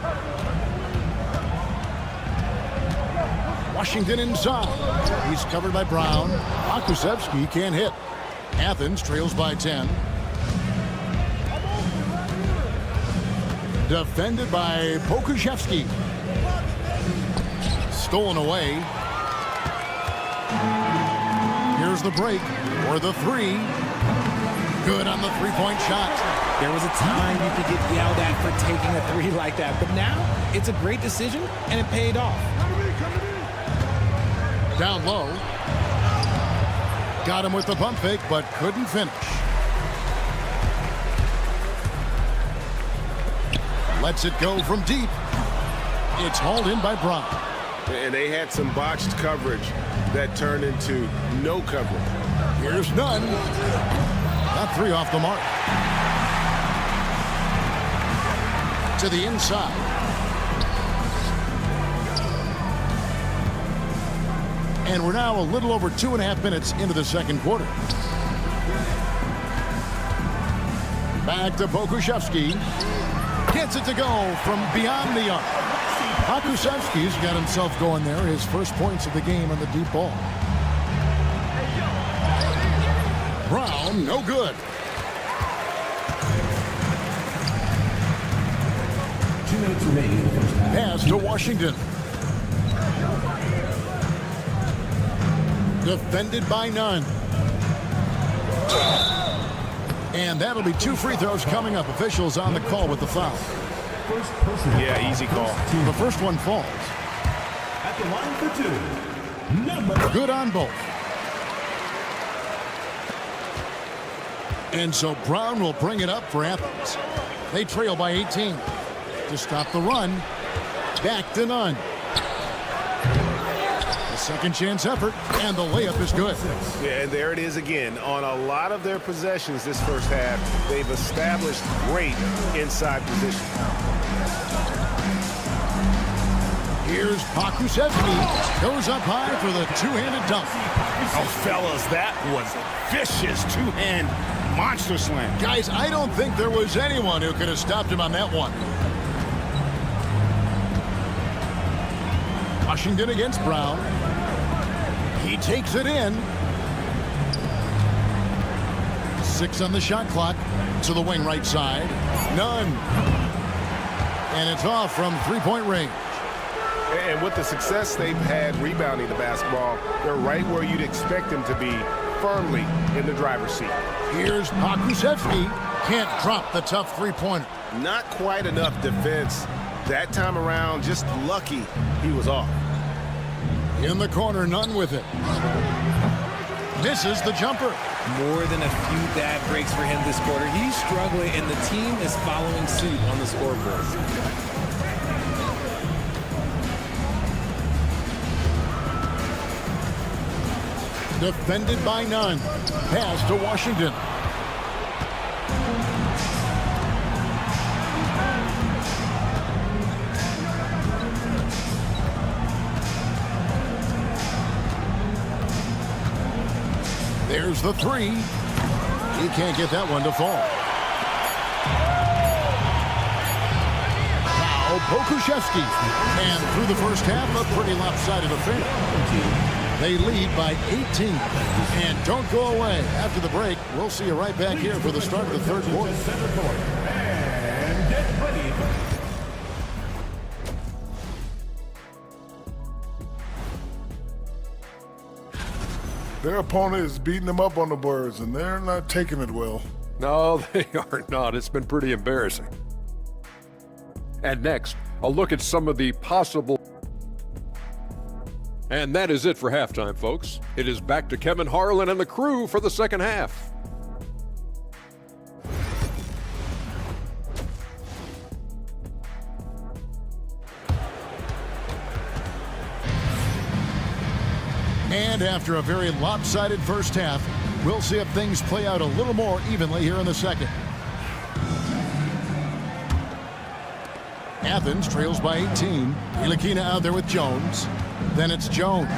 Washington inside. He's covered by Brown. Okushevsky can't hit. Athens trails by 10. Defended by Pokushevsky. Stolen away. Here's the break for the three. Good on the three-point shot. There was a time you could get yelled at for taking a three like that, but now it's a great decision, and it paid off. Down low. Got him with the pump fake, but couldn't finish. Lets it go from deep. It's hauled in by Brown. And they had some botched coverage that turned into no coverage. Here's none. That three off the mark. To the inside. And we're now a little over 2.5 minutes into the second quarter. Back to Pokushevsky. Gets it to go from beyond the arc. Pokushevsky's got himself going there. His first points of the game on the deep ball. Brown, no good. 2 minutes remaining in the first half. Pass to Washington. Defended by none. And that'll be 2 free throws coming up. Officials on the call with the foul. Yeah, easy call. The first one falls. At the line for 2. Good on both. And so Brown will bring it up for Athens. They trail by 18. To stop the run, back to none. A second chance effort, and the layup is good. Yeah, and there it is again. On a lot of their possessions this first half, they've established great inside position. Here's Pokusevski. Goes up high for the two-handed dunk. Oh, fellas, that was vicious two-hand monster slam. Guys, I don't think there was anyone who could have stopped him on that one. Washington against Brown. He takes it in. 6 on the shot clock. To the wing right side. None. And it's off from three-point range. And with the success they've had rebounding the basketball, they're right where you'd expect them to be, firmly in the driver's seat. Here's Pokusevski. Can't drop the tough three-pointer. Not quite enough defense that time around. Just lucky he was off. In the corner, none with it. Misses the jumper. More than a few bad breaks for him this quarter. He's struggling, and the team is following suit on the scoreboard. Defended by none. Pass to Washington. There's the three. He can't get that one to fall. Now Pokusevski. And through the first half, a pretty lopsided affair. They lead by 18. And don't go away. After the break, we'll see you right back here for the start of the third quarter. And get ready. Their opponent is beating them up on the boards, and they're not taking it well. No, they are not. It's been pretty embarrassing. And next, a look at some of the possible. And that is it for halftime, folks. It is back to Kevin Harlan and the crew for the second half. And after a very lopsided first half, we'll see if things play out a little more evenly here in the second. Athens trails by 18. Ilakina out there with Jones. Then it's Jones.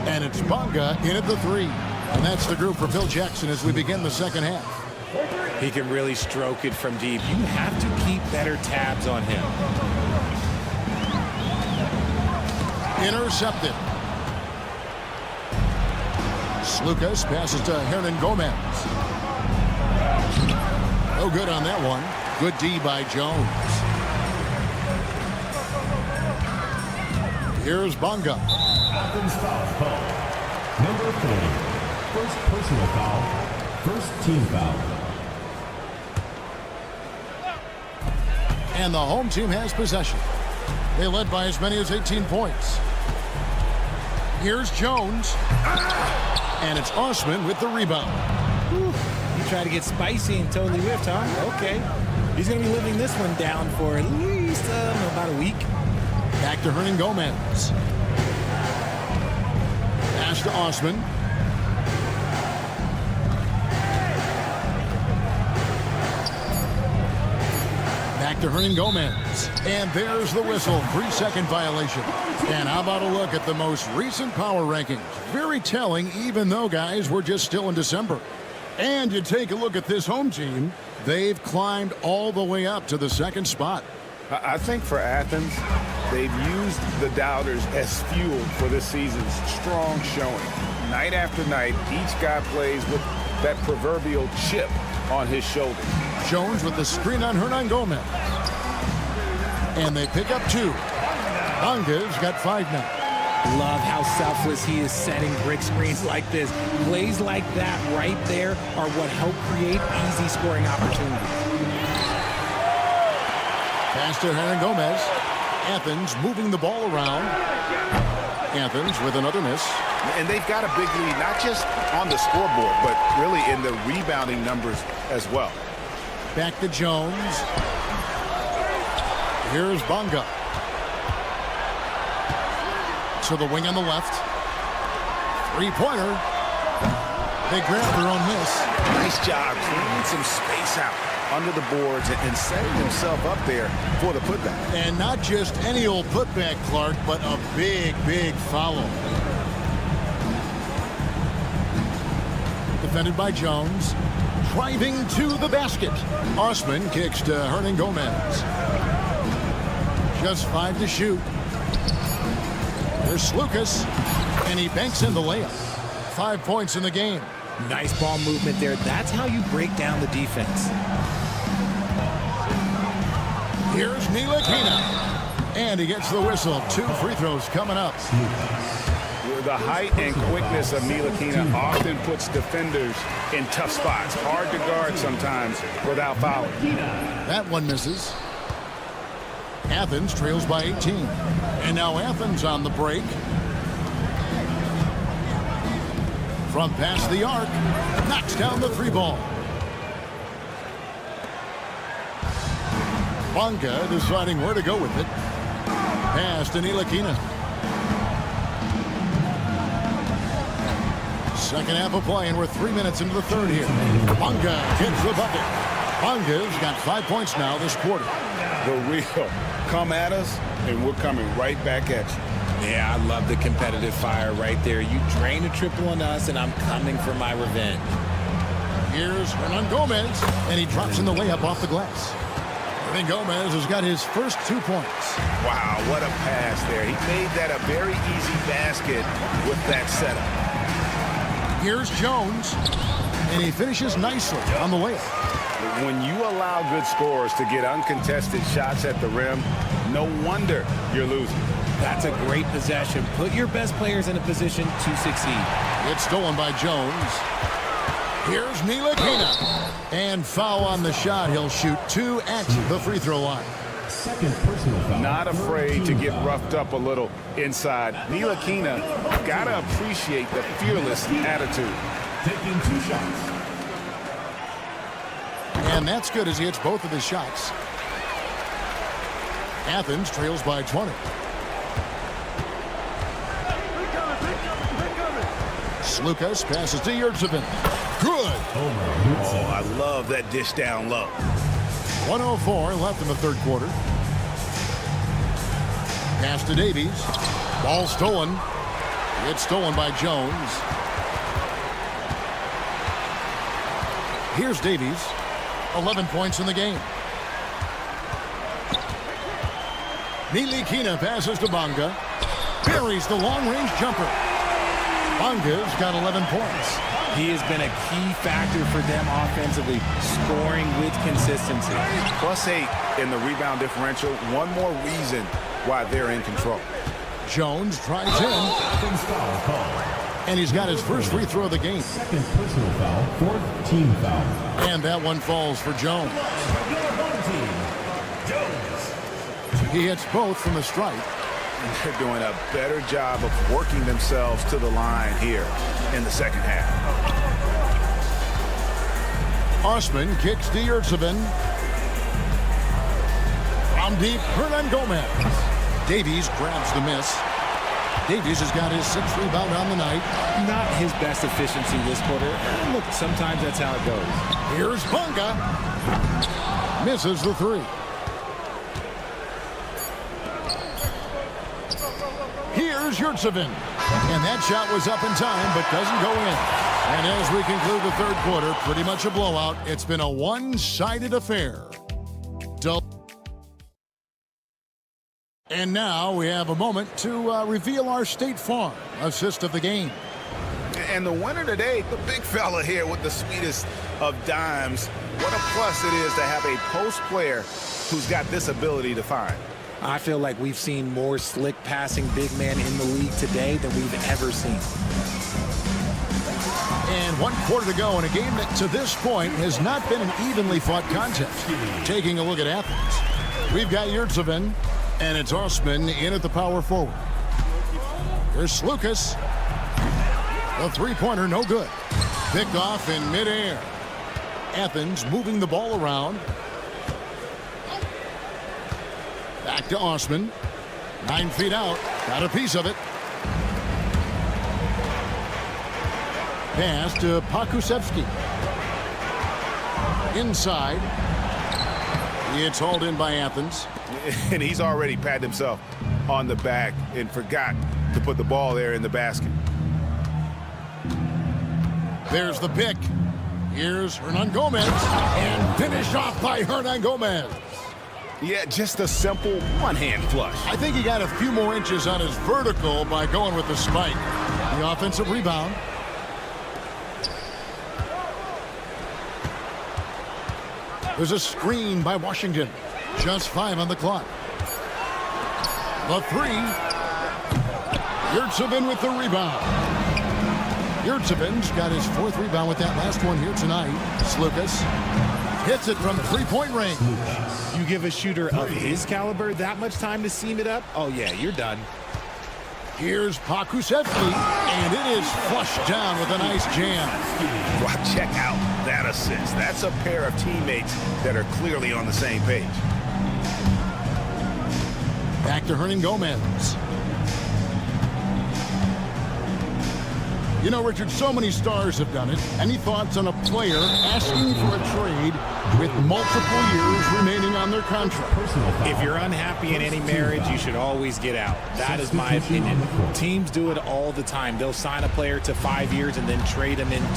And it's Bonga in at the three. And that's the group for Phil Jackson as we begin the second half. He can really stroke it from deep. You have to keep better tabs on him. Intercepted. Lucas passes to Hernan Gomez. No good on that one. Good D by Jones. Here's Bonga. Athens foul. Number 40. First personal foul. First team foul. And the home team has possession. They led by as many as 18 points. Here's Jones. And it's Osman with the rebound. Whew. You try to get spicy and totally whiffed, huh? Okay. He's going to be living this one down for at least about a week. Back to Hernan Gomez. Pass to Osman. Back to Hernan Gomez. And there's the whistle. 3-second violation. And how about a look at the most recent power rankings? Very telling, even though, guys, we're just still in December. And you take a look at this home team. They've climbed all the way up to the second spot. I think for Athens, they've used the doubters as fuel for this season's strong showing. Night after night, each guy plays with that proverbial chip on his shoulder. Jones with the screen on Hernan Gomez. And they pick up 2. Banga's got 5 now. Love how selfless he is setting brick screens like this. Plays like that right there are what help create easy scoring opportunities. Pass to Hernan Gomez. Athens moving the ball around. Athens with another miss. And they've got a big lead, not just on the scoreboard, but really in the rebounding numbers as well. Back to Jones. Here's Banga. To the wing on the left. 3-pointer. They grab their own miss. Nice job cleaning some space out under the boards and setting himself up there for the putback. And not just any old putback, Clark, but a big, big follow. Defended by Jones. Driving to the basket. Osman kicks to Hernan Gomez. Just 5 to shoot. Here's Lucas, and he banks in the layup. 5 points in the game. Nice ball movement there. That's how you break down the defense. Here's Ntilikina, and he gets the whistle. 2 free throws coming up. The height and quickness of Ntilikina often puts defenders in tough spots. Hard to guard sometimes without fouling. That one misses. Athens trails by 18. And now Athens on the break. From past the arc. Knocks down the 3-ball. Banga deciding where to go with it. Pass to Ntilikina. Second half of play, and we're 3 minutes into the third here. Banga hits the bucket. Banga's got 5 points now this quarter. The real come at us, and we're coming right back at you. Yeah, I love the competitive fire right there. You drain a triple on us, and I'm coming for my revenge. Here's Hernan Gomez, and he drops in the layup off the glass. Hernan Gomez has got his first 2 points. Wow, what a pass there. He made that a very easy basket with that setup. Here's Jones, and he finishes nicely on the layup. When you allow good scorers to get uncontested shots at the rim, no wonder you're losing. That's a great possession. Put your best players in a position to succeed. It's stolen by Jones. Here's Ntilikina. And foul on the shot. He'll shoot 2 at the free throw line. Second personal foul. Not afraid to get roughed up a little inside. Ntilikina got to appreciate the fearless attitude. Taking 2 shots. And that's good as he hits both of his shots. Athens trails by 20. Lucas passes to Yurtsevin. Good. Oh, I love that dish down low. 1:04 left in the third quarter. Pass to Davies. Ball stolen. It's stolen by Jones. Here's Davies. 11 points in the game. Ntilikina passes to Banga. Buries the long-range jumper. Banga's got 11 points. He has been a key factor for them offensively, scoring with consistency. +8 in the rebound differential. One more reason why they're in control. Jones tries in. And he's got his first free throw of the game. Second personal foul, 4th team foul. And that one falls for Jones. He hits both from the stripe. And they're doing a better job of working themselves to the line here in the second half. Osman kicks to Yurtsevin. From deep, Hernan Gomez. Davies grabs the miss. Davies has got his 6th rebound on the night. Not his best efficiency this quarter. Look, sometimes that's how it goes. Here's Banga. Misses the 3. Here's Yurtsevin. And that shot was up in time, but doesn't go in. And as we conclude the third quarter, pretty much a blowout. It's been a one-sided affair. And now we have a moment to reveal our State Farm assist of the game. And the winner today, the big fella here with the sweetest of dimes. What a plus it is to have a post player who's got this ability to find. I feel like we've seen more slick passing big man in the league today than we've ever seen. And 1 quarter to go in a game that to this point has not been an evenly fought contest. Taking a look at Athens. We've got Yurtsevin, and it's Osman in at the power forward. Here's Lucas. The three-pointer, no good. Picked off in midair. Athens moving the ball around. Back to Osman. 9 feet out. Got a piece of it. Pass to Pakusevsky. Inside. It's hauled in by Athens. And he's already patted himself on the back and forgot to put the ball there in the basket. There's the pick. Here's Hernan Gomez. And finished off by Hernan Gomez. Yeah, just a simple one-hand flush. I think he got a few more inches on his vertical by going with the spike. The offensive rebound. There's a screen by Washington. Just 5 on the clock. The three. Yurtsevin with the rebound. Yurtsevin's got his 4th rebound with that last one here tonight. Slukas hits it from three-point range. You give a shooter of his caliber that much time to seam it up, oh yeah, you're done. Here's Pakusevsky, and it is flushed down with a nice jam. Well, check out that assist. That's a pair of teammates that are clearly on the same page. Back to Hernan Gomez. You know, Richard, so many stars have done it. Any thoughts on a player asking for a trade with multiple years remaining on their contract? If you're unhappy in any marriage, you should always get out. That is my opinion. Teams do it all the time. They'll sign a player to 5 years and then trade him in 2.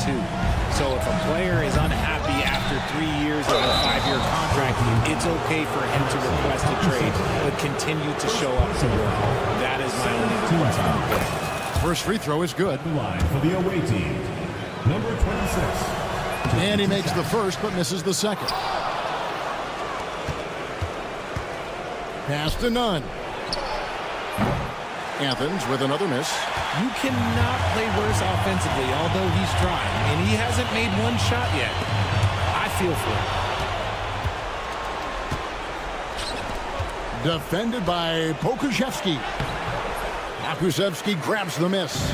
So if a player is unhappy after 3 years of a 5-year contract, it's okay for him to request a trade, but continue to show up to work. That is my only request. First free throw is good. Line for the away team, number 26. And he makes the first, but misses the second. Pass to Nunn. Athens with another miss. You cannot play worse offensively, although he's trying, and he hasn't made one shot yet. I feel for him. Defended by Pokusevsky. Pakusevsky grabs the miss.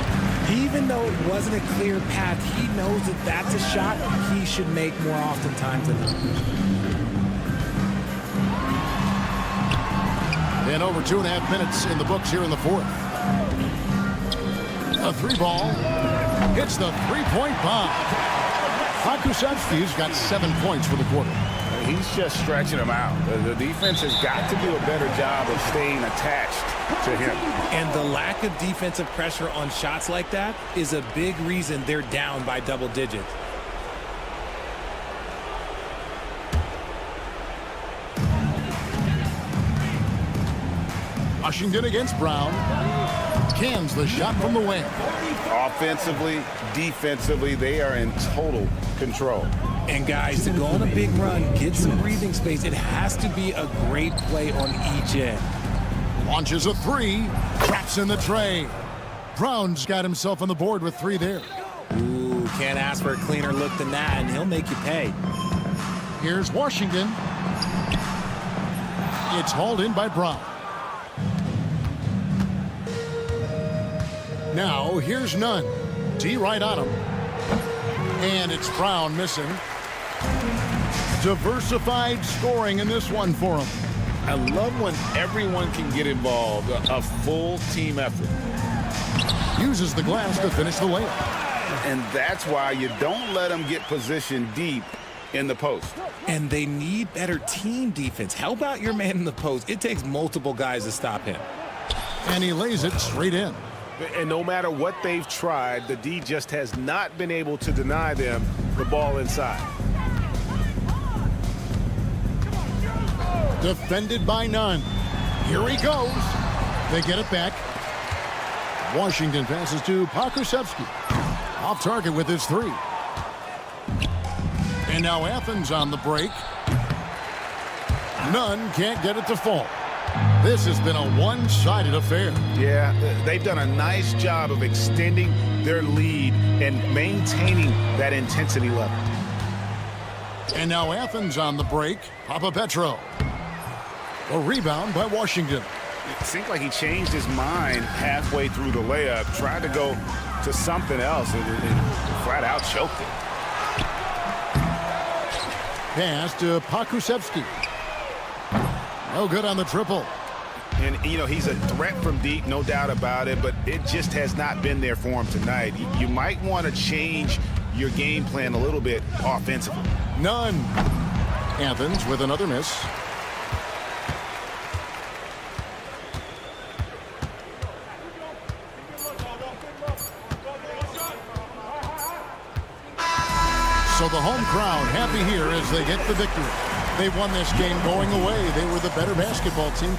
Even though it wasn't a clear path, he knows that that's a shot he should make more oftentimes than not. And over 2.5 minutes in the books here in the 4th. A 3-ball. Hits the 3-point bomb. Pakusevsky's got 7 points for the quarter. He's just stretching him out. The defense has got to do a better job of staying attached to him. And the lack of defensive pressure on shots like that is a big reason they're down by double digits. Washington against Brown. Cans the shot from the wing. Offensively, defensively, they are in total control. And guys, to go on a big run, get some breathing space, it has to be a great play on each end. Launches a 3, traps in the tray. Brown's got himself on the board with 3 there. Ooh, can't ask for a cleaner look than that, and he'll make you pay. Here's Washington. It's hauled in by Brown. Now, here's Nunn. D right on him. And it's Brown missing. Diversified scoring in this one for him. I love when everyone can get involved, a full team effort. Uses the glass to finish the layup. And that's why you don't let them get positioned deep in the post. And they need better team defense. Help out your man in the post. It takes multiple guys to stop him. And he lays it straight in. And no matter what they've tried, the D just has not been able to deny them the ball inside. Defended by Nunn. Here he goes. They get it back. Washington passes to Pakusevsky. Off target with his three. And now Athens on the break. Nunn can't get it to fall. This has been a one-sided affair. Yeah, they've done a nice job of extending their lead and maintaining that intensity level. And now Athens on the break. Papapetro. A rebound by Washington. It seemed like he changed his mind halfway through the layup, tried to go to something else, and flat out choked it. Pass to Pakusevsky. No good on the triple. And, you know, he's a threat from deep, no doubt about it, but it just has not been there for him tonight. You might want to change your game plan a little bit offensively. None. Athens with another miss. So the home crowd happy here as they get the victory. They won this game going away. They were the better basketball team.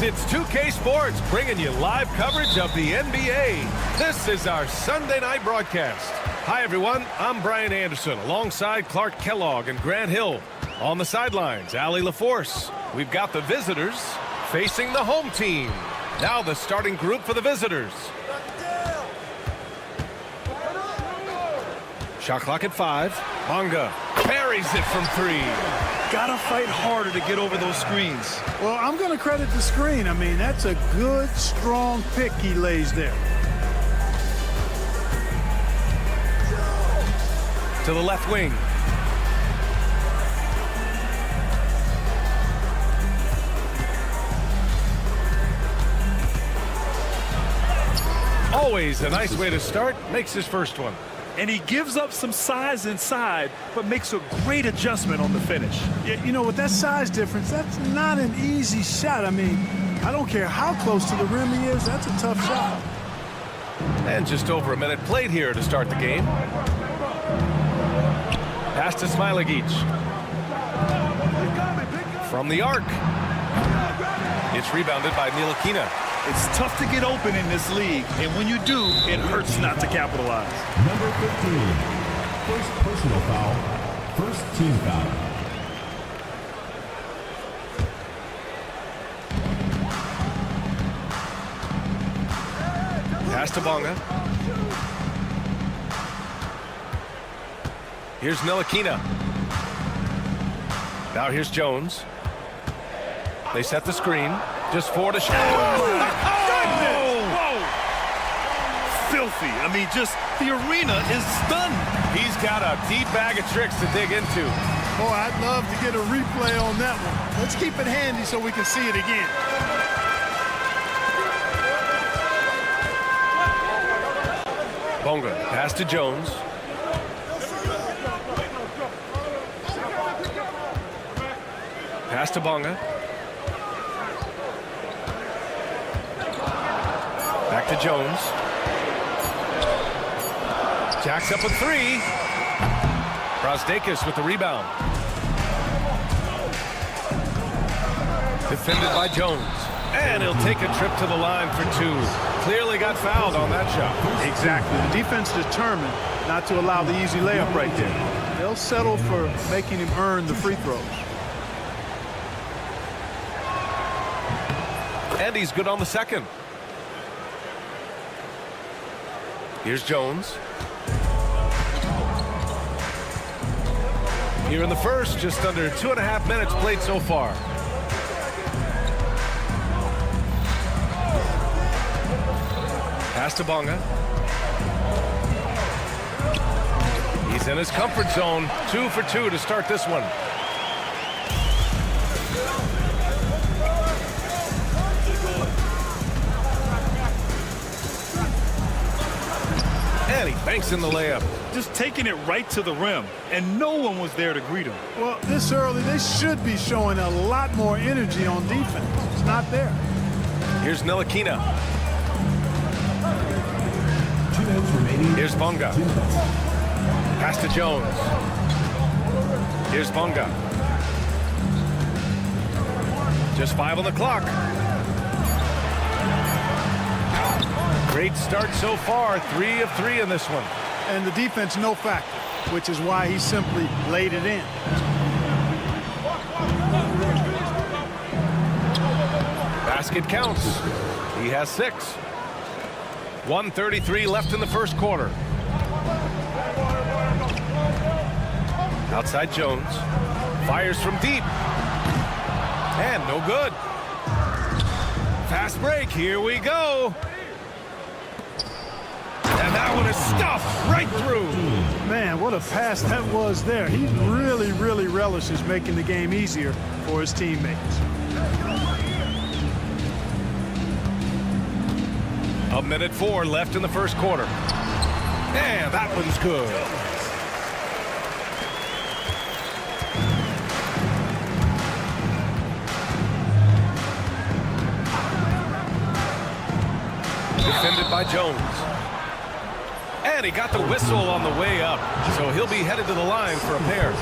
It's 2K Sports bringing you live coverage of the NBA. This is our Sunday night broadcast. Hi, everyone. I'm Brian Anderson alongside Clark Kellogg and Grant Hill. On the sidelines, Allie LaForce. We've got the visitors facing the home team. Now the starting group for the visitors. Shot clock at 5. Bonga buries it from 3. Gotta fight harder to get over those screens. Well, I'm going to credit the screen. I mean, that's a good, strong pick he lays there. To the left wing. Always a nice way to start. Makes his first one. And he gives up some size inside, but makes a great adjustment on the finish. Yeah, you know, with that size difference, that's not an easy shot. I mean, I don't care how close to the rim he is. That's a tough shot. And just over a minute played here to start the game. Pass to Smilagic. From the arc. It's rebounded by Ntilikina. It's tough to get open in this league, and when you do, it hurts not to capitalize. Number 15, first personal foul, first team foul. Pass to Bonga. Here's Ntilikina. Now here's Jones. They set the screen. Just 4 to shoot. Whoa! Filthy. I mean, just the arena is stunned. He's got a deep bag of tricks to dig into. Boy, I'd love to get a replay on that one. Let's keep it handy so we can see it again. Bonga, pass to Jones. Pass to Bonga. Back to Jones. Jacks up a 3. Brasdeikis with the rebound. Defended by Jones. And he'll take a trip to the line for 2. Clearly got fouled on that shot. Exactly. The defense determined not to allow the easy layup right there. They'll settle for making him earn the free throws. And he's good on the second. Here's Jones. Here in the first, just under 2.5 minutes played so far. Pass to Bonga. He's in his comfort zone. 2 for 2 to start this one. And he banks in the layup. Just taking it right to the rim, and no one was there to greet him. Well, this early, they should be showing a lot more energy on defense. It's not there. Here's Ntilikina. Here's Bonga. Pass to Jones. Here's Bonga. Just 5 on the clock. Great start so far. 3 of 3 in this one. And the defense no factor, which is why he simply laid it in. Basket counts. He has 6. 1:33 left in the first quarter. Outside Jones. Fires from deep. And no good. Fast break. Here we go. And that one is stuffed right through. Man, what a pass that was there. He really, really relishes making the game easier for his teammates. A minute 4 left in the first quarter. And that one's good. Defended by Jones. And he got the whistle on the way up. So he'll be headed to the line for a pair.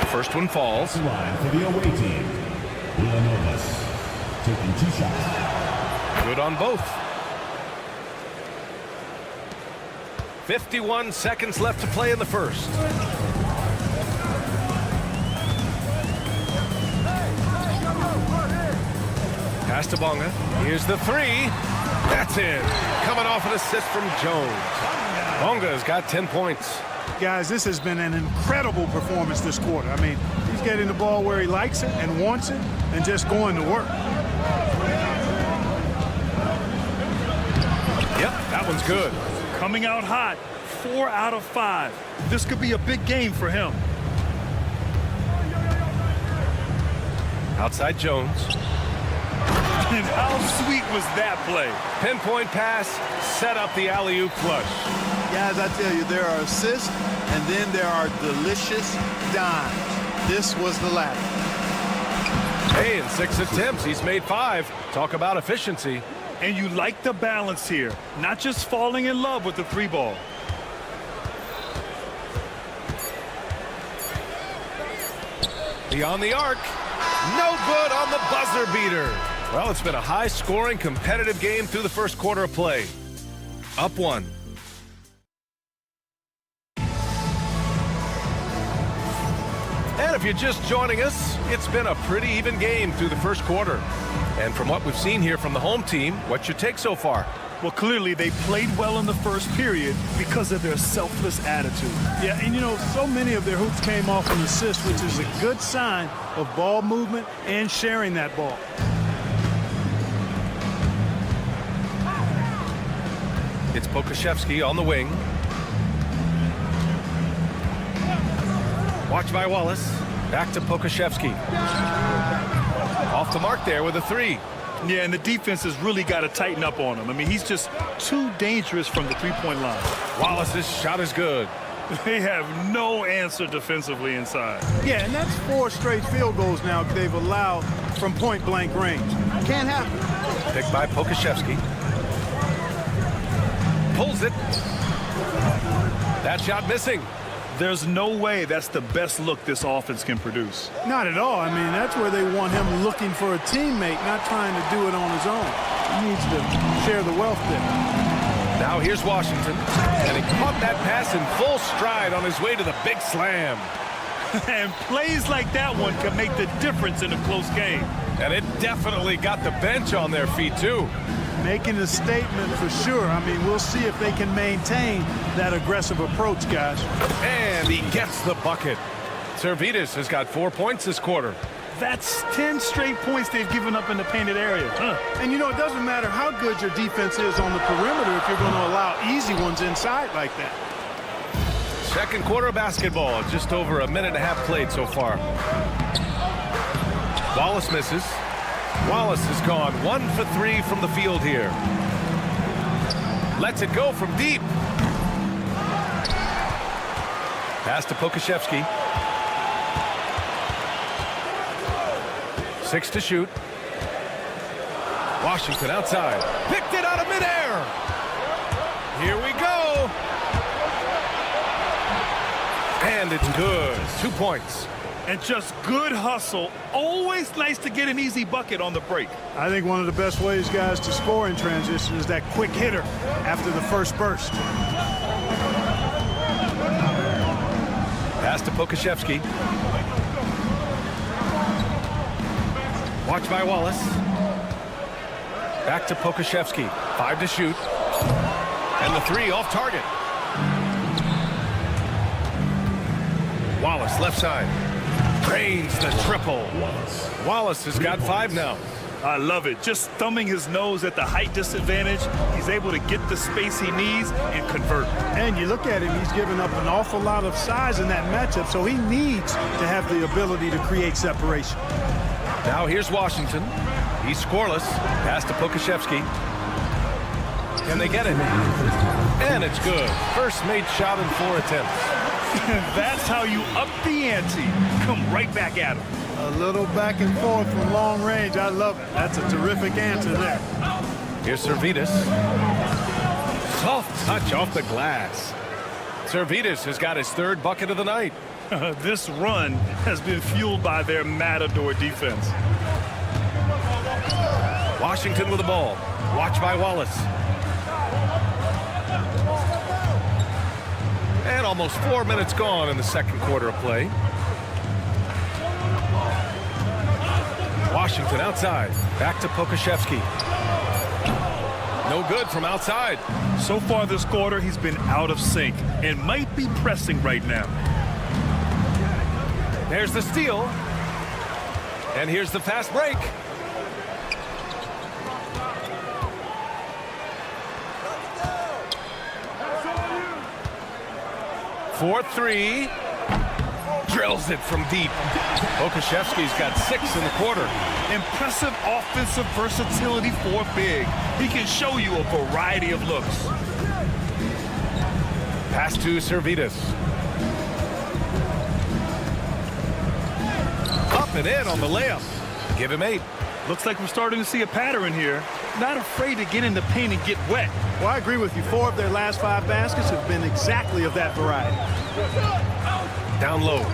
First one falls. Line for the away team. Villanobas taking 2 shots. Good on both. 51 seconds left to play in the first. Pass to Bonga. Here's the three. That's in. Coming off an assist from Jones. Bonga's got 10 points. Guys, this has been an incredible performance this quarter. I mean, he's getting the ball where he likes it and wants it and just going to work. Yep, that one's good. Coming out hot, 4 out of 5. This could be a big game for him. Outside Jones. And how sweet was that play? Pinpoint pass, set up the alley-oop flush. Guys, I tell you, there are assists, and then there are delicious dimes. This was the latter. Hey, in 6 attempts, he's made 5. Talk about efficiency. And you like the balance here, not just falling in love with the 3-ball. Beyond the arc. No good on the buzzer beater. Well, it's been a high-scoring, competitive game through the first quarter of play. Up 1. And if you're just joining us, it's been a pretty even game through the first quarter. And from what we've seen here from the home team, what's your take so far? Well, clearly they played well in the first period because of their selfless attitude. Yeah, and you know, so many of their hoops came off an assist, which is a good sign of ball movement and sharing that ball. It's Pokashevsky on the wing. Watch by Wallace. Back to Pokashevsky. Off the mark there with a 3. Yeah, and the defense has really got to tighten up on him. I mean, he's just too dangerous from the 3-point line. Wallace's shot is good. They have no answer defensively inside. Yeah, and that's 4 straight field goals now they've allowed from point-blank range. Can't happen. Picked by Pokashevsky. Pulls it. That shot missing. There's no way that's the best look this offense can produce. Not at all. I mean, that's where they want him looking for a teammate, not trying to do it on his own. He needs to share the wealth there. Now here's Washington, and he caught that pass in full stride on his way to the big slam. And plays like that one can make the difference in a close game. And it definitely got the bench on their feet, too. Making a statement for sure. I mean, we'll see if they can maintain that aggressive approach, guys. And he gets the bucket. Servidis has got 4 points this quarter. That's 10 straight points they've given up in the painted area. And, you know, it doesn't matter how good your defense is on the perimeter if you're going to allow easy ones inside like that. Second quarter basketball. Just over a minute and a half played so far. Wallace misses. Wallace has gone 1 for 3 from the field here. Lets it go from deep. Pass to Pokashevsky. 6 to shoot. Washington outside. Picked it out of midair. Here we go. And it's good. 2 points. And just good hustle. Always nice to get an easy bucket on the break. I think one of the best ways, guys, to score in transition is that quick hitter after the first burst. Pass to Pokashevsky. Watch by Wallace. Back to Pokashevsky. 5 to shoot. And the 3 off target. Wallace left side. Drains the triple. Wallace has got 5 now. I love it. Just thumbing his nose at the height disadvantage. He's able to get the space he needs and convert. And you look at him, he's given up an awful lot of size in that matchup, so he needs to have the ability to create separation. Now here's Washington. He's scoreless. Pass to Pokashevsky. Can they get it? And it's good. First made shot in 4 attempts. That's how you up the ante. Come right back at him. A little back and forth from long range. I love it. That's a terrific answer there. Here's Servidis. Soft touch off the glass. Servidis has got his 3rd bucket of the night. This run has been fueled by their matador defense. Washington with the ball. Watch by Wallace. And almost 4 minutes gone in the second quarter of play. Washington outside. Back to Pokashevsky. No good from outside. So far this quarter, he's been out of sync and might be pressing right now. There's the steal. And here's the fast break. For three. Drills it from deep. Pokashevsky's got 6 in the quarter. Impressive offensive versatility for big. He can show you a variety of looks. Pass to Servidis. Up and in on the layup. Give him 8. Looks like we're starting to see a pattern here. Not afraid to get in the paint and get wet. Well, I agree with you. 4 of their last 5 baskets have been exactly of that variety. Down low.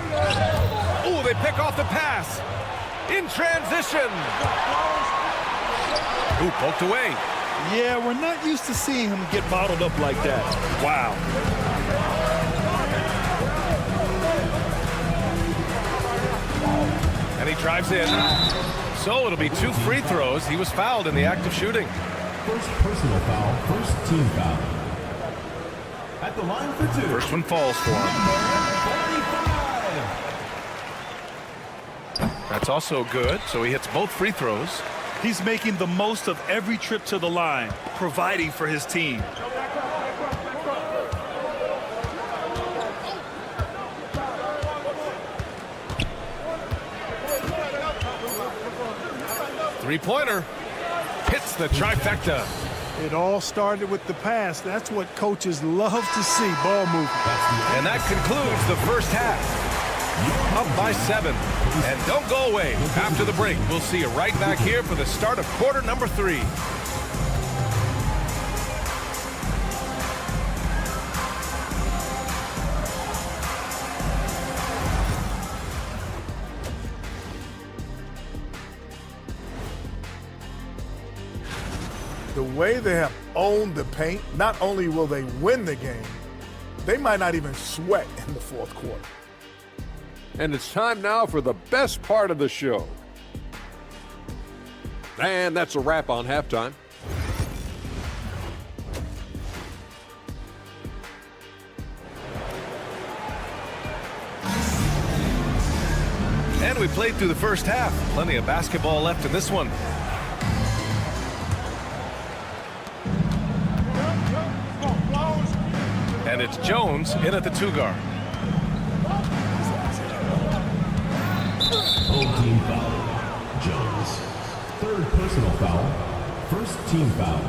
Oh, they pick off the pass. In transition. Ooh, poked away. Yeah, we're not used to seeing him get bottled up like that. Wow. And he drives in. So it'll be 2 free throws. He was fouled in the act of shooting. First personal foul, first team foul. At the line for 2. First one falls for him. That's also good, so he hits both free throws. He's making the most of every trip to the line, providing for his team. Three-pointer. Hits the trifecta. It all started with the pass. That's what coaches love to see, ball movement. And that concludes the first half. Up by 7. And don't go away. After the break, we'll see you right back here for the start of quarter number 3. The way they have owned the paint, not only will they win the game, they might not even sweat in the fourth quarter. And it's time now for the best part of the show. And that's a wrap on halftime. And we played through the first half. Plenty of basketball left in this one. And it's Jones in at the 2 guard. Home team foul. Jones. Third personal foul. First team foul.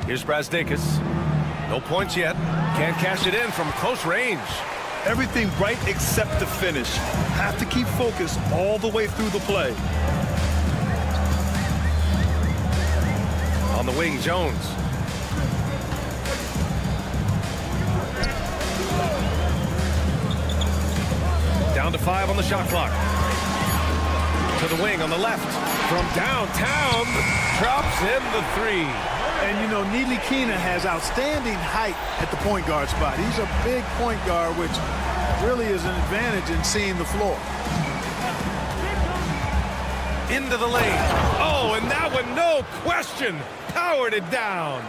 Here's Brazdakis. No points yet. Can't cash it in from close range. Everything right except the finish. Have to keep focused all the way through the play. On the wing, Jones. Down to 5 on the shot clock. To the wing on the left. From downtown, drops in the 3. And, you know, Ntilikina has outstanding height at the point guard spot. He's a big point guard, which really is an advantage in seeing the floor. Into the lane. Oh, and that one, no question, powered it down.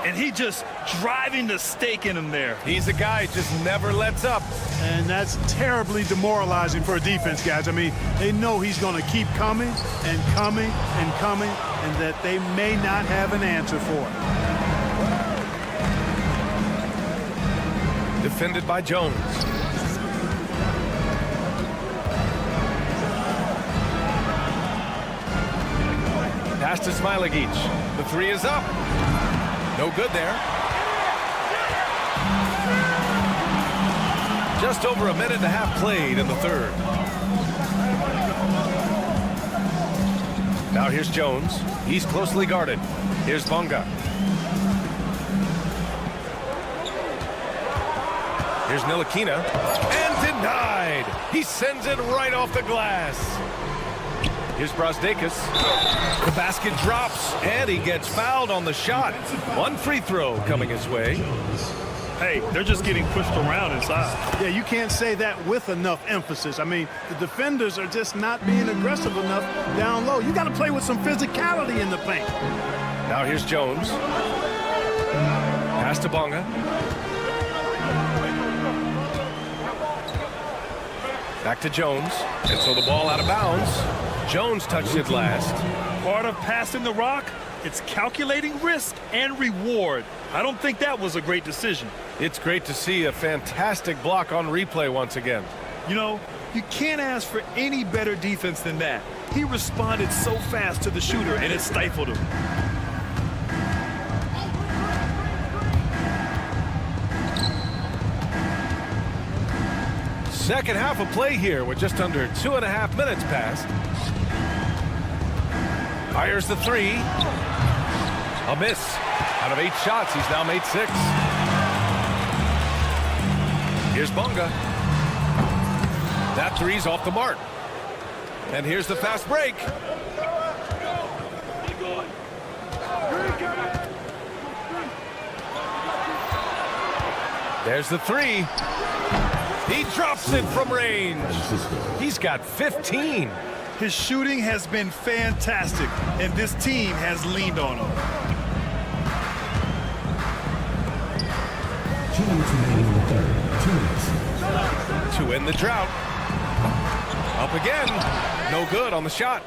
And he just driving the stake in him there. He's a guy who just never lets up. And that's terribly demoralizing for a defense, guys. I mean, they know he's going to keep coming and coming and coming, and that they may not have an answer for it. Defended by Jones. Pass to Smilagic. The 3 is up. No good there. Just over a minute and a half played in the third. Now here's Jones. He's closely guarded. Here's Bonga. Here's Ntilikina. And denied. He sends it right off the glass. Here's Brazdakis. The basket drops, and he gets fouled on the shot. 1 free throw coming his way. Hey, they're just getting pushed around inside. Yeah, you can't say that with enough emphasis. I mean, the defenders are just not being aggressive enough down low. You got to play with some physicality in the paint. Now here's Jones. Pass to Bonga. Back to Jones. And so the ball out of bounds. Jones touched it last. Part of passing the rock, it's calculating risk and reward. I don't think that was a great decision. It's great to see a fantastic block on replay once again. You know, you can't ask for any better defense than that. He responded so fast to the shooter, and it stifled him. Second half of play here with just under 2.5 minutes passed. Fires the three. A miss. Out of 8 shots, he's now made 6. Here's Bonga. That three's off the mark. And here's the fast break. There's the three. He drops it from range. He's got 15. His shooting has been fantastic, and this team has leaned on him. 2 minutes remaining in the third. 2 minutes. To end the drought. Up again. No good on the shot.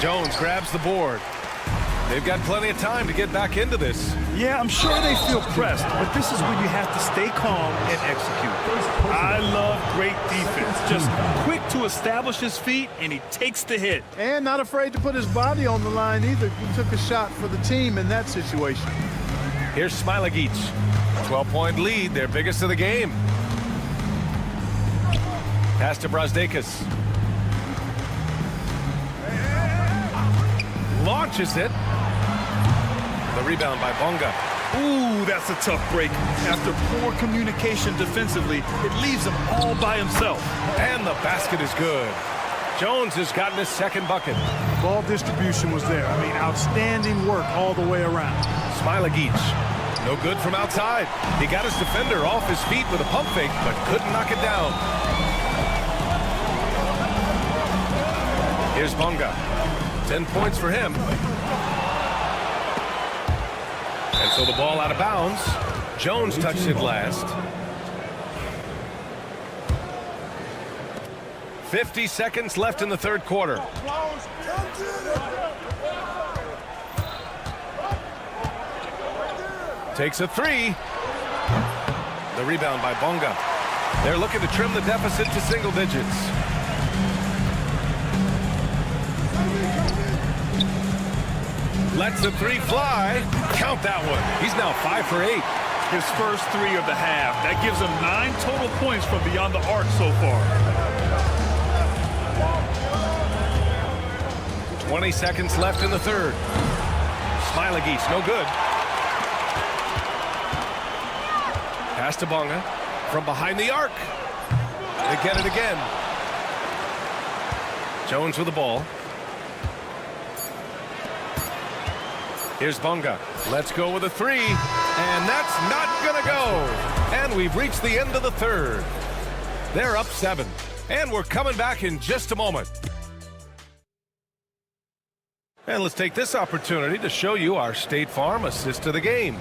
Jones grabs the board. They've got plenty of time to get back into this. Yeah, I'm sure they feel pressed, but this is when you have to stay calm and execute. I love great defense. Just quick to establish his feet, and he takes the hit. And not afraid to put his body on the line either. He took a shot for the team in that situation. Here's Smilagic. 12-point lead, their biggest of the game. Pass to Brazdeikis. Launches it. The rebound by Bonga. Ooh, that's a tough break. After poor communication defensively, it leaves him all by himself. And the basket is good. Jones has gotten his second bucket. Ball distribution was there. I mean, outstanding work all the way around. Smilagic. No good from outside. He got his defender off his feet with a pump fake, but couldn't knock it down. Here's Bonga. 10 points for him. And so the ball out of bounds. Jones touched it last. 50 seconds left in the third quarter. Takes a three. The rebound by Bonga. They're looking to trim the deficit to single digits. Lets the three fly. Count that one. He's now 5 for 8. His first three of the half. That gives him 9 total points from beyond the arc so far. 20 seconds left in the third. Smilagic, no good. Pass to Bonga from behind the arc. They get it again. Jones with the ball. Here's Bonga. Let's go with a three. And that's not going to go. And we've reached the end of the third. They're up 7. And we're coming back in just a moment. And let's take this opportunity to show you our State Farm assist of the game.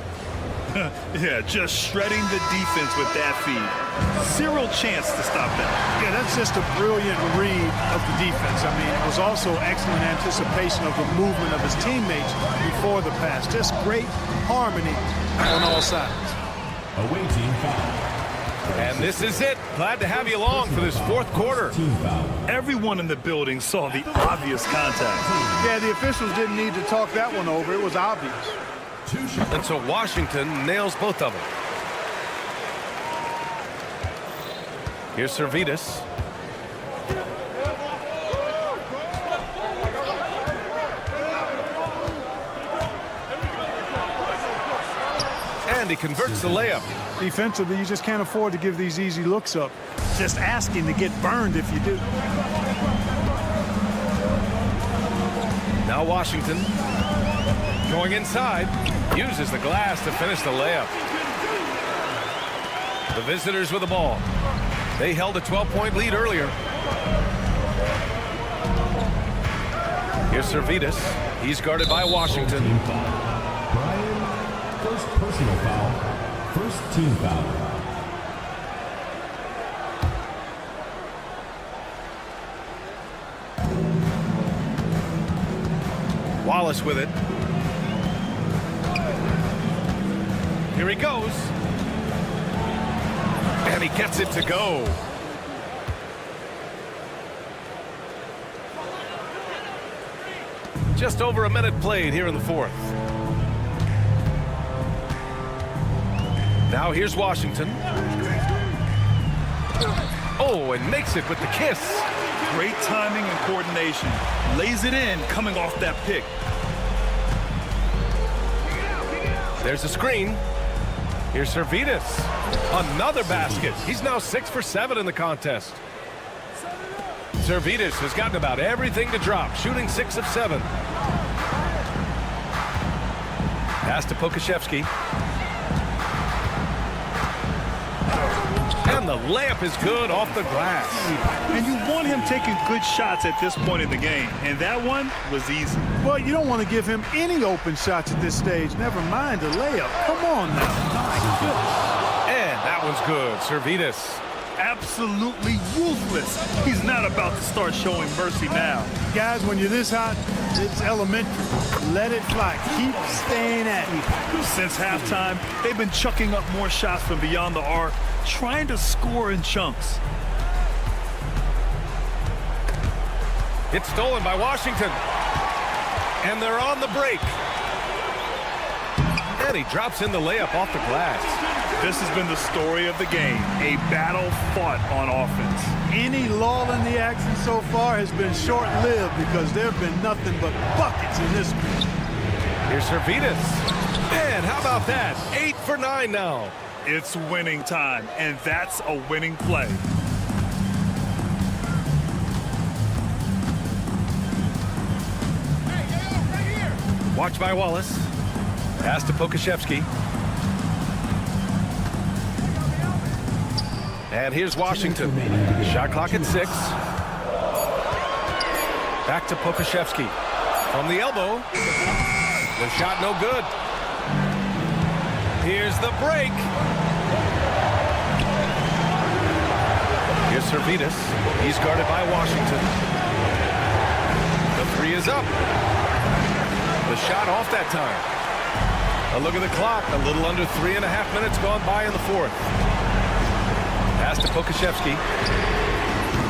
Yeah, just shredding the defense with that feed. Zero chance to stop that. Yeah, that's just a brilliant read of the defense. I mean, it was also excellent anticipation of the movement of his teammates before the pass. Just great harmony on all sides. Away team foul. And this is it. Glad to have you along for this fourth quarter. Everyone in the building saw the obvious contact. Yeah, the officials didn't need to talk that one over. It was obvious. And so Washington nails both of them. Here's Servetus. And he converts the layup. Defensively, you just can't afford to give these easy looks up. Just asking to get burned if you do. Now Washington going inside, uses the glass to finish the layup. The visitors with the ball. They held a 12-point lead earlier. Here's Servetus. He's guarded by Washington. Brian, first personal foul, first team foul. Wallace with it. Here he goes. And he gets it to go. Just over a minute played here in the fourth. Now here's Washington. Oh, and makes it with the kiss. Great timing and coordination. Lays it in coming off that pick. There's a screen. Here's Servetus. Another basket. He's now 6 for 7 in the contest. Servetus has gotten about everything to drop, shooting 6 of 7. Pass to Pokashevsky. And the layup is good off the glass. And you want him taking good shots at this point in the game. And that one was easy. Well, you don't want to give him any open shots at this stage. Never mind the layup. Come on now. My goodness. And that one's good. Servetus. Absolutely ruthless. He's not about to start showing mercy now. Guys, when you're this hot, it's elementary. Let it fly. Keep staying at it. Since halftime, they've been chucking up more shots from beyond the arc, trying to score in chunks. It's stolen by Washington. And they're on the break. And he drops in the layup off the glass. This has been the story of the game, a battle fought on offense. Any lull in the action so far has been short-lived because there have been nothing but buckets in this one. Here's Servetus. And how about that? 8 for 9 now. It's winning time, and that's a winning play. Watch by Wallace. Pass to Pokashevsky. And here's Washington. Shot clock at 6. Back to Pokashevsky. From the elbow. The shot no good. Here's the break. Here's Servetus. He's guarded by Washington. The 3 is up. The shot off that time. A look at the clock. A little under 3.5 minutes gone by in the fourth. Pass to Pokashevsky.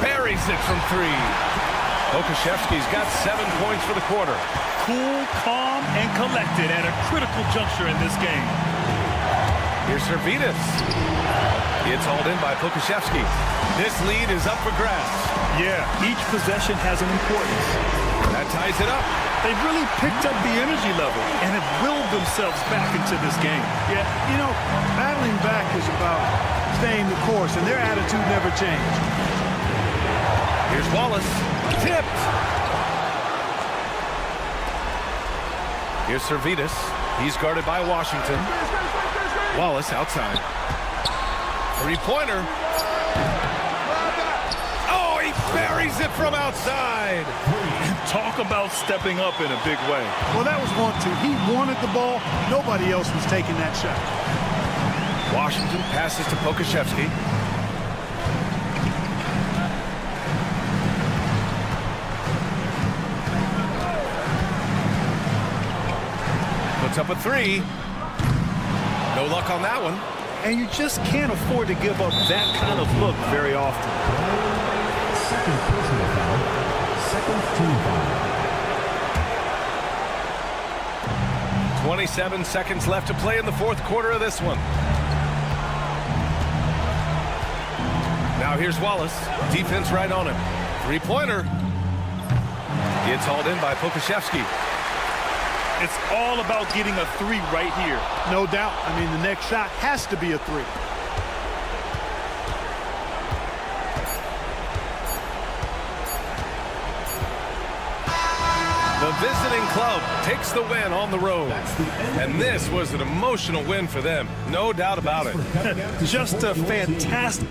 Buries it from 3. Pokashevsky's got 7 points for the quarter. Cool, calm, and collected at a critical juncture in this game. Here's Servetus. It's hauled in by Pokashevsky. This lead is up for grabs. Yeah, each possession has an importance. That ties it up. They've really picked up the energy level and have willed themselves back into this game. Yeah, you know, battling back is about staying the course, and their attitude never changed. Here's Wallace. Tipped. Here's Servetus. He's guarded by Washington. Wallace outside. 3-pointer. Oh, he buries it from outside. Talk about stepping up in a big way. Well, that was want to. He wanted the ball. Nobody else was taking that shot. Washington passes to Pokashevsky. Puts up a 3. No luck on that one. And you just can't afford to give up that kind of look very often. Second personal foul, second team foul. 27 seconds left to play in the fourth quarter of this one. Now here's Wallace. Defense right on him. 3-pointer. It's hauled in by Pokashevsky. It's all about getting a 3 right here. No doubt. I mean, the next shot has to be a 3. The visiting club takes the win on the road. And this was an emotional win for them, no doubt about it. Just a fantastic